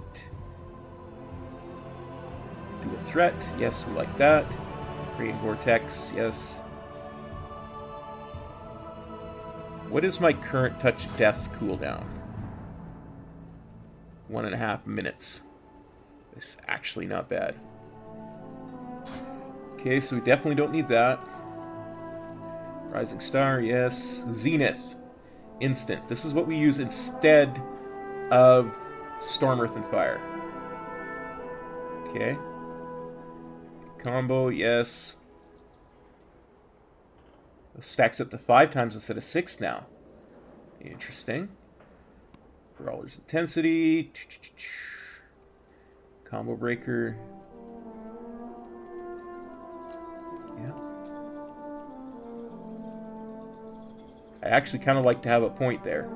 Do a threat, yes, we like that. Rain Vortex, yes. What is my current touch death cooldown? 1.5 minutes. It's actually not bad. Okay, so we definitely don't need that. Rising Star, yes. Zenith. Instant. This is what we use instead of Storm, Earth, and Fire. Okay. Combo, yes. It stacks up to 5 times instead of 6 now. Interesting. Brawler's Intensity. Combo Breaker. Yeah. I actually kind of like to have a point there.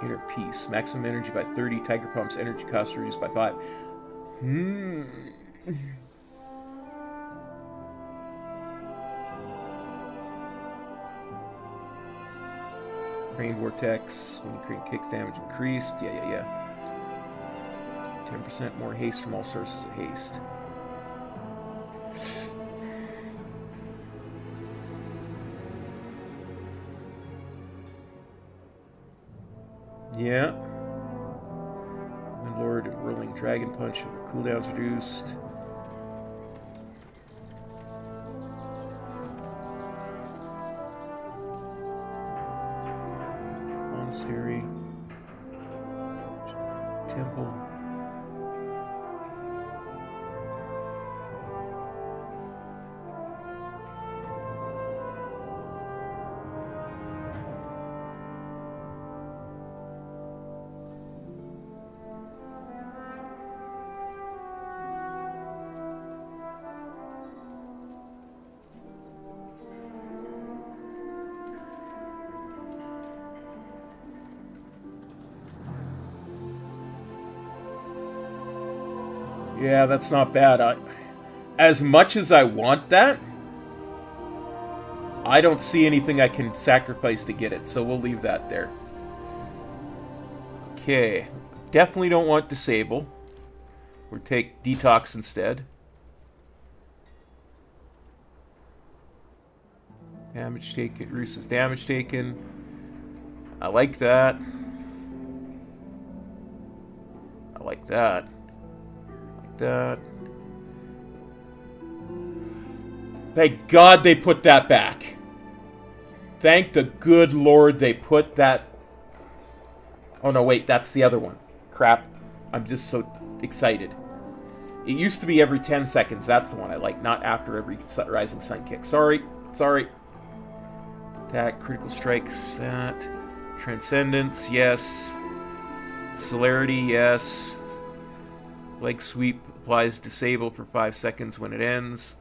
Inner Peace. Maximum energy by 30. Tiger Pump's energy cost reduced by 5. Rain Vortex. When you create kicks, damage increased. Yeah. 10% more haste from all sources of haste. Yeah. Windlord and Whirling Dragon Punch. Cooldowns reduced. Monastery. Temple. Yeah, that's not bad. As much as I want that, I don't see anything I can sacrifice to get it, so we'll leave that there. Okay, definitely don't want Disable. We'll take Detox instead. Damage taken, Roos's damage taken. I like that. I like that. That. Thank God they put that back. Thank the good Lord they put that. Oh no, wait, that's the other one. Crap. I'm just so excited. It used to be every 10 seconds. That's the one I like, not after every Rising Sun kick. Sorry. Attack, critical strikes, that. Transcendence, yes. Celerity, yes. Leg sweep applies disable for 5 seconds when it ends.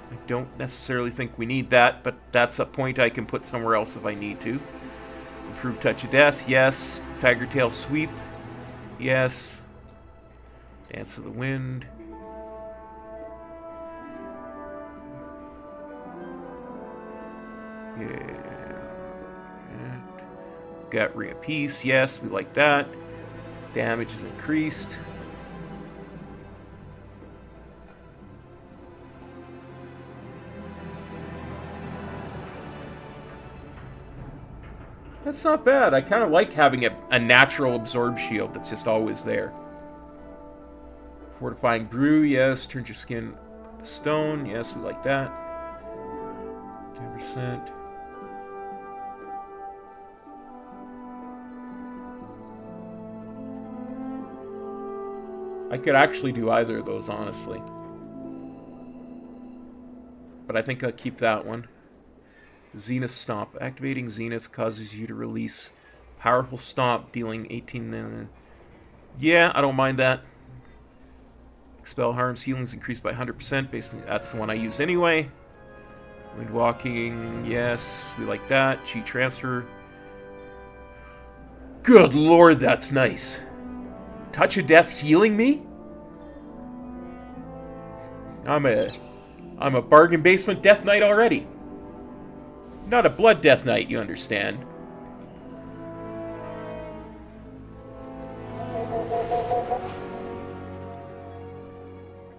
I don't necessarily think we need that, but that's a point I can put somewhere else if I need to. Improved Touch of Death, yes. Tiger Tail Sweep, yes. Dance of the Wind. Yeah. Got Reappease, yes, we like that. Damage is increased. That's not bad. I kind of like having a natural absorb shield that's just always there. Fortifying Brew, yes. Turns your skin to stone, yes, we like that. 10%. I could actually do either of those, honestly. But I think I'll keep that one. Zenith Stomp. Activating Zenith causes you to release powerful stomp, dealing 18... yeah, I don't mind that. Expel harms. Healing's increased by 100%. Basically, that's the one I use anyway. Windwalking, yes, we like that. Chi Transfer. Good Lord, that's nice. Touch of Death healing me? I'm a bargain basement Death Knight already. Not a Blood Death Knight, you understand.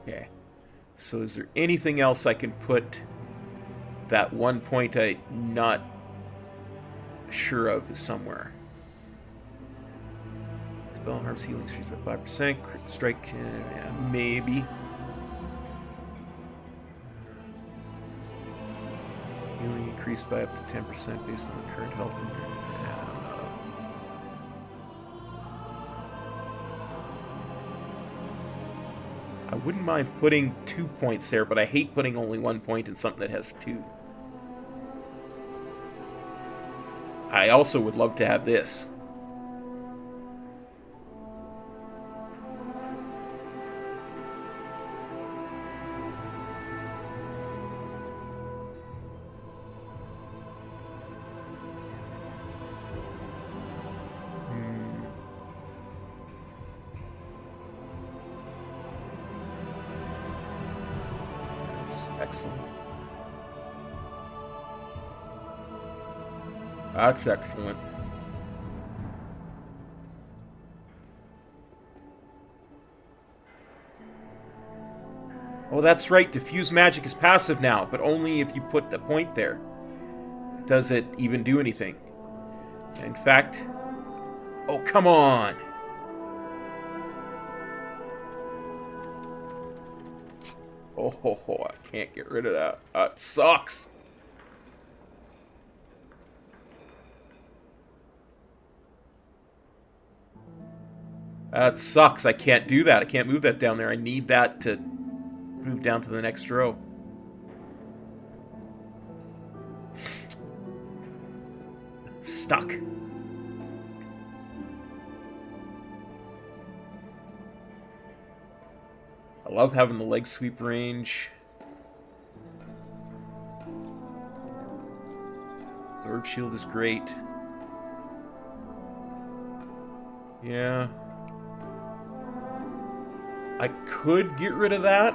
Okay. So is there anything else I can put that one point I'm not sure of is somewhere? Spell harms healing streaks by 5%. Crit strike, yeah, maybe. Healing increased by up to 10% based on the current health. Yeah, I don't know. I wouldn't mind putting 2 points there, but I hate putting only 1 point in something that has 2. I also would love to have this. Excellent. That's excellent. Oh, that's right. Diffuse magic is passive now, but only if you put the point there. Does it even do anything? In fact... Oh, come on! Oh, I can't get rid of that. That sucks. That sucks. I can't do that. I can't move that down there. I need that to move down to the next row. Stuck. I love having the leg sweep range. Orb shield is great. Yeah. I could get rid of that.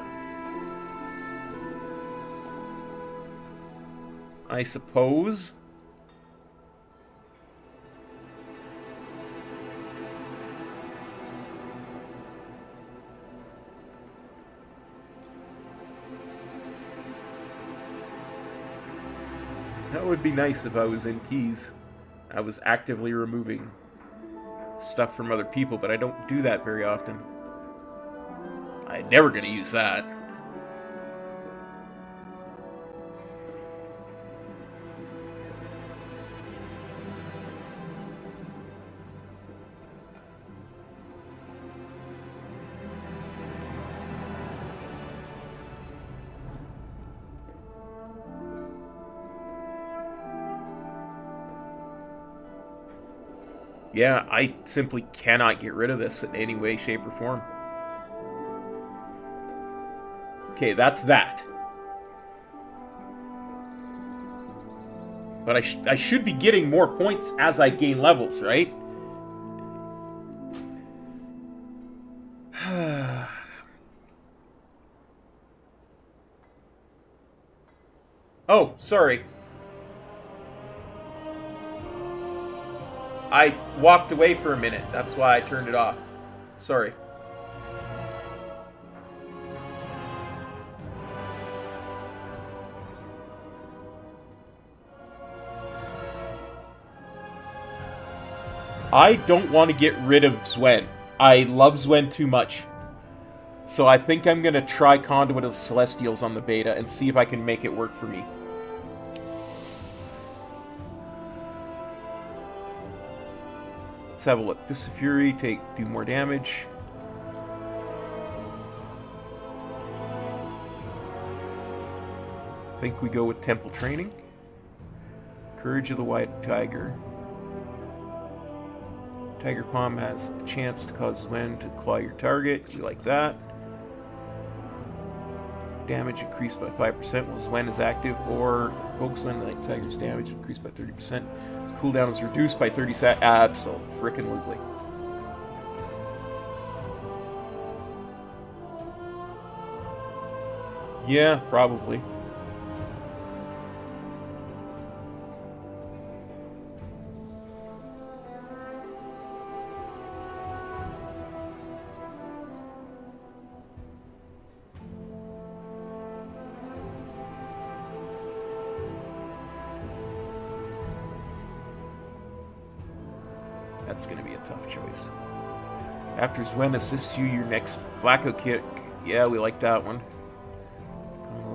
I suppose. That would be nice if I was in keys. I was actively removing stuff from other people, but I don't do that very often. I'm never going to use that. Yeah, I simply cannot get rid of this in any way, shape, or form. Okay, that's that. But I should be getting more points as I gain levels, right? Oh, sorry. I walked away for a minute. That's why I turned it off. Sorry. I don't want to get rid of Zwen. I love Zwen too much. So I think I'm going to try Conduit of the Celestials on the beta and see if I can make it work for me. Let's have a look. Fist of Fury, do more damage. I think we go with Temple Training. Courage of the White Tiger. Tiger Palm has a chance to cause Zwen to claw your target. We like that. Damage increased by 5% while Zwen is active, or focus on the Night Tiger's damage increased by 30%. Its cooldown is reduced by 30 seconds. Absolutely. Yeah, probably. That's going to be a tough choice. After Zwen assists you, your next Blackout kick. Yeah, we like that one.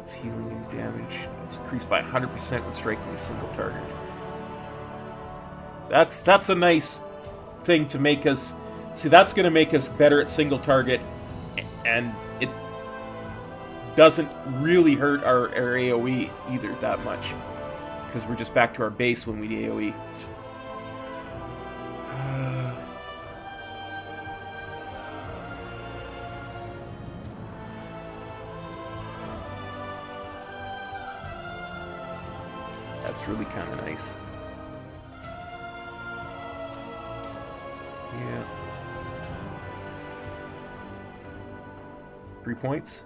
Its healing and damage is increased by 100% when striking a single target. That's a nice thing to make us... See, that's going to make us better at single target, and it doesn't really hurt our AoE either that much, because we're just back to our base when we AoE. That's really kind of nice. Yeah. 3 points.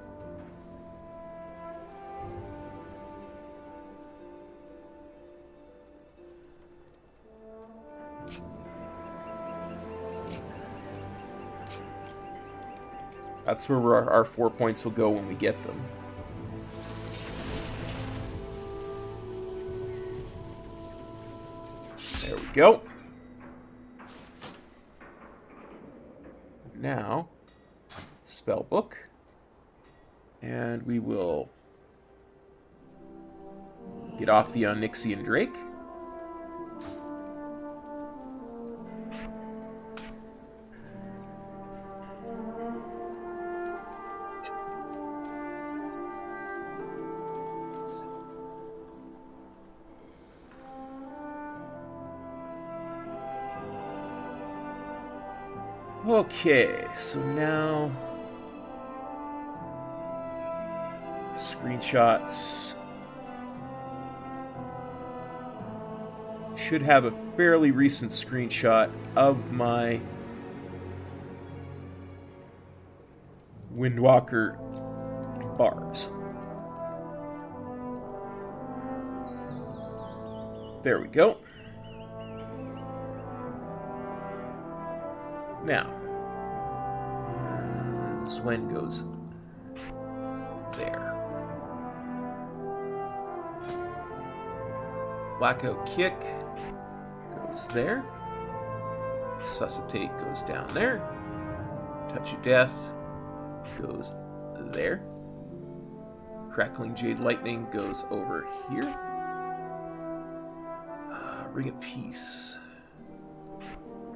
That's where our 4 points will go when we get them. There we go. Now, spell book. And we will get off the Onyxian Drake. Okay, so now screenshots. Should have a fairly recent screenshot of my WindWalker bars. There we go. Now, Zwen goes there. Blackout kick goes there. Suscitate goes down there. Touch of Death goes there. Crackling Jade Lightning goes over here. Ring of Peace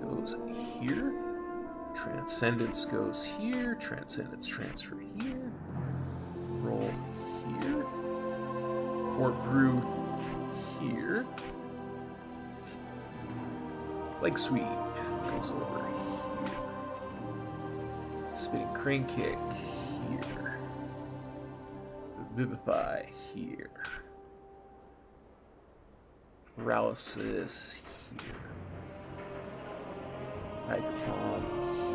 goes here. Transcendence goes here. Transcendence transfer here. Roll here. Port Brew here. Leg Sweep goes over here. Spinning Crane Kick here. Vivify here. Paralysis here. Hydro Palm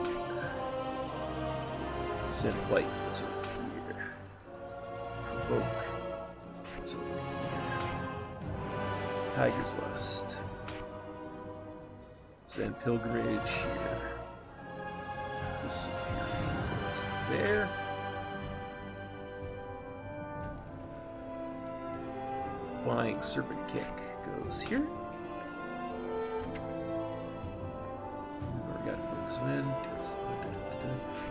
here. Send Flight goes over here. Provoke goes over here. Tiger's Lust. Send Pilgrimage here. The Superior goes there. Flying Serpent Kick goes here. We got Moves Wind.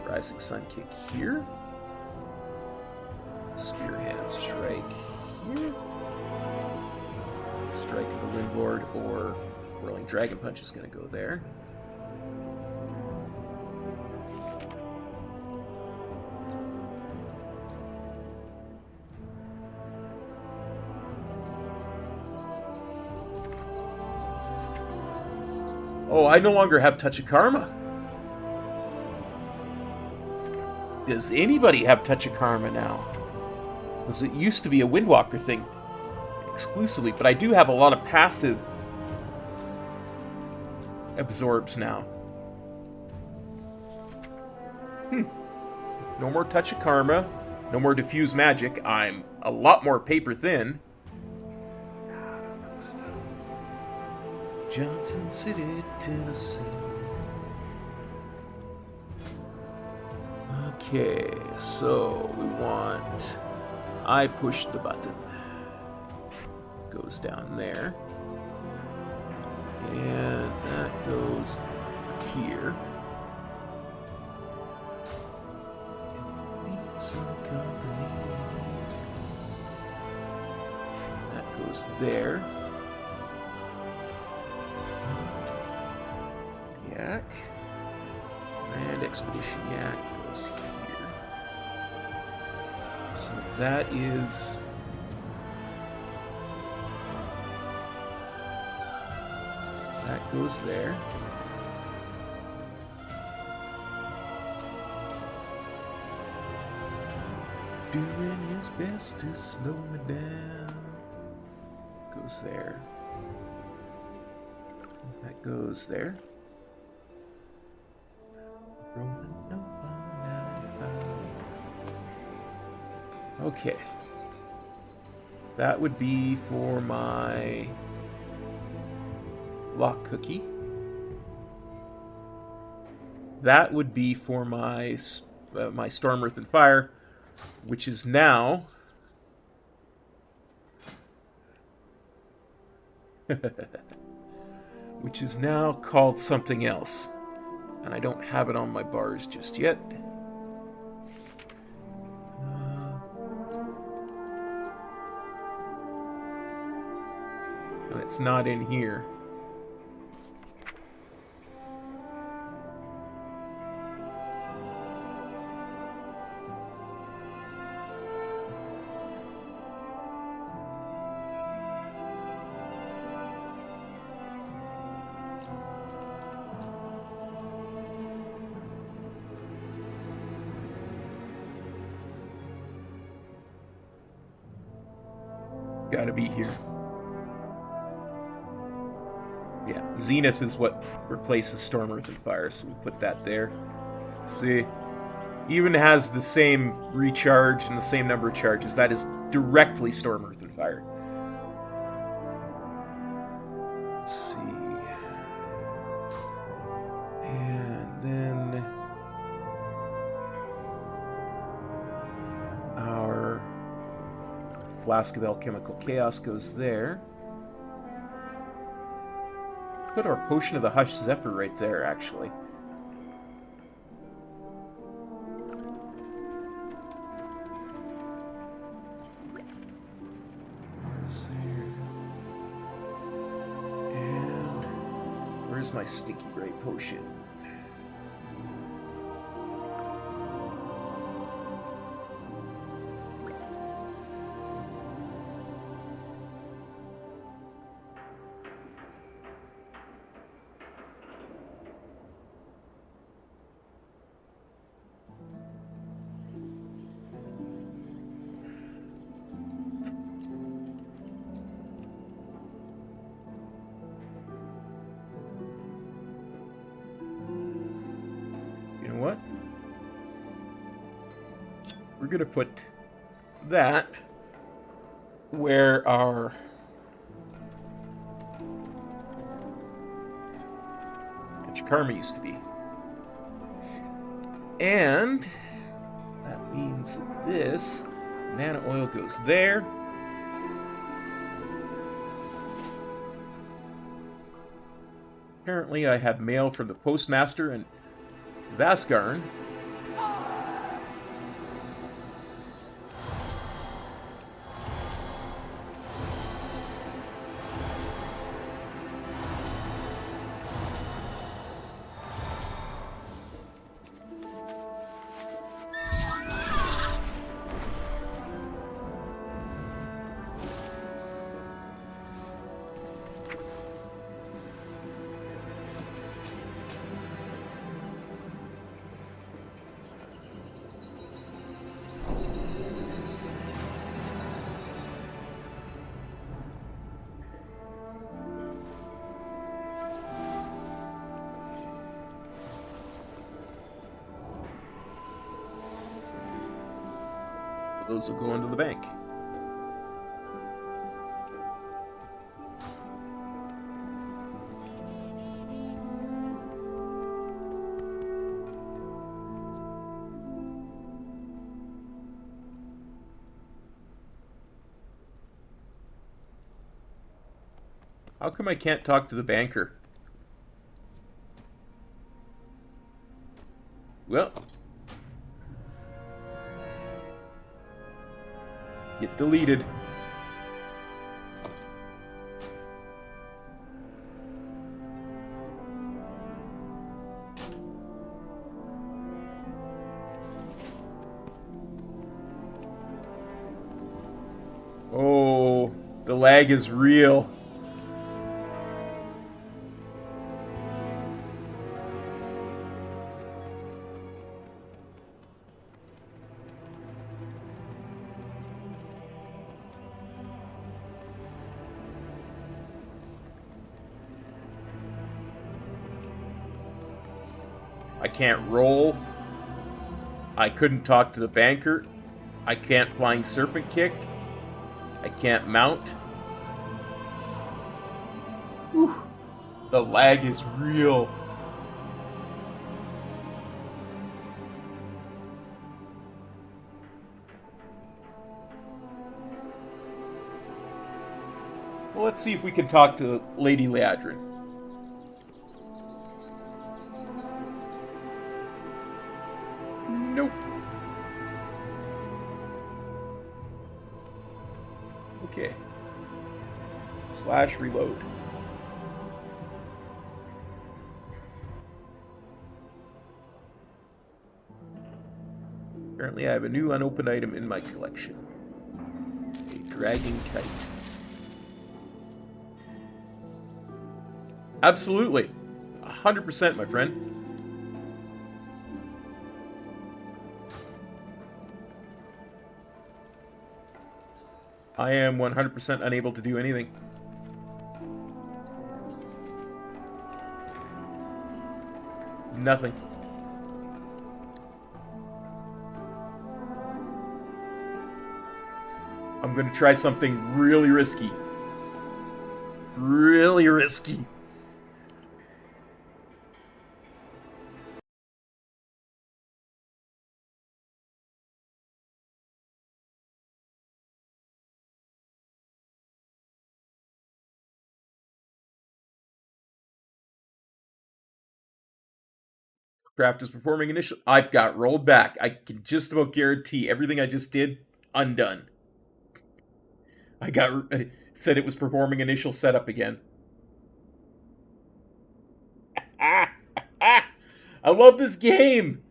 Rising Sun Kick here. Spearhand Strike here. Strike of the Windlord or Whirling Dragon Punch is going to go there. Oh, I no longer have Touch of Karma. Does anybody have Touch of Karma now? Because it used to be a WindWalker thing exclusively, but I do have a lot of passive absorbs now. No more Touch of Karma. No more Diffuse Magic. I'm a lot more paper thin. Johnson City, Tennessee. Okay, so we want... I push the button. Goes down there. And that goes here. goes there. Yak. And Expedition Yak goes here. So that is... that goes there. Doing his best to slow me down. Goes there. That goes there. Okay. That would be for my lock cookie. That would be for my my Storm, Earth, and Fire, which is now which is now called something else. And I don't have it on my bars just yet. And it's not in here. Gotta be here. Yeah, Zenith is what replaces Storm, Earth, and Fire, so we put that there. See? Even has the same recharge and the same number of charges. That is directly Storm, Earth, and Fire. Let's see. And then... our Flask of Alchemical Chaos goes there. Put our Potion of the Hush Zephyr right there, actually. There's there. And where's my Sticky Ray Potion? What? We're gonna put that where our Karma used to be. And that means that this Nana Oil goes there. Apparently I have mail from the postmaster and Vasgarn. Those will go into the bank. How come I can't talk to the banker? Well, get deleted. Oh, the lag is real. I can't roll. I couldn't talk to the banker. I can't flying serpent kick. I can't mount. Whew. The lag is real. Well, let's see if we can talk to Lady Leadrin. Nope. Okay. / reload. Apparently I have a new unopened item in my collection. A dragon kite. Absolutely. 100%, my friend. I am 100% unable to do anything. Nothing. I'm gonna try something really risky. Really risky. Craft is performing initial. I got rolled back. I can just about guarantee everything I just did, undone. I got said it was performing initial setup again. I love this game.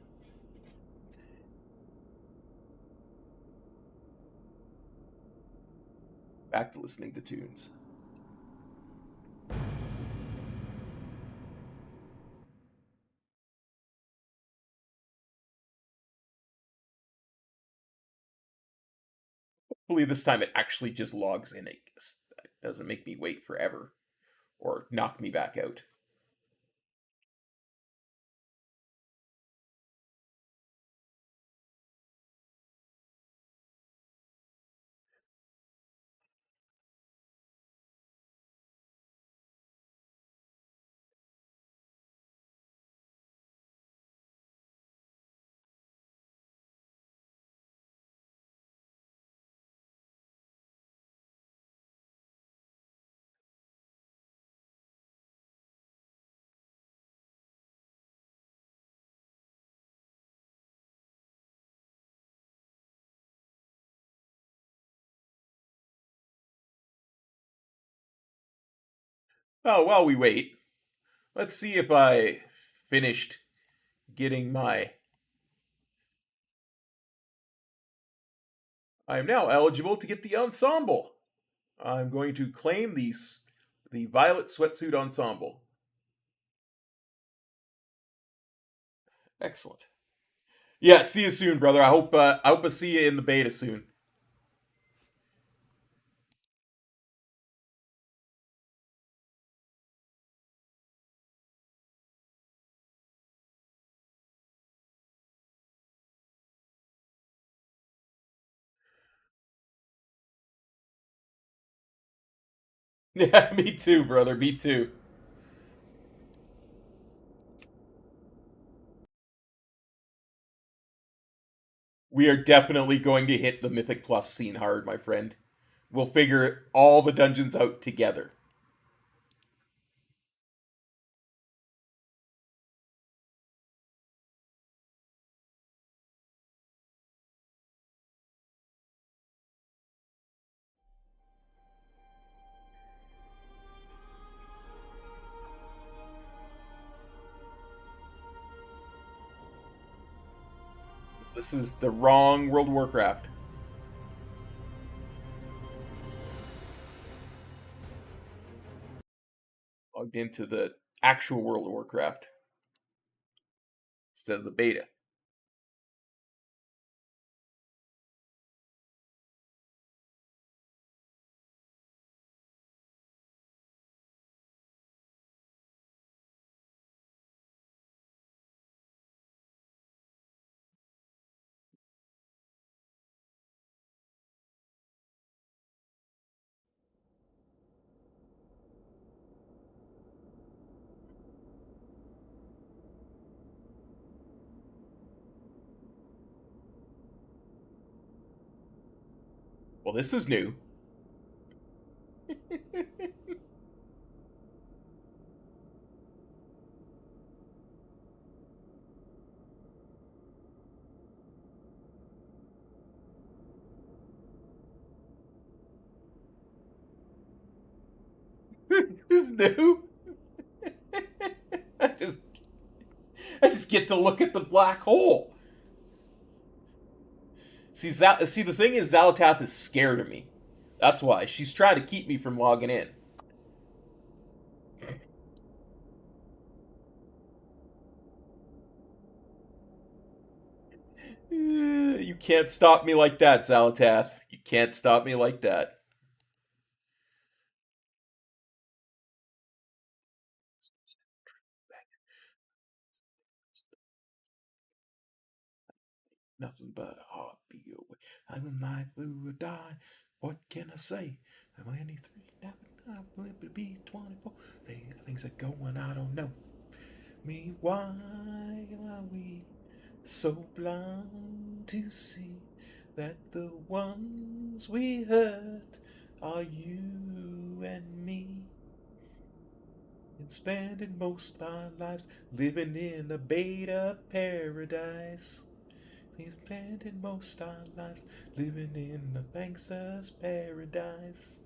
Back to listening to tunes. Hopefully this time it actually just logs in. It doesn't make me wait forever or knock me back out. Oh, while we wait, let's see if I finished getting my... I am now eligible to get the ensemble. I'm going to claim the Violet Sweatsuit Ensemble. Excellent. Yeah, see you soon, brother. I hope I see you in the beta soon. Yeah, me too, brother. Me too. We are definitely going to hit the Mythic Plus scene hard, my friend. We'll figure all the dungeons out together. This is the wrong World of Warcraft. Logged into the actual World of Warcraft instead of the beta. Well, this is new. This is new. I just I just get to look at the black hole. See, the thing is, Zalatath is scared of me. That's why she's trying to keep me from logging in. You can't stop me like that, Zalatath. You can't stop me like that. Nothing but a heartbeat away. I'm a night blue or die. What can I say? I'm 23 now. I'm going to be 24. Things are going, I don't know. Me, why are we so blind to see that the ones we hurt are you and me? And spending most our lives living in a beta paradise. We're spending most our lives living in a bankster's paradise.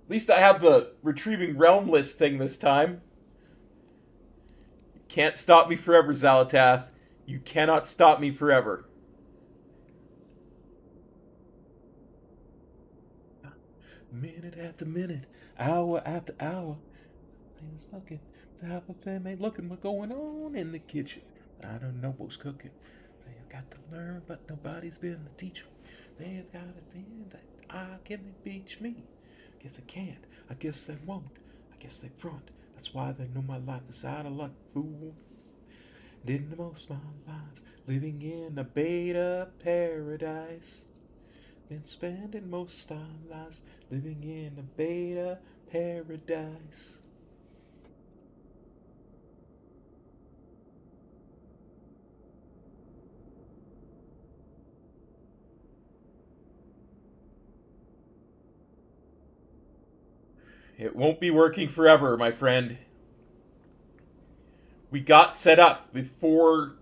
At least I have the retrieving realm list thing this time. You can't stop me forever, Zalatath. You cannot stop me forever. Minute after minute, hour after hour, things looking, the apple fan ain't looking. What's going on in the kitchen? I don't know what's cooking. They've got to learn, but nobody's been to teach them. They've got to think that can they beach me? Guess they can't. I guess they won't. I guess they front. That's why they know my life is out of luck. Boom. Did the most of my lives living in a beta paradise. Been spending most our lives living in a beta paradise. It won't be working forever, my friend. We got set up before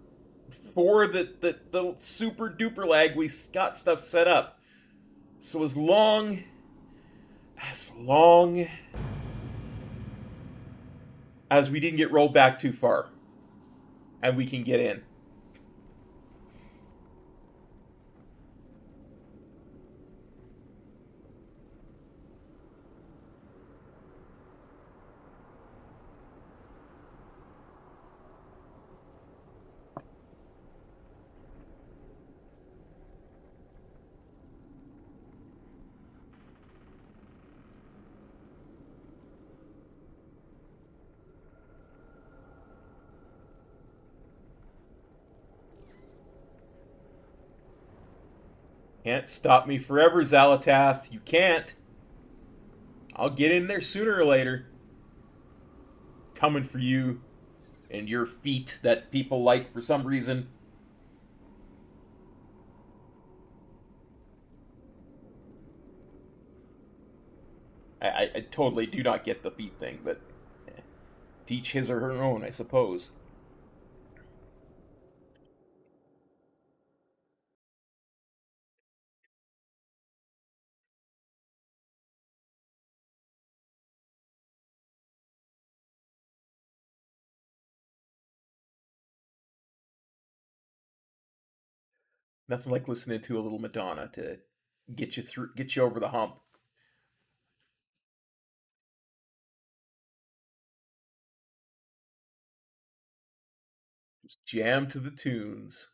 the super duper lag. We got stuff set up. So as long as we didn't get rolled back too far, and we can get in. Can't stop me forever, Zalatath. You can't. I'll get in there sooner or later. Coming for you and your feet that people like for some reason. I totally do not get the feet thing, but teach his or her own, I suppose. Nothing like listening to a little Madonna to get you over the hump. Jam to the tunes.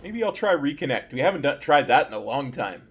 Maybe I'll try Reconnect. We haven't tried that in a long time.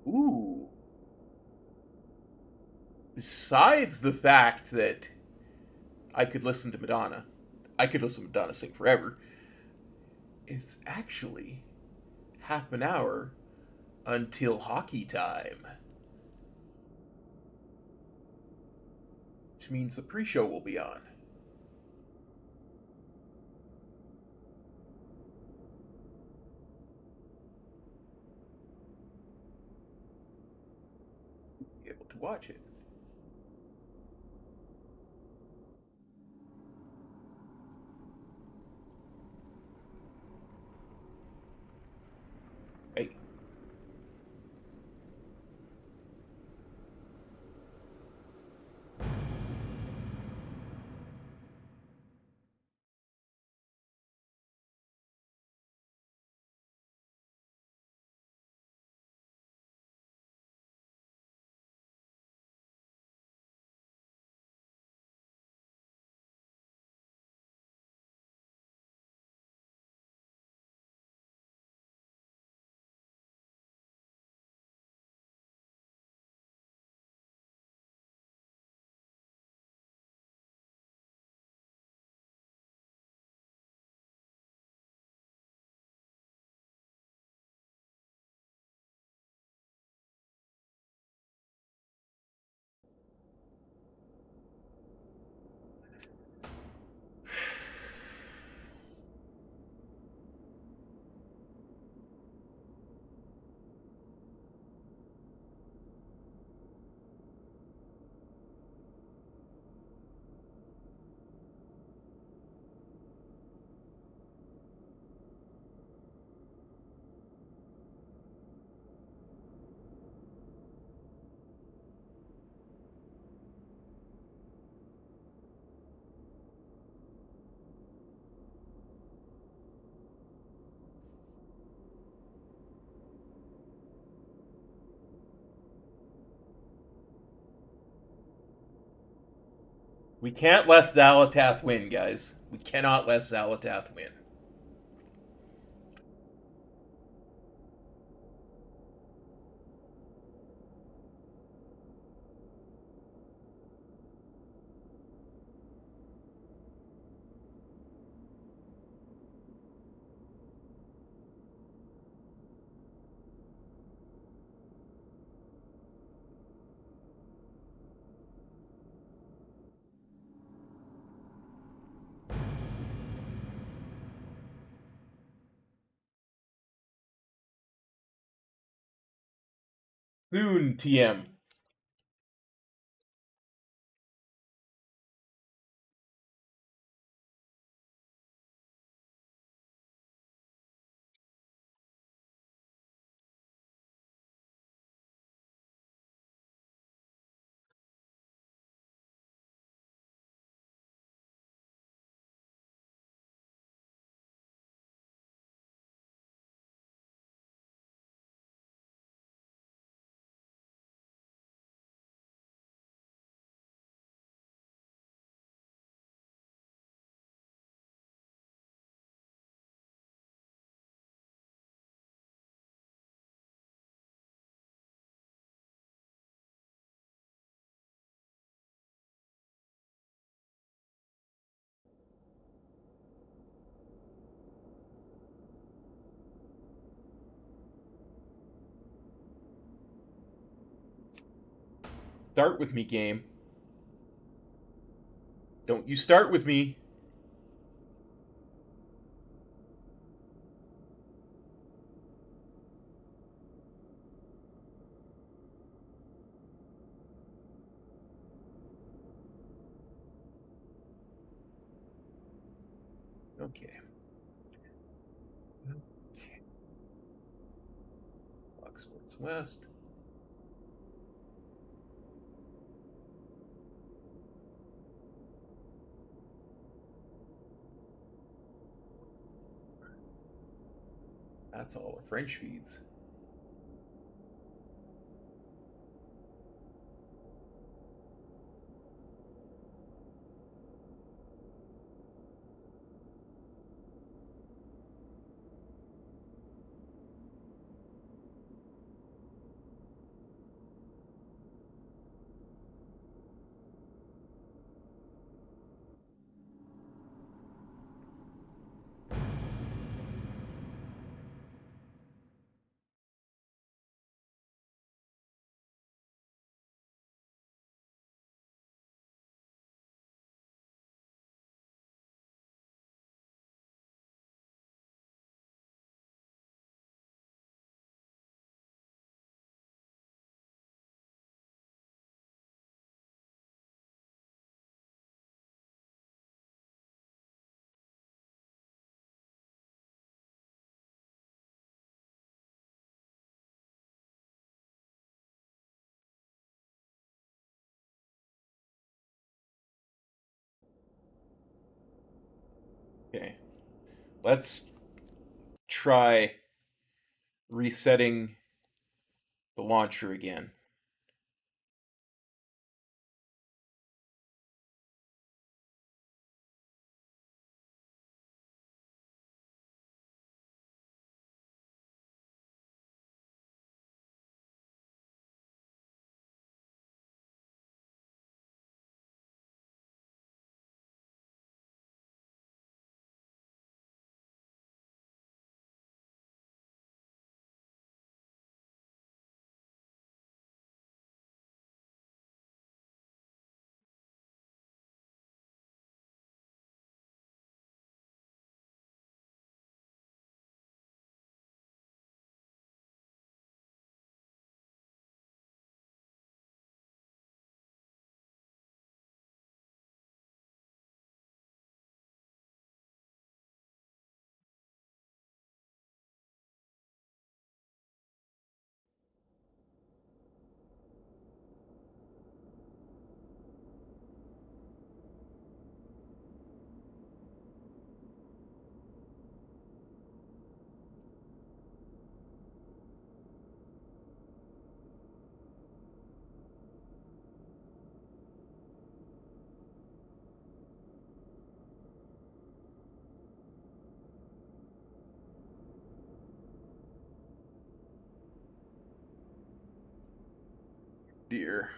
Ooh. Besides the fact that I could listen to Madonna, I could listen to Madonna sing forever, it's actually half an hour until hockey time. Which means the pre show will be on. Be able to watch it. Hey. We can't let Zalatath win, guys. We cannot let Zalatath win. Soon, TM. Start with me, game. Don't you start with me. Okay. Okay. Foxwoods West. That's all the French feeds. Okay. Let's try resetting the launcher again. Dear.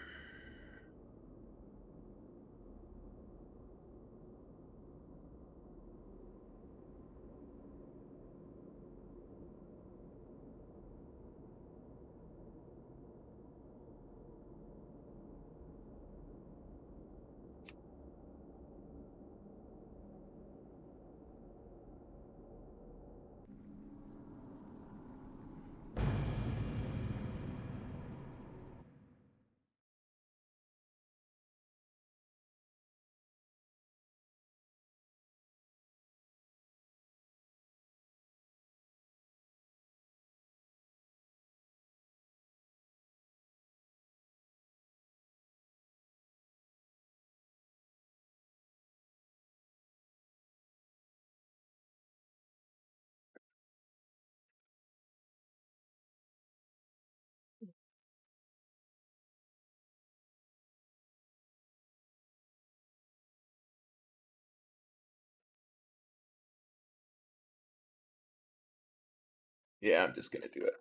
Yeah, I'm just gonna do it.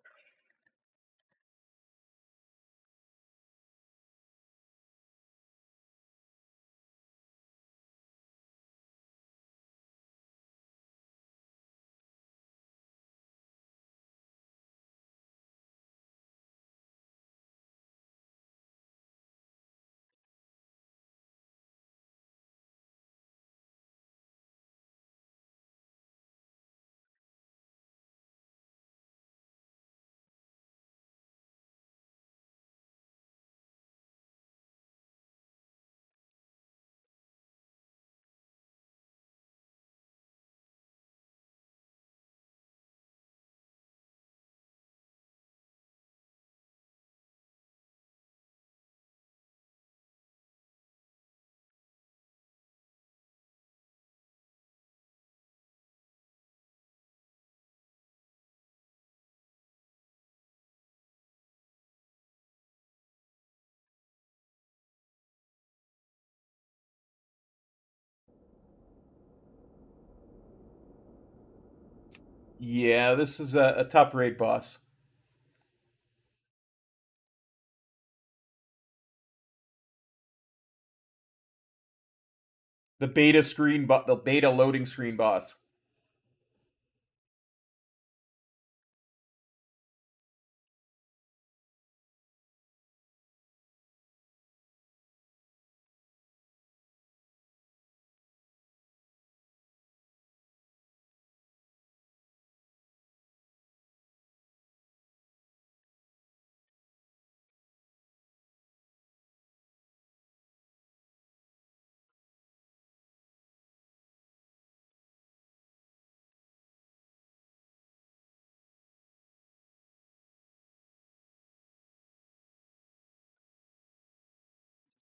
Yeah, this is a top raid boss. The beta loading screen boss.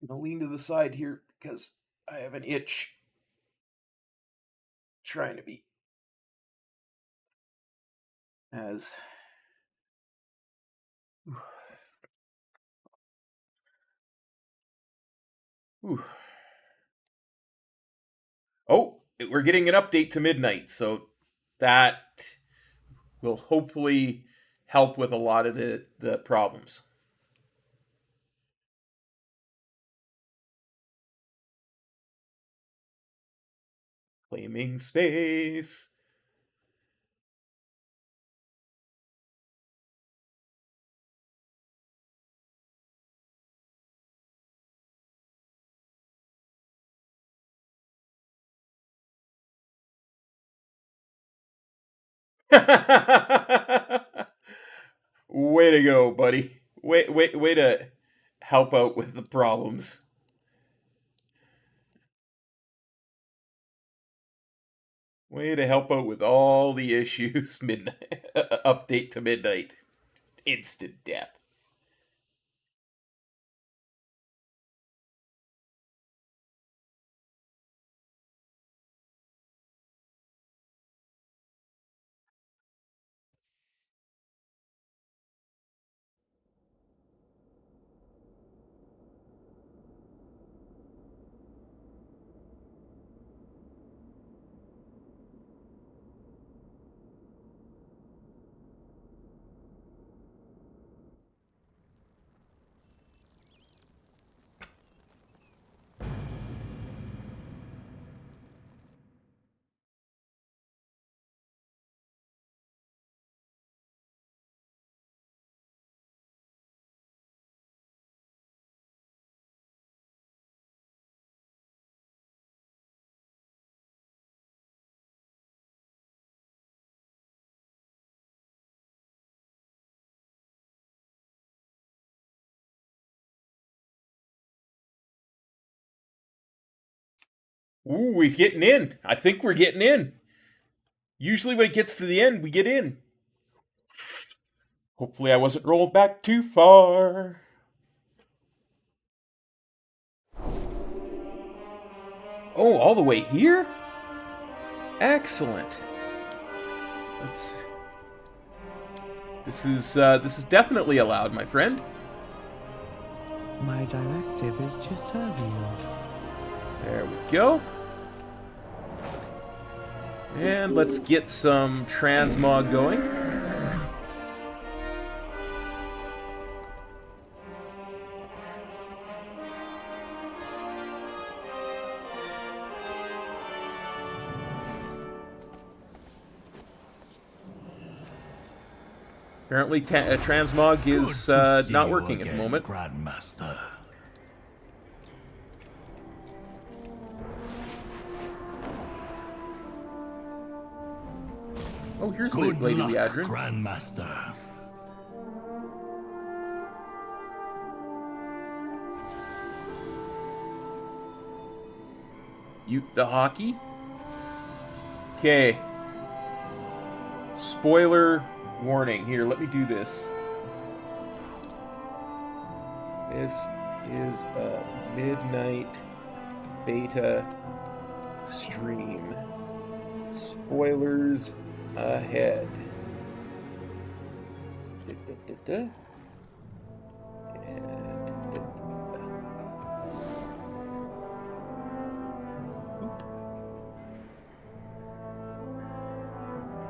I'm gonna lean to the side here because I have an itch trying to be as. Whew. Oh, we're getting an update to midnight, so that will hopefully help with a lot of the problems. Claiming space. Way to go, buddy. Way to help out with the problems. Way to help out with all the issues. Midnight update to midnight. Instant death. Ooh, we're getting in. I think we're getting in. Usually when it gets to the end, we get in. Hopefully I wasn't rolling back too far. Oh, all the way here? Excellent. Let's. This is definitely allowed, my friend. My directive is to serve you. There we go. And let's get some transmog going. Apparently, transmog is not working at the moment. Grandmaster. Oh, here's Good Lady luck, Liadrin. Grandmaster. Ute the hockey. Okay. Spoiler warning. Here, let me do this. This is a midnight beta stream. Spoilers ahead. And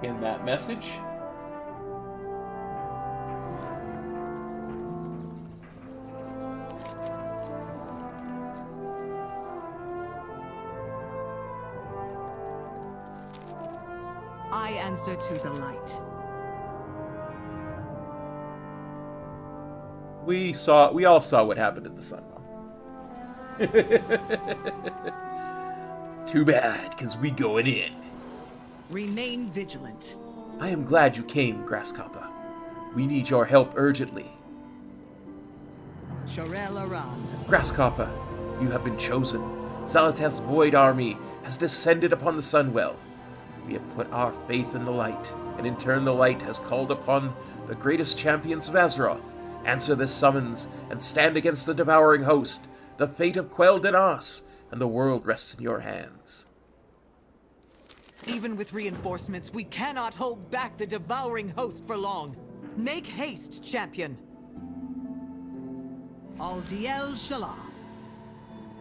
in that message. I answer to the light. We all saw what happened at the Sunwell. Too bad, because we going in. Remain vigilant. I am glad you came, Grasshopper. We need your help urgently. Shorel Aran. Grasshopper, you have been chosen. Zalatath's void army has descended upon the Sunwell. We have put our faith in the light, and in turn the light has called upon the greatest champions of Azeroth. Answer this summons, and stand against the devouring host. The fate of Quell Denas, and the world rests in your hands. Even with reinforcements, we cannot hold back the devouring host for long. Make haste, champion. Aldiel Shalah.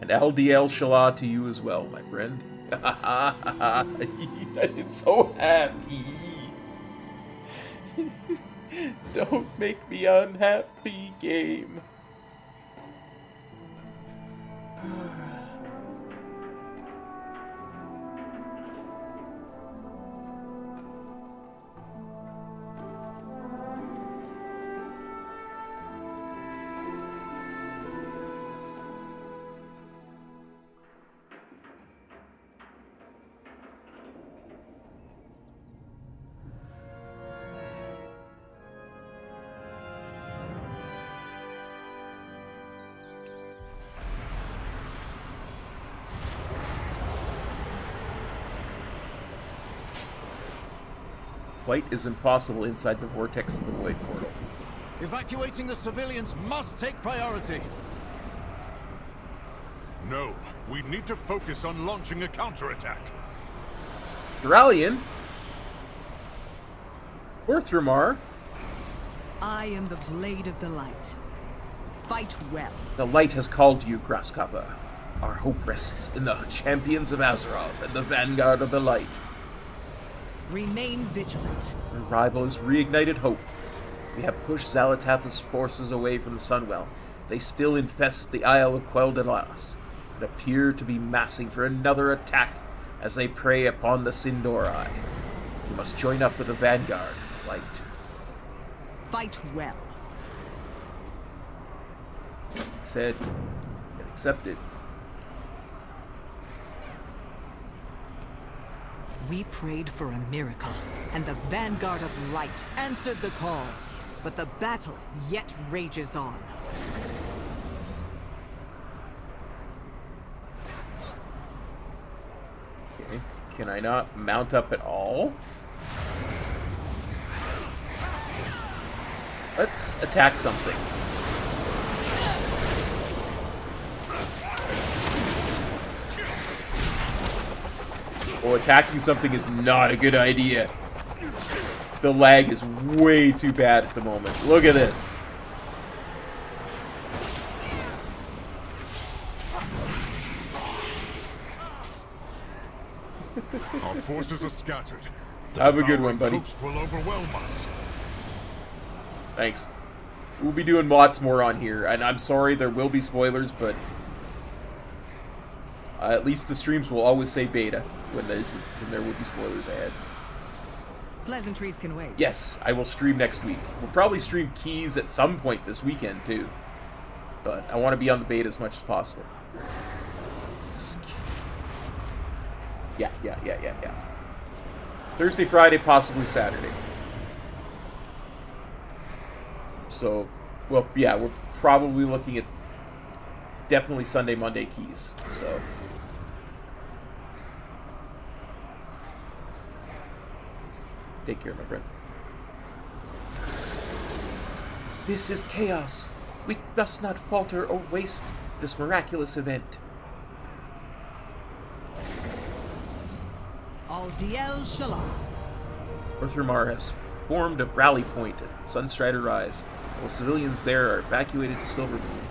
And Aldiel Shalah to you as well, my friend. I'm so happy. Don't make me unhappy, game. Flight is impossible inside the vortex of the Void Portal. Evacuating the civilians must take priority. No, we need to focus on launching a counterattack. Duralian? Orthramar? I am the blade of the light. Fight well. The light has called you, Grasshopper. Our hope rests in the champions of Azeroth and the vanguard of the light. Remain vigilant. Our rival has reignited hope. We have pushed Zalatath's forces away from the Sunwell. They still infest the Isle of Quell Denas and appear to be massing for another attack as they prey upon the Sindorai. You must join up with the vanguard, light. Fight well. Said and accepted. We prayed for a miracle, and the vanguard of light answered the call. But the battle yet rages on. Okay. Can I not mount up at all? Let's attack something. Well, attacking something is not a good idea. The lag is way too bad at the moment. Look at this. Our forces are scattered. Have a good one, buddy. The host will overwhelm us. Thanks. We'll be doing lots more on here, and I'm sorry there will be spoilers, but at least the streams will always say beta when there will be spoilers ahead. Pleasantries can wait. Yes, I will stream next week. We'll probably stream Keys at some point this weekend, too. But I want to be on the beta as much as possible. Yeah. Thursday, Friday, possibly Saturday. So, well, yeah, we're probably looking at definitely Sunday, Monday Keys. So, take care, my friend. This is chaos. We must not falter or waste this miraculous event. Aldiel Shalah. Orthramar has formed a rally point at Sunstrider Rise, while civilians there are evacuated to Silvermoon.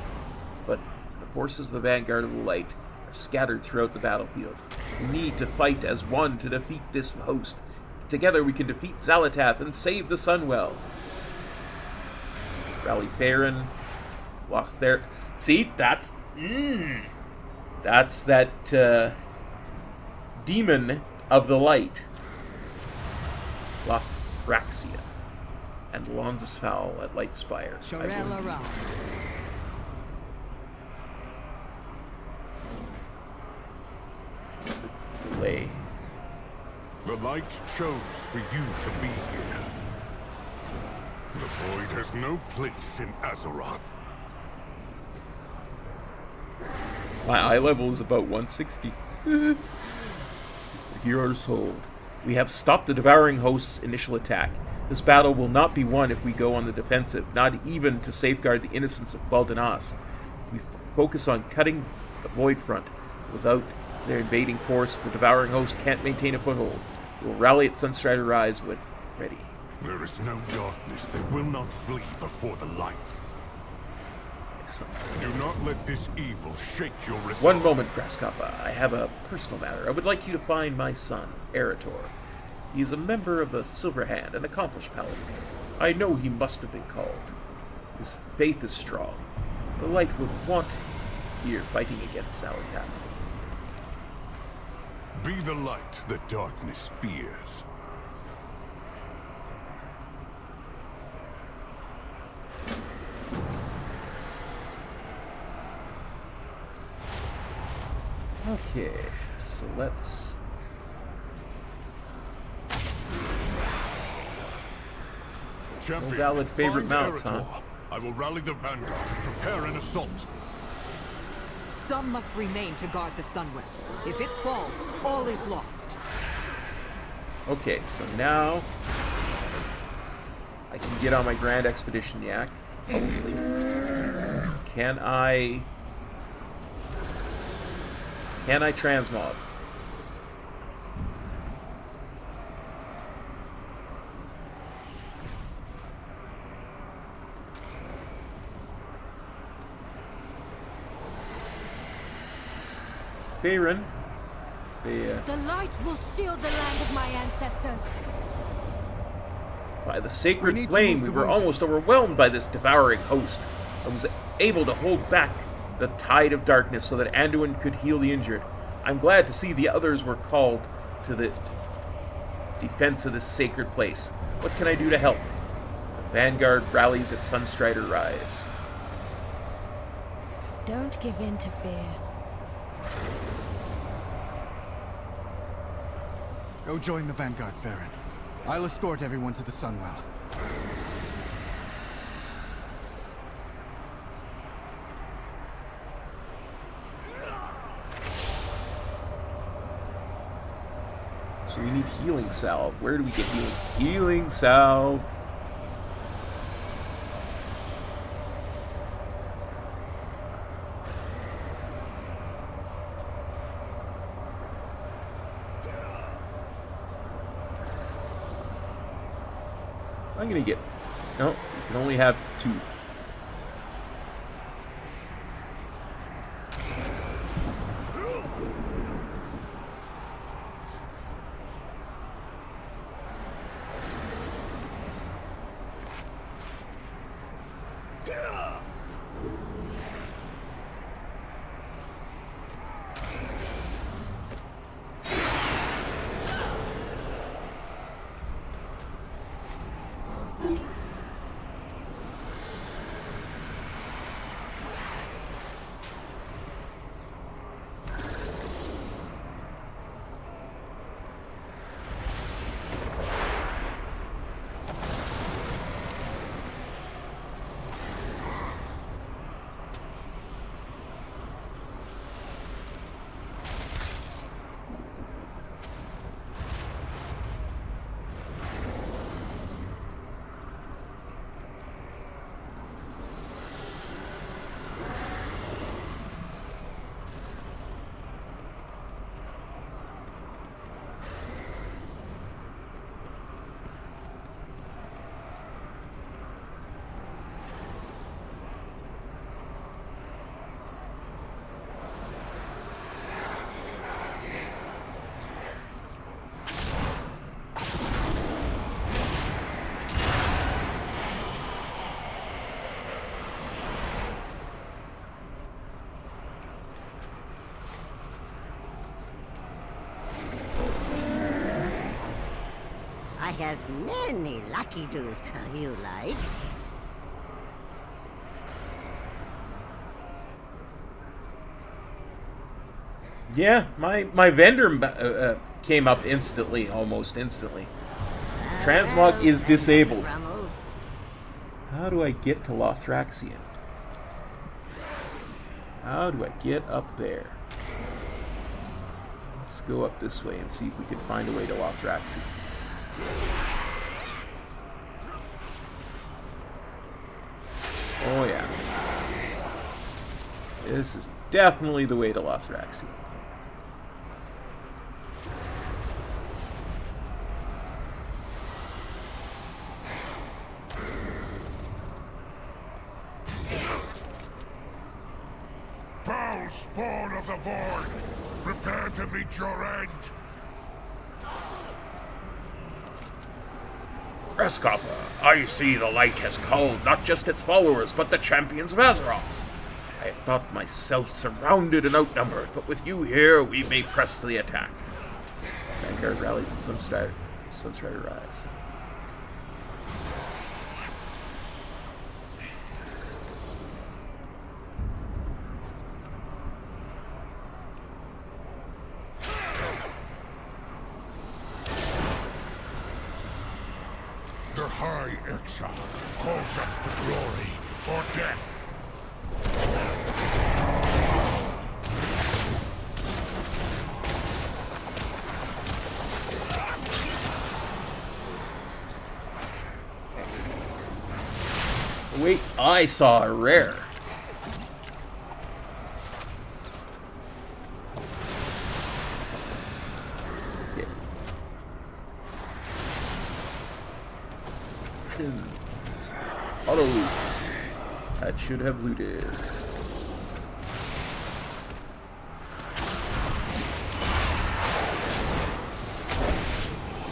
But the forces of the Vanguard of the Light are scattered throughout the battlefield. We need to fight as one to defeat this host Together we can defeat Zalatath and save the Sunwell. Rally Farron. Walk there. See, that's that demon of the light. Lothraxia. And Lonzus Fowl at Lightspire. Shorella Ra. Delay. The light chose for you to be here. The void has no place in Azeroth. My eye level is about 160. Heroes hold. We have stopped the Devouring Host's initial attack. This battle will not be won if we go on the defensive, not even to safeguard the innocence of Quel'Danas. We focus on cutting the Void Front. Without their invading force, the Devouring Host can't maintain a foothold. We will rally at Sunstrider Rise when ready. There is no darkness that will not flee before the light. Excellent. Do not let this evil shake your resolve. One moment, Grasskoppa. I have a personal matter. I would like you to find my son, Erator. He is a member of the Silver Hand, an accomplished paladin. I know he must have been called. His faith is strong. The light would want here fighting against Zalatath. Be the light the darkness fears. Okay, so let's... Champion, valid favorite find mounts, Erator. huh? I will rally the vanguard and prepare an assault. Some must remain to guard the Sunwell. If it falls, all is lost. Okay, so now... I can get on my Grand Expedition Yak, hopefully. Can I transmog? Faerun. The light will shield the land of my ancestors. By the sacred flame, we were almost overwhelmed by this devouring host. I was able to hold back the tide of darkness so that Anduin could heal the injured. I'm glad to see the others were called to the defense of this sacred place. What can I do to help? The vanguard rallies at Sunstrider Rise. Don't give in to fear. Go join the Vanguard, Farron. I'll escort everyone to the Sunwell. So we need healing salve. Where do we get healing? Healing salve. I'm gonna get... No, you can only have 2. have many lucky doos you like. Yeah, my vendor came up instantly, almost instantly. Transmog is disabled. How do I get to Lothraxion? How do I get up there? Let's go up this way and see if we can find a way to Lothraxion. Oh yeah. This is definitely the way to Lothraxion. Foul spawn of the void! Prepare to meet your end! Raskapa, I see the light has called not just its followers, but the champions of Azeroth. I had thought myself surrounded and outnumbered, but with you here, we may press the attack. Vanguard rallies at Sunstrider Rise. The High Exile calls us to glory or death. Wait, I saw a rare. Auto loots. That should have looted.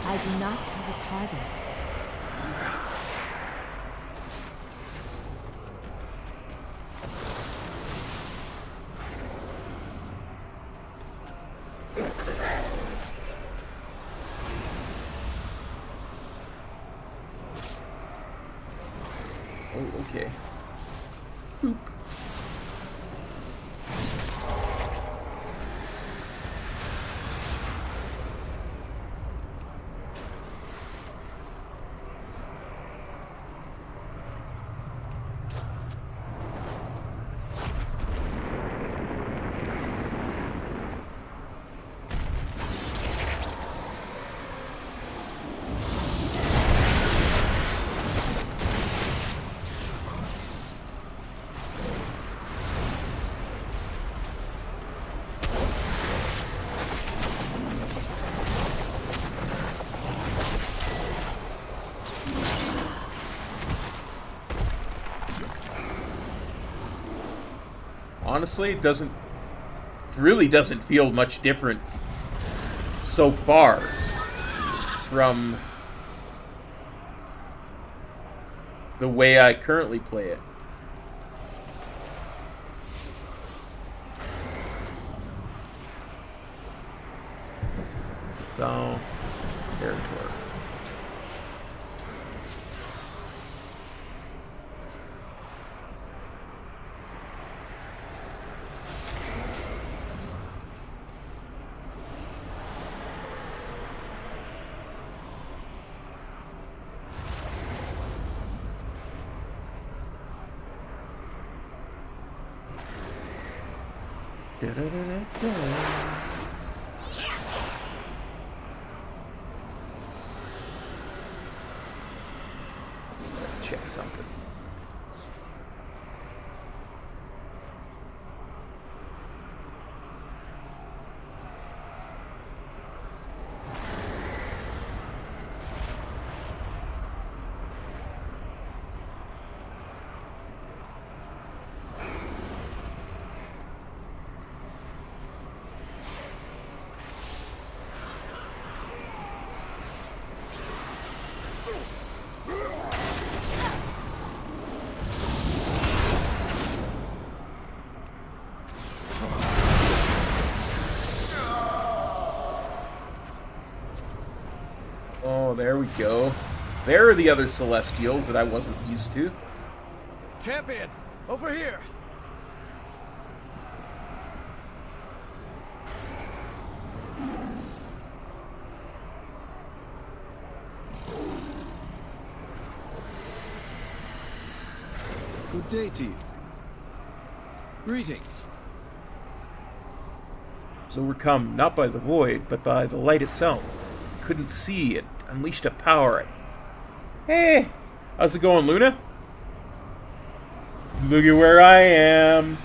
I do not have a target. Oh, okay. Boop. Honestly, it really doesn't feel much different so far from the way I currently play it. So, territory. Check something. there we go. There are the other Celestials that I wasn't used to. Champion, over here. Good day to you. Greetings. So we're come not by the void, but by the light itself. Couldn't see it, unleashed a power. Hey, how's it going, Luna? Look at where I am.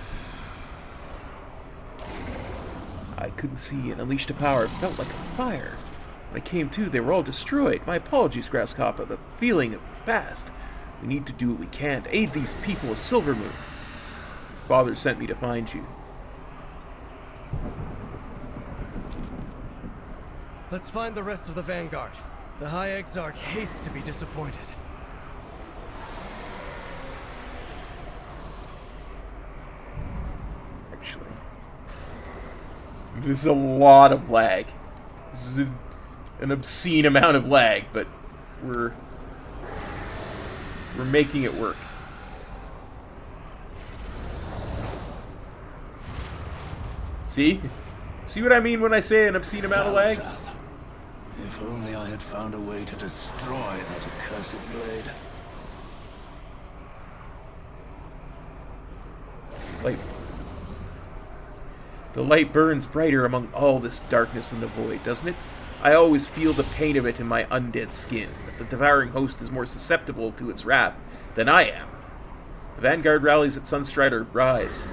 I couldn't see and unleashed a power. It felt like a fire. When I came to, they were all destroyed. My apologies, Grasshopper. The feeling of the past. We need to do what we can to aid these people of Silvermoon. Father sent me to find you. Let's find the rest of the Vanguard. The High Exarch hates to be disappointed. Actually, there's a lot of lag. This is an obscene amount of lag, but we're making it work. See? See what I mean when I say an obscene amount of lag? If only I had found a way to destroy that accursed blade. Like, the light burns brighter among all this darkness in the void, doesn't it? I always feel the pain of it in my undead skin, but the devouring host is more susceptible to its wrath than I am. The Vanguard rallies at Sunstrider rise.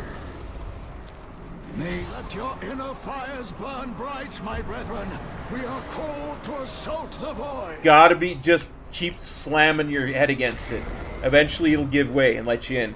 May let your inner fires burn bright, my brethren. We are called to assault the void. Gotta be, just keep slamming your head against it. Eventually it'll give way and let you in.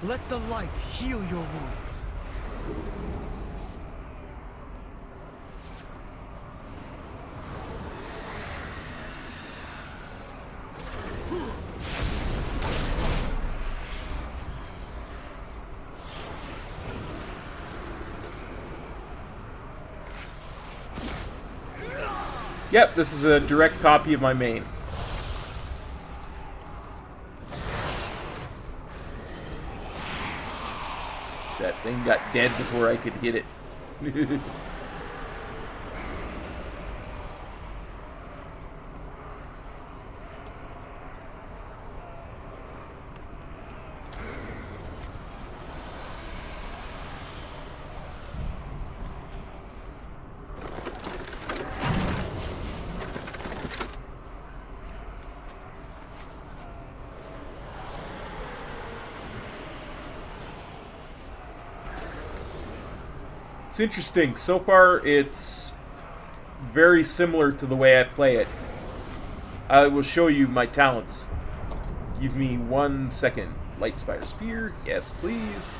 Let the light heal your wounds. Yep, this is a direct copy of my main. That thing got dead before I could hit it. It's interesting. So far, it's very similar to the way I play it. I will show you my talents. Give me 1 second. Light Spire Spear. Yes, please.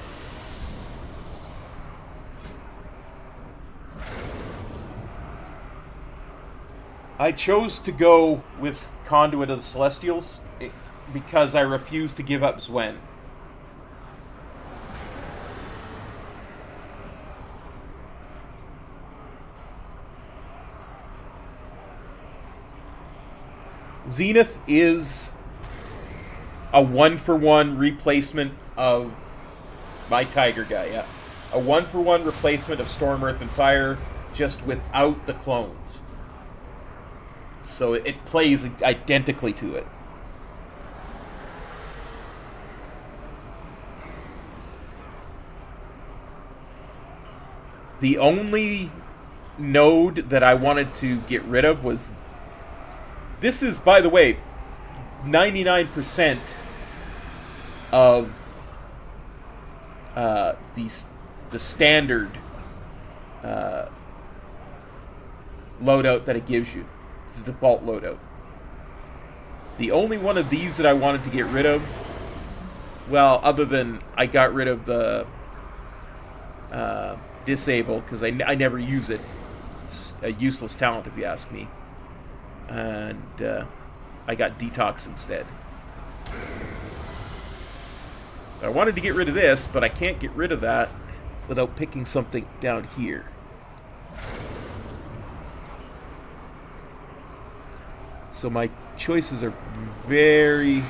I chose to go with Conduit of the Celestials because I refuse to give up Zwen. Zenith is a 1-for-1 replacement of my Tiger guy, yeah. A 1-for-1 replacement of Storm, Earth, and Fire, just without the clones. So it plays identically to it. The only node that I wanted to get rid of was... This is, by the way, 99% of the standard loadout that it gives you. It's the default loadout. The only one of these that I wanted to get rid of, well, other than I got rid of the disable, because I never use it. It's a useless talent if you ask me. And I got detox instead. I wanted to get rid of this, but I can't get rid of that without picking something down here. So my choices are very,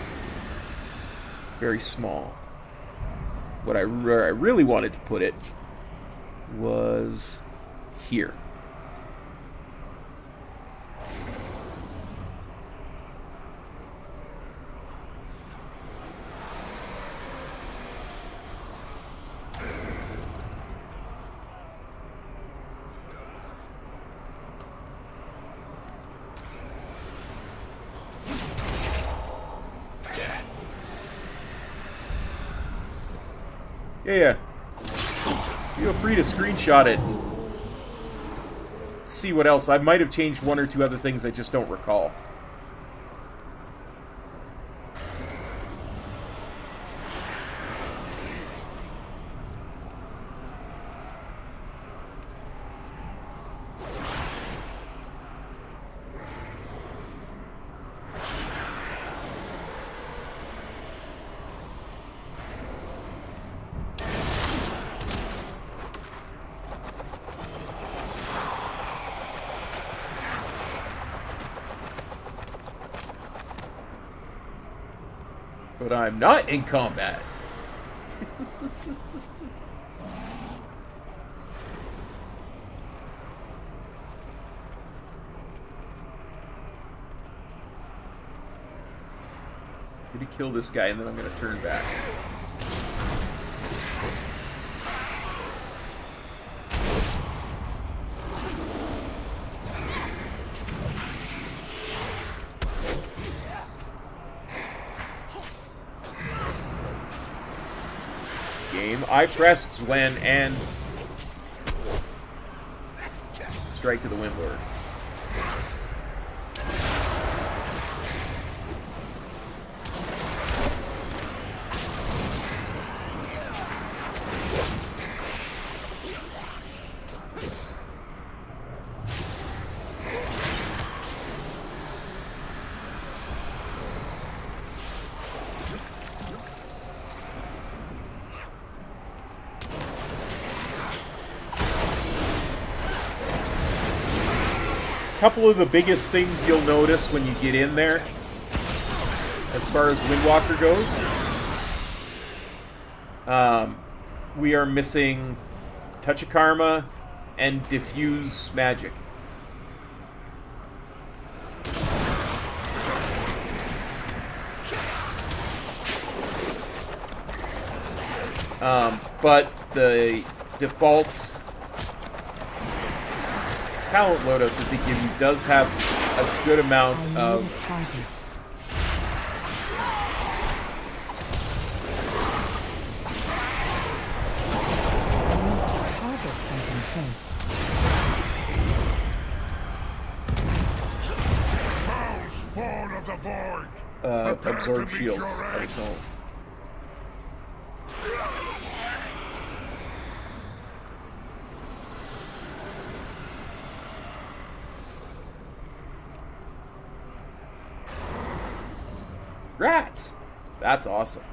very small. Where I really wanted to put it was here. Yeah. Feel free to screenshot it. Let's see what else. I might have changed one or two other things I just don't recall. But I'm not in combat. I'm gonna kill this guy and then I'm gonna turn back. I pressed Zwen and strike to the WindWalker. Couple of the biggest things you'll notice when you get in there, as far as WindWalker goes, we are missing Touch of Karma and Diffuse Magic. But the default talent loadout that they give you does have a good amount of Spawn of the void. absorb shields of its own. Rats! That's awesome.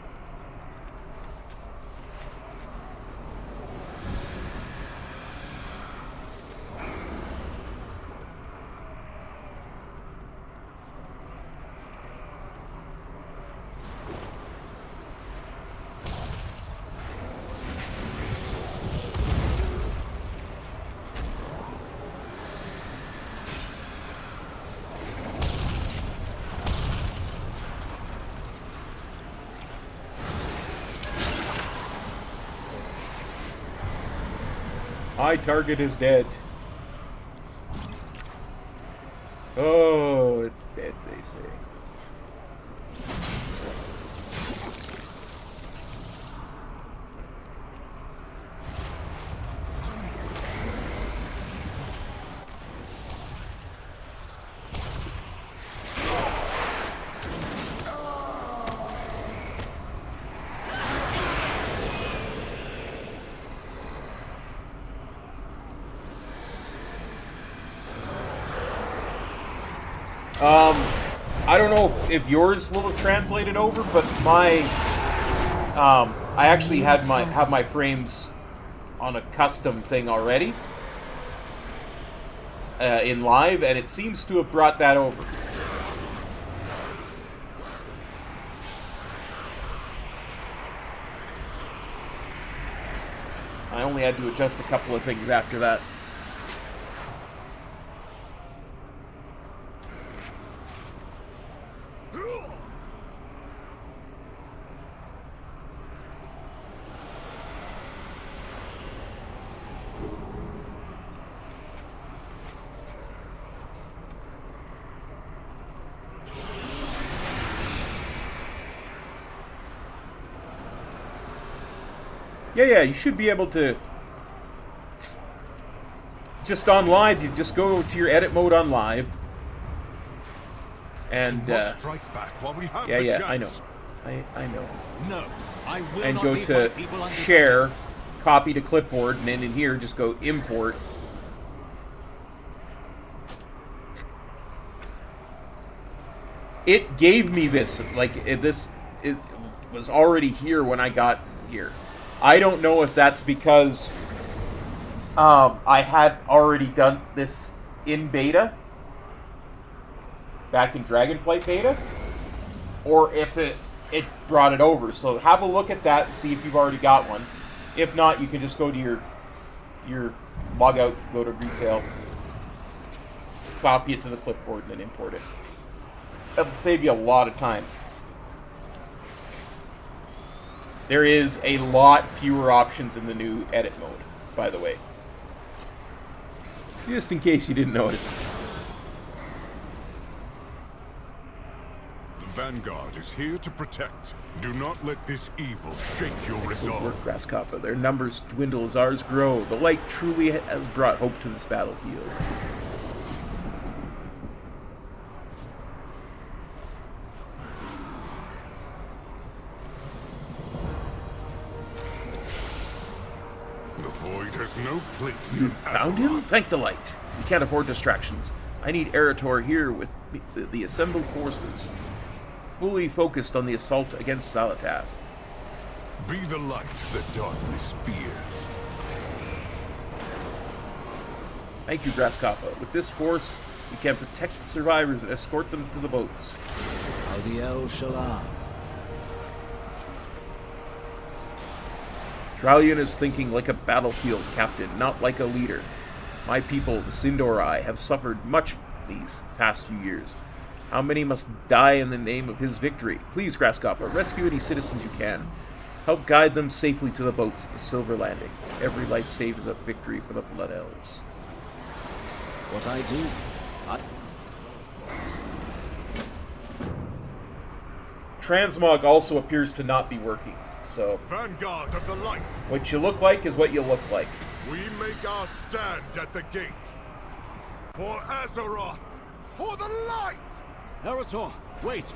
My target is dead. Oh, it's dead, they say. I don't know if yours will have translated over, but my I actually have my frames on a custom thing already in live, and it seems to have brought that over. I only had to adjust a couple of things after that. Yeah, you should be able to just on live. You just go to your edit mode on live, and strike back while we have yeah, the I chance. know, I know. No, I will And not go leave to my people undefended. share, copy to clipboard, and then in here just go import. It gave me this, like it was already here when I got here. I don't know if that's because I had already done this in beta, back in Dragonflight beta, or if it brought it over. So have a look at that and see if you've already got one. If not, you can just go to your log out, go to retail, copy it to the clipboard, and then import it. That'll save you a lot of time. There is a lot fewer options in the new edit mode, by the way. Just in case you didn't notice. The Vanguard is here to protect. Do not let this evil shake your Excellent resolve. work, Grasskoppa. Their numbers dwindle as ours grow. The light truly has brought hope to this battlefield. The Void has no place You in found him? Azeroth. Thank the light. We can't afford distractions. I need Erator here with the assembled forces, fully focused on the assault against Zalatath. Be the light that darkness fears. Thank you, Grasskoppa. With this force, we can protect the survivors and escort them to the boats. Audiel Shalom. Trallion is thinking like a battlefield captain, not like a leader. My people, the Sindorai, have suffered much these past few years. How many must die in the name of his victory? Please, Grasskoppa, rescue any citizens you can. Help guide them safely to the boats at the Silver Landing. Every life saves a victory for the Blood Elves. What I do, Transmog also appears to not be working, so Vanguard of the light, what you look like is what you look like. we make our stand at the gate. For Azeroth, for the light! Erator, wait!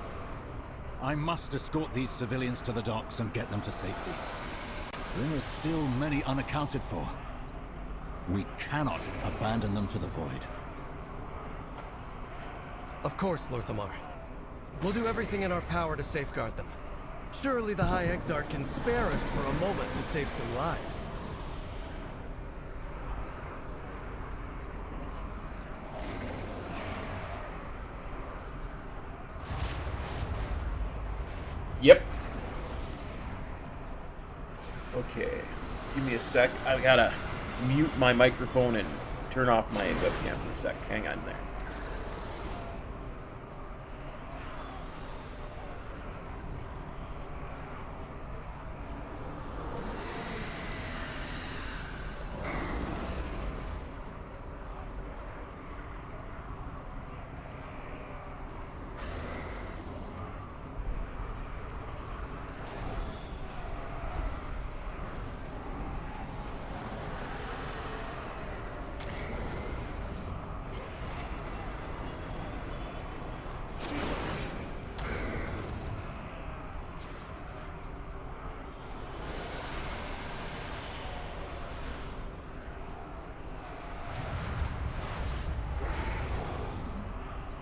I must escort these civilians to the docks and get them to safety. There are still many unaccounted for. We cannot abandon them to the Void. Of course, Lorthamar. We'll do everything in our power to safeguard them. Surely the High Exarch can spare us for a moment to save some lives. Yep. Okay. Give me a sec. I've got to mute my microphone and turn off my webcam for a sec. Hang on there.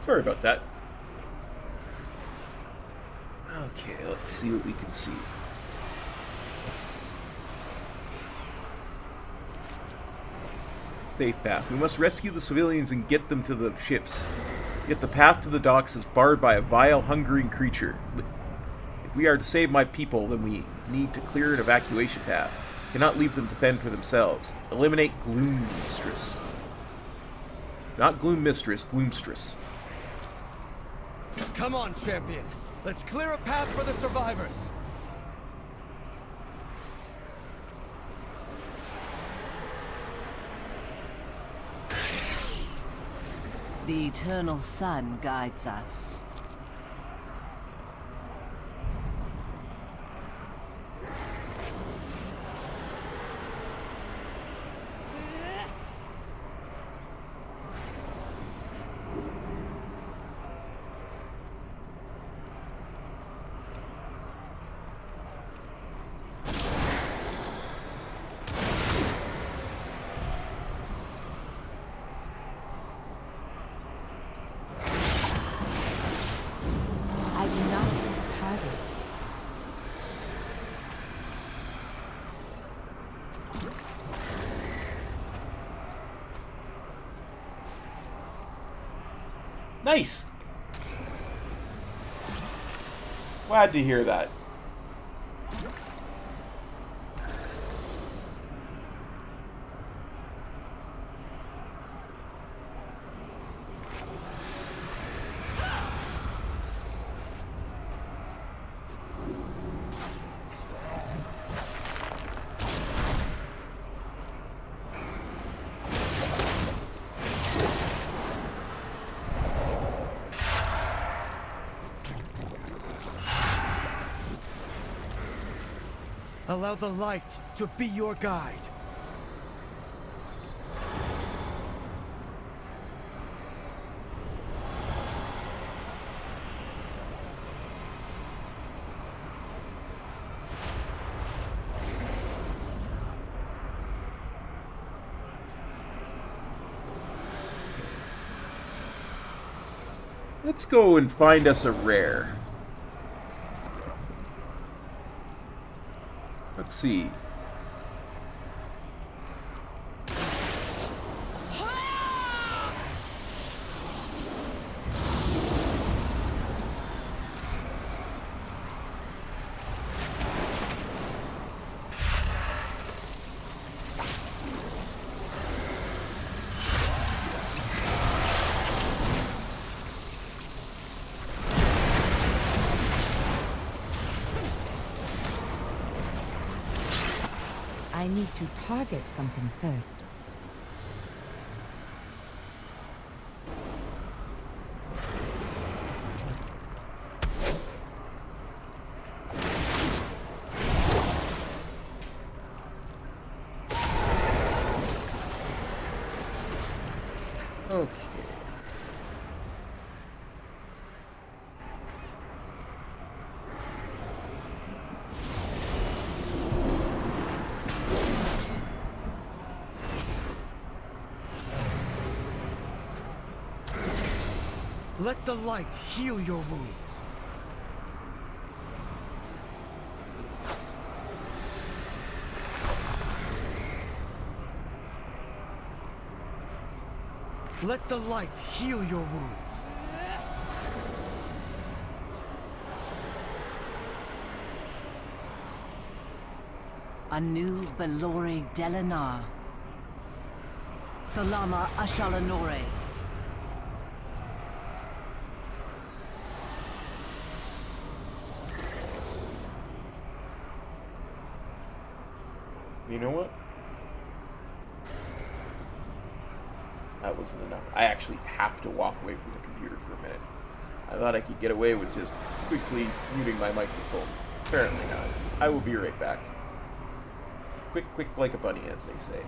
Sorry about that. Okay, let's see what we can see. Safe path. We must rescue the civilians and get them to the ships. Yet the path to the docks is barred by a vile, hungering creature. If we are to save my people, then we need to clear an evacuation path. We cannot leave them to fend for themselves. Eliminate Gloom Mistress. Not Gloom Mistress, Gloomstress. Come on, champion. Let's clear a path for the survivors. The eternal sun guides us. Nice! Glad to hear that. Allow the light to be your guide. Let's go and find us a rare. Let's see. I need to target something first. Okay. Let the light heal your wounds. Let the light heal your wounds. Anu Belore Delanar. Salama Ashalanore. You know what? That wasn't enough. I actually have to walk away from the computer for a minute. I thought I could get away with just quickly muting my microphone. Apparently not. I will be right back. Quick, quick like a bunny, as they say.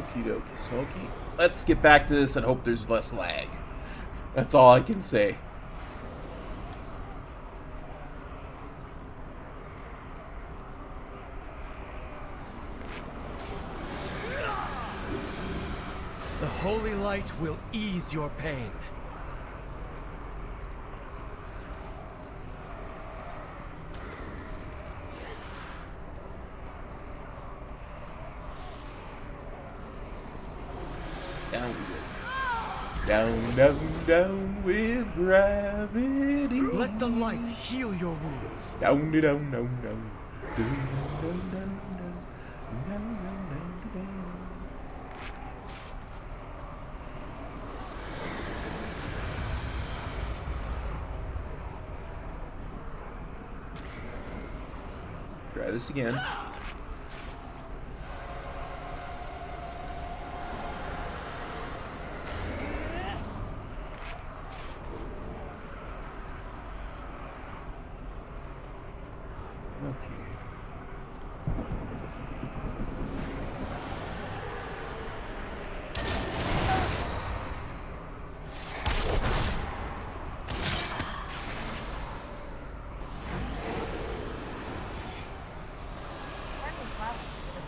Okie dokie, Smokey. Let's get back to this and hope there's less lag. That's all I can say. The holy light will ease your pain. Down we go. Down, down, down with gravity. Let the light heal your wounds. Down, down, down, down. Down, down, down, down. Down, down, down, down. Try this again.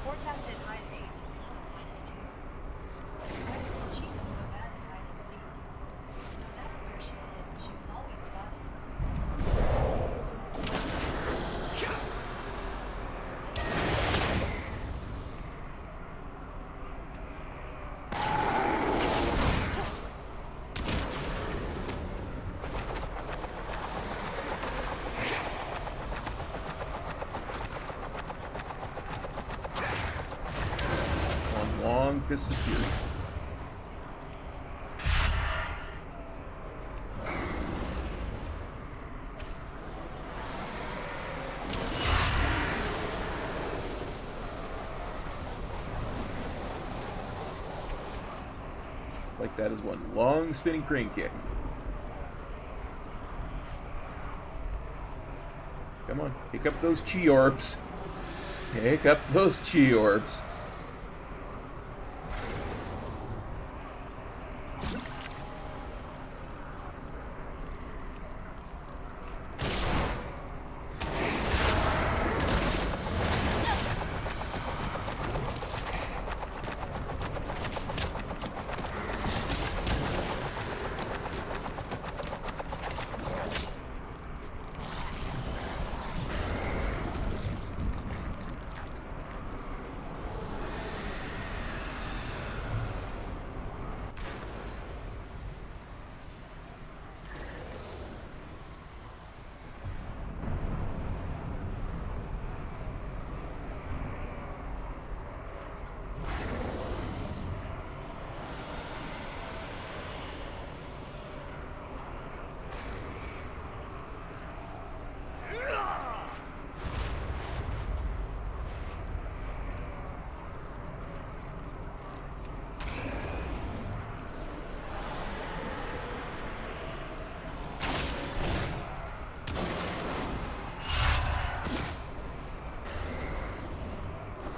Forecasted high of 8, -2. Why was the Judes so bad at hide and seek? No matter where she hid, she was always spotted. Long disappeared. Like that is one long spinning crane kick. Come on, pick up those chi orbs. Pick up those chi orbs.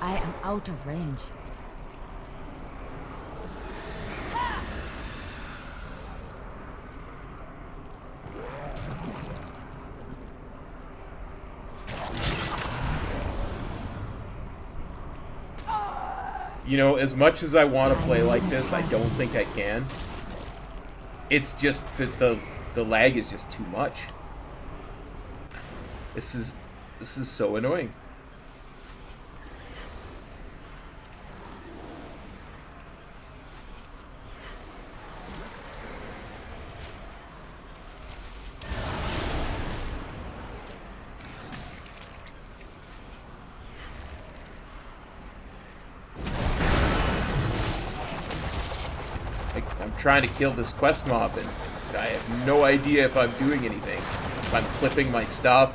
I am out of range. You know, as much as I want to play like this, I don't think I can. It's just that the lag is just too much. This is so annoying. I'm trying to kill this quest mob, and I have no idea if I'm doing anything. If I'm clipping my stuff.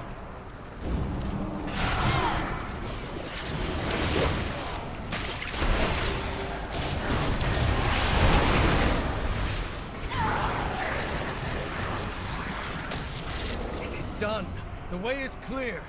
It is done. The way is clear.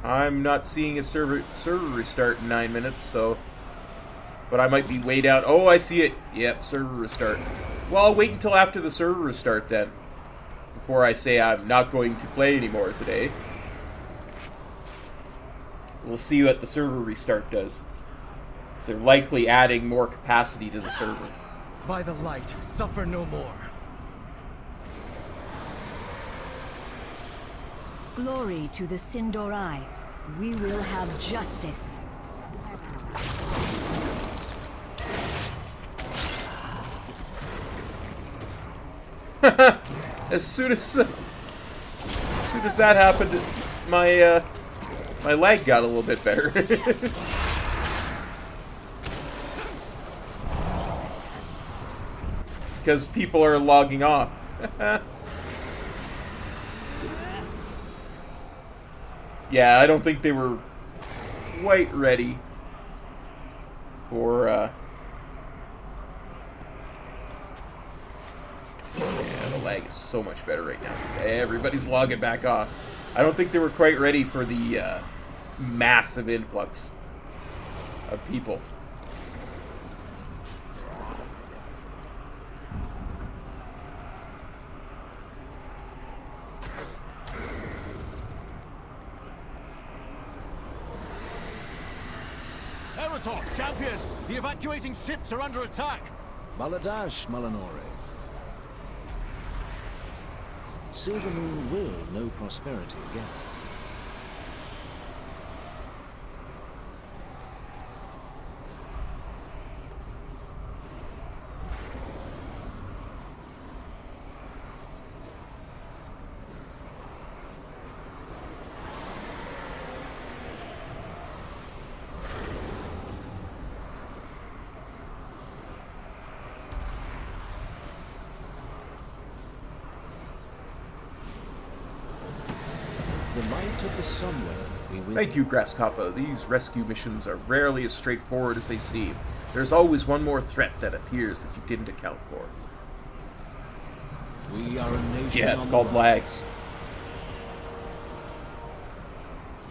I'm not seeing a server restart in 9 minutes, so... But I might be way down. Oh, I see it. Yep, server restart. Well, I'll wait until after the server restart then. Before I say I'm not going to play anymore today. We'll see what the server restart does. So they're likely adding more capacity to the server. By the light, suffer no more. Glory to the Sindorai. We will have justice. As soon as that happened, my my leg got a little bit better. Because people are logging off. Yeah, I don't think they were quite ready for yeah, the lag is so much better right now because everybody's logging back off. I don't think they were quite ready for the massive influx of people. Champion! The evacuating ships are under attack! Baladash, Malanore. Silver Moon will know prosperity again. Thank you, Grasshopper. These rescue missions are rarely as straightforward as they seem. There's always one more threat that appears that you didn't account for. We are a nation. Yeah, it's called lag.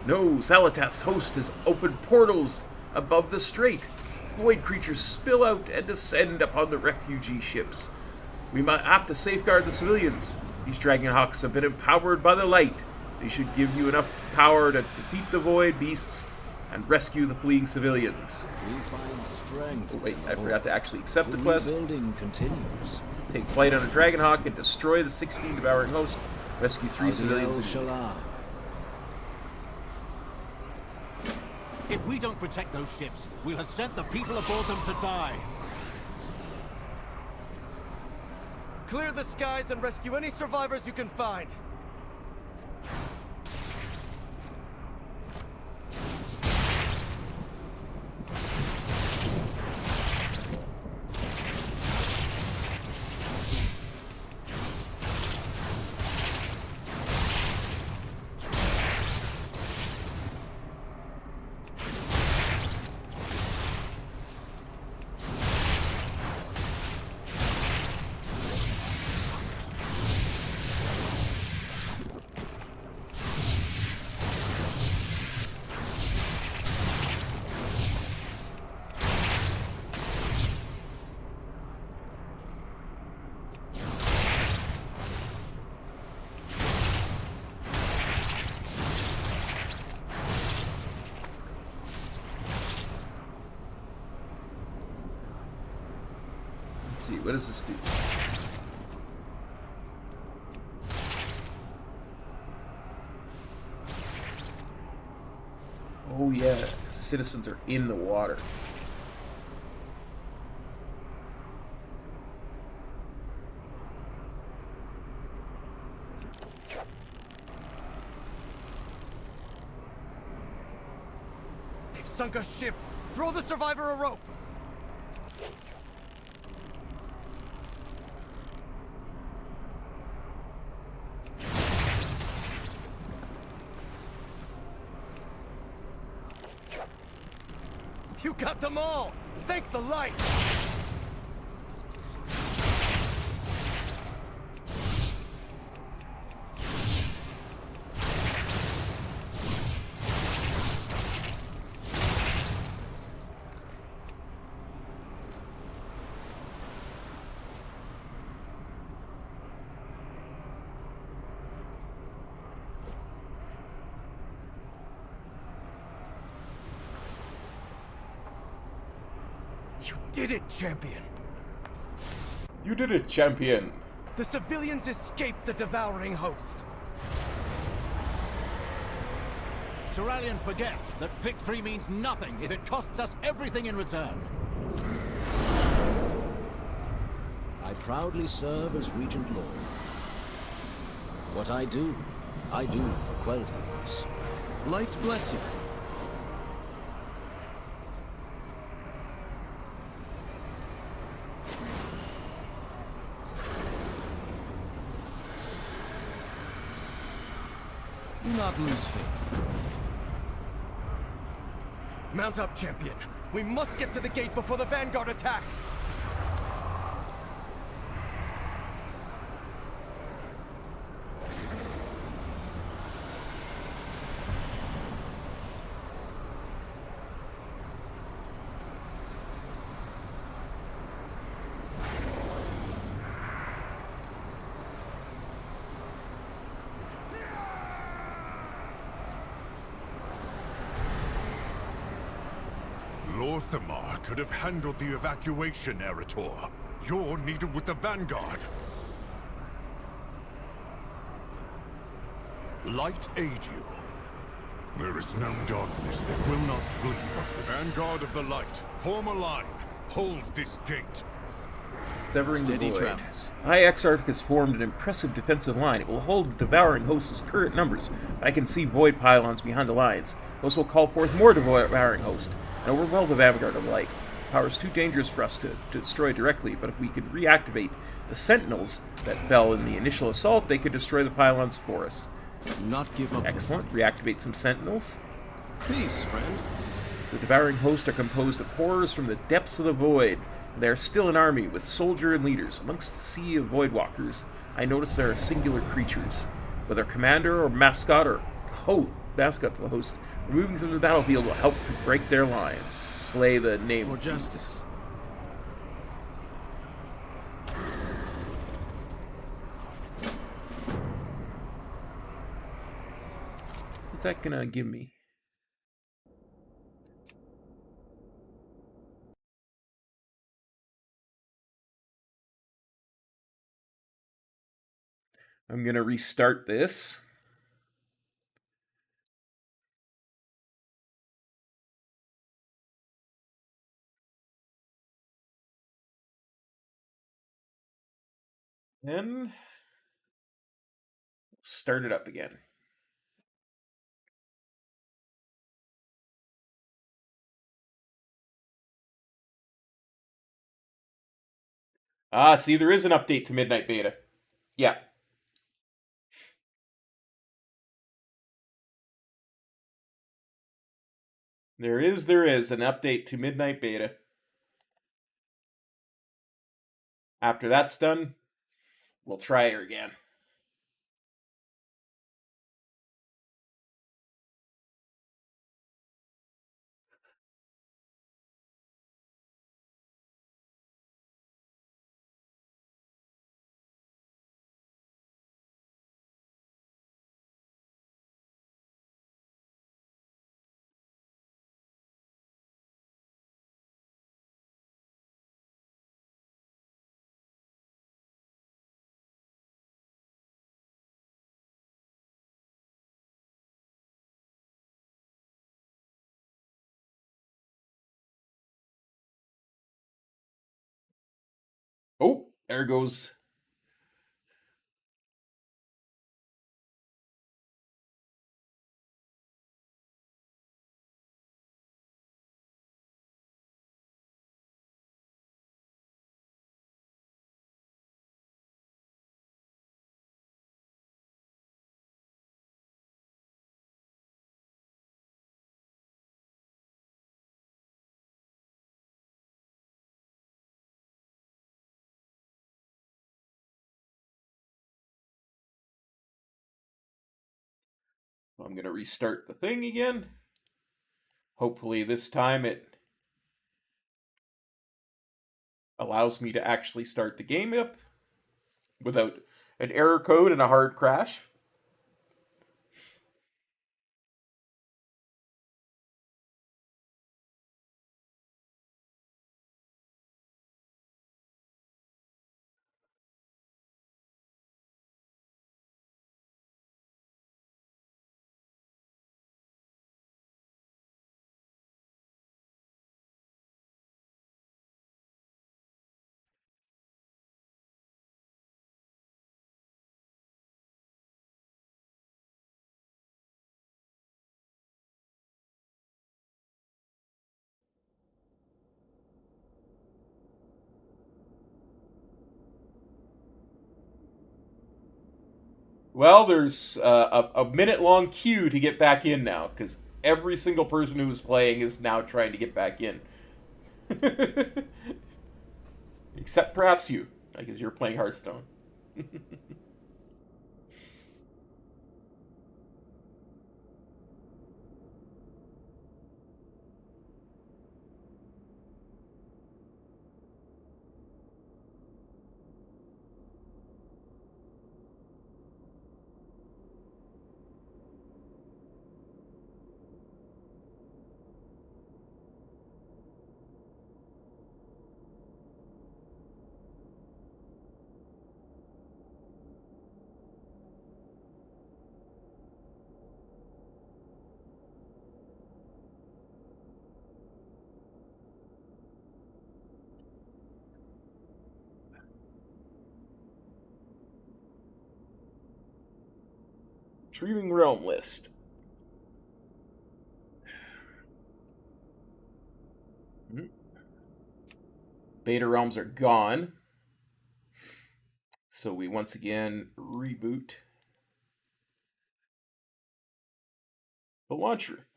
No, Zalatath's host has opened portals above the strait. Void creatures spill out and descend upon the refugee ships. We might have to safeguard the civilians. These Dragonhawks have been empowered by the light. They should give you enough power to defeat the void beasts and rescue the fleeing civilians. We find strength. Oh, wait, I forgot to actually accept the quest. Rebuilding continues. Take flight on a Dragonhawk and destroy the 16 devouring host. Rescue 3 civilians. If we don't protect those ships, we'll have sent the people aboard them to die. Clear the skies and rescue any survivors you can find. What does this do? Oh yeah, citizens are in the water. They've sunk a ship. Throw the survivor a rope. You got them all! Thank the light! You did it, champion! You did it, champion! The civilians escaped the devouring host! Seralian forgets that victory means nothing if it costs us everything in return. I proudly serve as Regent Lord. What I do for Quel'Thas. Light bless you. Do not lose faith. Mount up, champion. We must get to the gate before the Vanguard attacks! Lorthamar could have handled the evacuation, Erator. You're needed with the Vanguard. Light aid you. There is no darkness that will not flee before. Vanguard of the Light, form a line. Hold this gate. Severing the Void. High Exarch has formed an impressive defensive line. It will hold the devouring host's current numbers. I can see void pylons behind the lines. Those will call forth more devouring host, and overwhelm the Vanguard of Light. Power is too dangerous for us to destroy directly, but if we can reactivate the Sentinels that fell in the initial assault, they could destroy the pylons for us. Do not give up. Excellent. Reactivate some Sentinels. Peace, friend. The devouring host are composed of horrors from the depths of the void. They are still an army with soldier and leaders. Amongst the sea of voidwalkers, I notice there are singular creatures. Whether commander or mascot to the host, removing them from the battlefield will help to break their lines. Slay the name for justice. What's that gonna give me? I'm gonna restart this. And start it up again. Ah, see, there is an update to Midnight Beta. Yeah. There is an update to Midnight Beta. After that's done, we'll try her again. Oh, there goes. I'm going to restart the thing again. Hopefully this time it allows me to actually start the game up without an error code and a hard crash. Well, there's a minute-long queue to get back in now, because every single person who was playing is now trying to get back in. Except perhaps you, because you're playing Hearthstone. Dreaming Realm list. Beta realms are gone. So we once again reboot the launcher.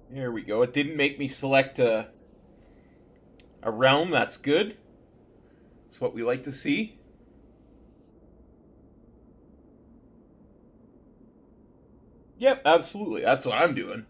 There we go. It didn't make me select a realm. That's good. That's what we like to see. Yep, absolutely. That's what I'm doing.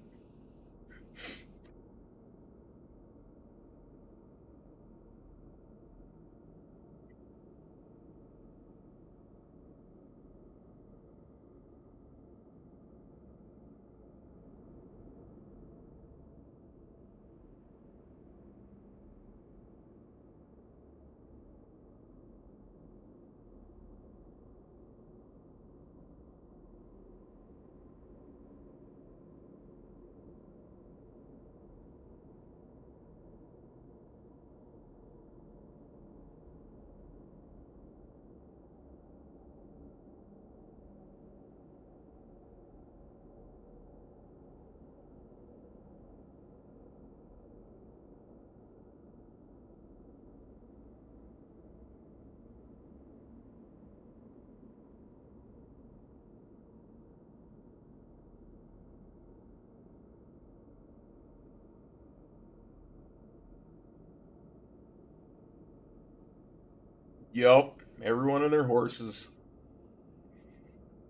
Yup, everyone on their horses.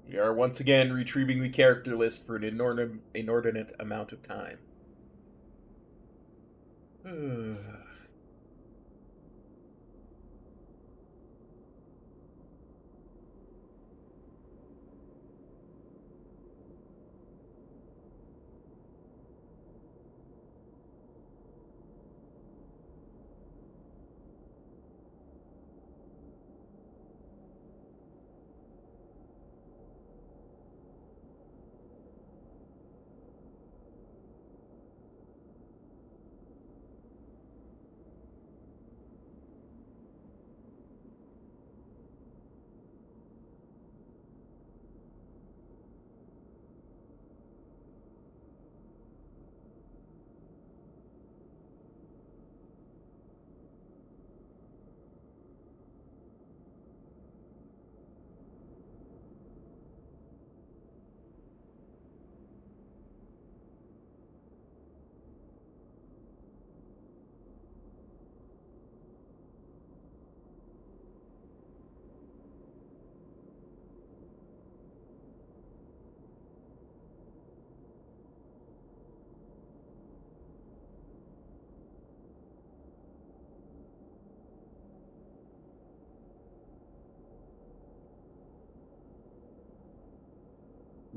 We are once again retrieving the character list for an inordinate amount of time.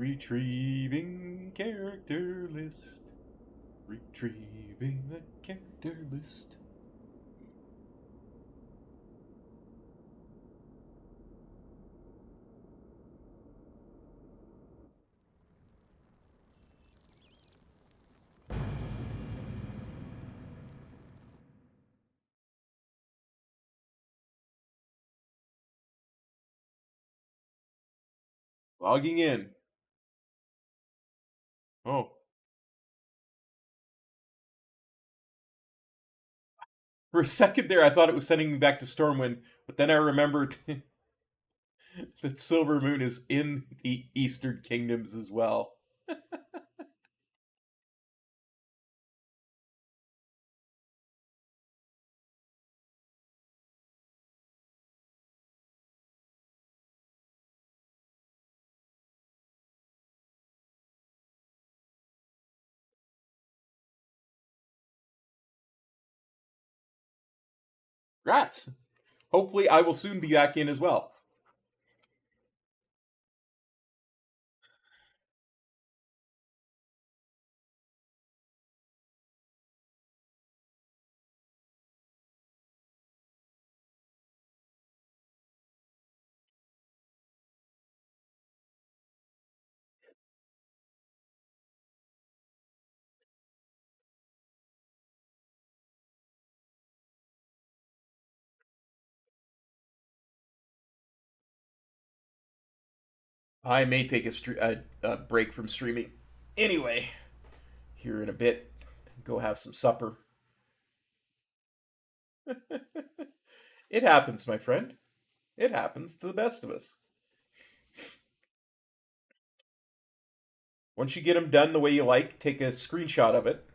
Retrieving character list. Retrieving the character list. Logging in. Oh. For a second there, I thought it was sending me back to Stormwind, but then I remembered that Silver Moon is in the Eastern Kingdoms as well. Rats! Hopefully I will soon be back in as well. I may take a break from streaming anyway, here in a bit. Go have some supper. It happens, my friend. It happens to the best of us. Once you get them done the way you like, take a screenshot of it.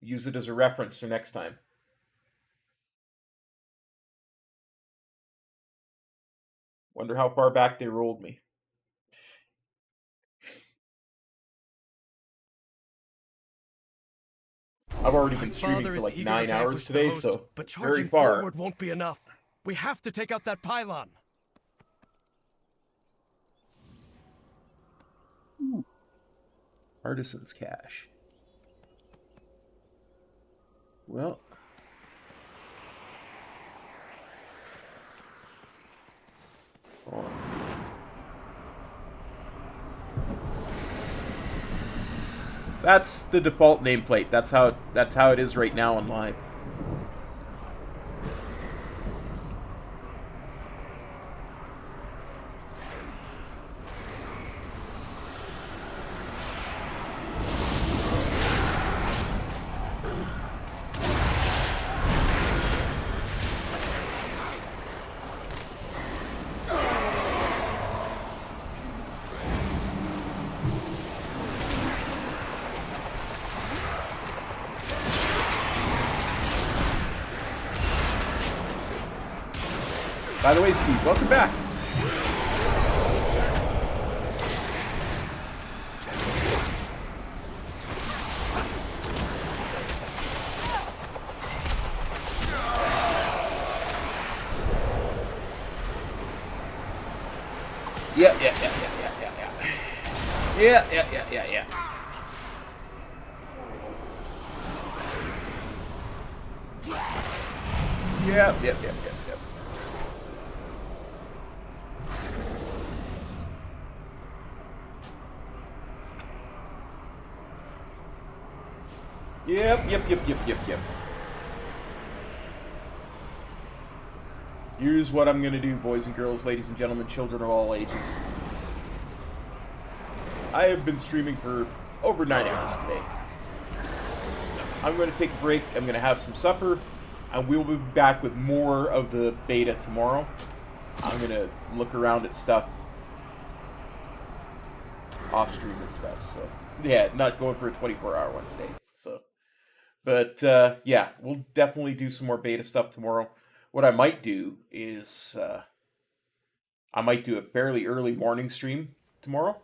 Use it as a reference for next time. Wonder how far back they rolled me. I've already been streaming for like 9 hours today, so but very charging far. forward won't be enough. We have to take out that pylon. Ooh. Artisan's cache. Well. Oh. That's the default nameplate. That's how it is right now on live. By the way, Steve, welcome back. Yeah. Yep. Yep. Here's what I'm gonna do, boys and girls, ladies and gentlemen, children of all ages. I have been streaming for over 9 hours today. I'm gonna take a break, I'm gonna have some supper, and we'll be back with more of the beta tomorrow. I'm gonna look around at stuff off stream and stuff, so yeah, not going for a 24-hour one today. So, but yeah, we'll definitely do some more beta stuff tomorrow. What I might do is I might do a fairly early morning stream tomorrow,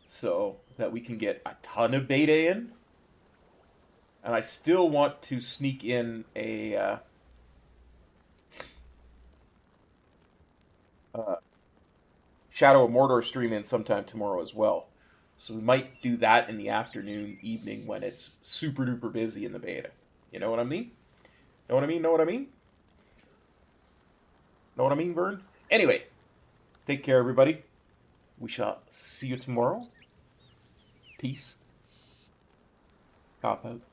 so that we can get a ton of beta in. And I still want to sneak in a Shadow of Mordor stream in sometime tomorrow as well. So we might do that in the afternoon, evening, when it's super duper busy in the beta. You know what I mean? Know what I mean? Know what I mean? Know what I mean, Vern? Anyway, take care, everybody. We shall see you tomorrow. Peace. Cop out.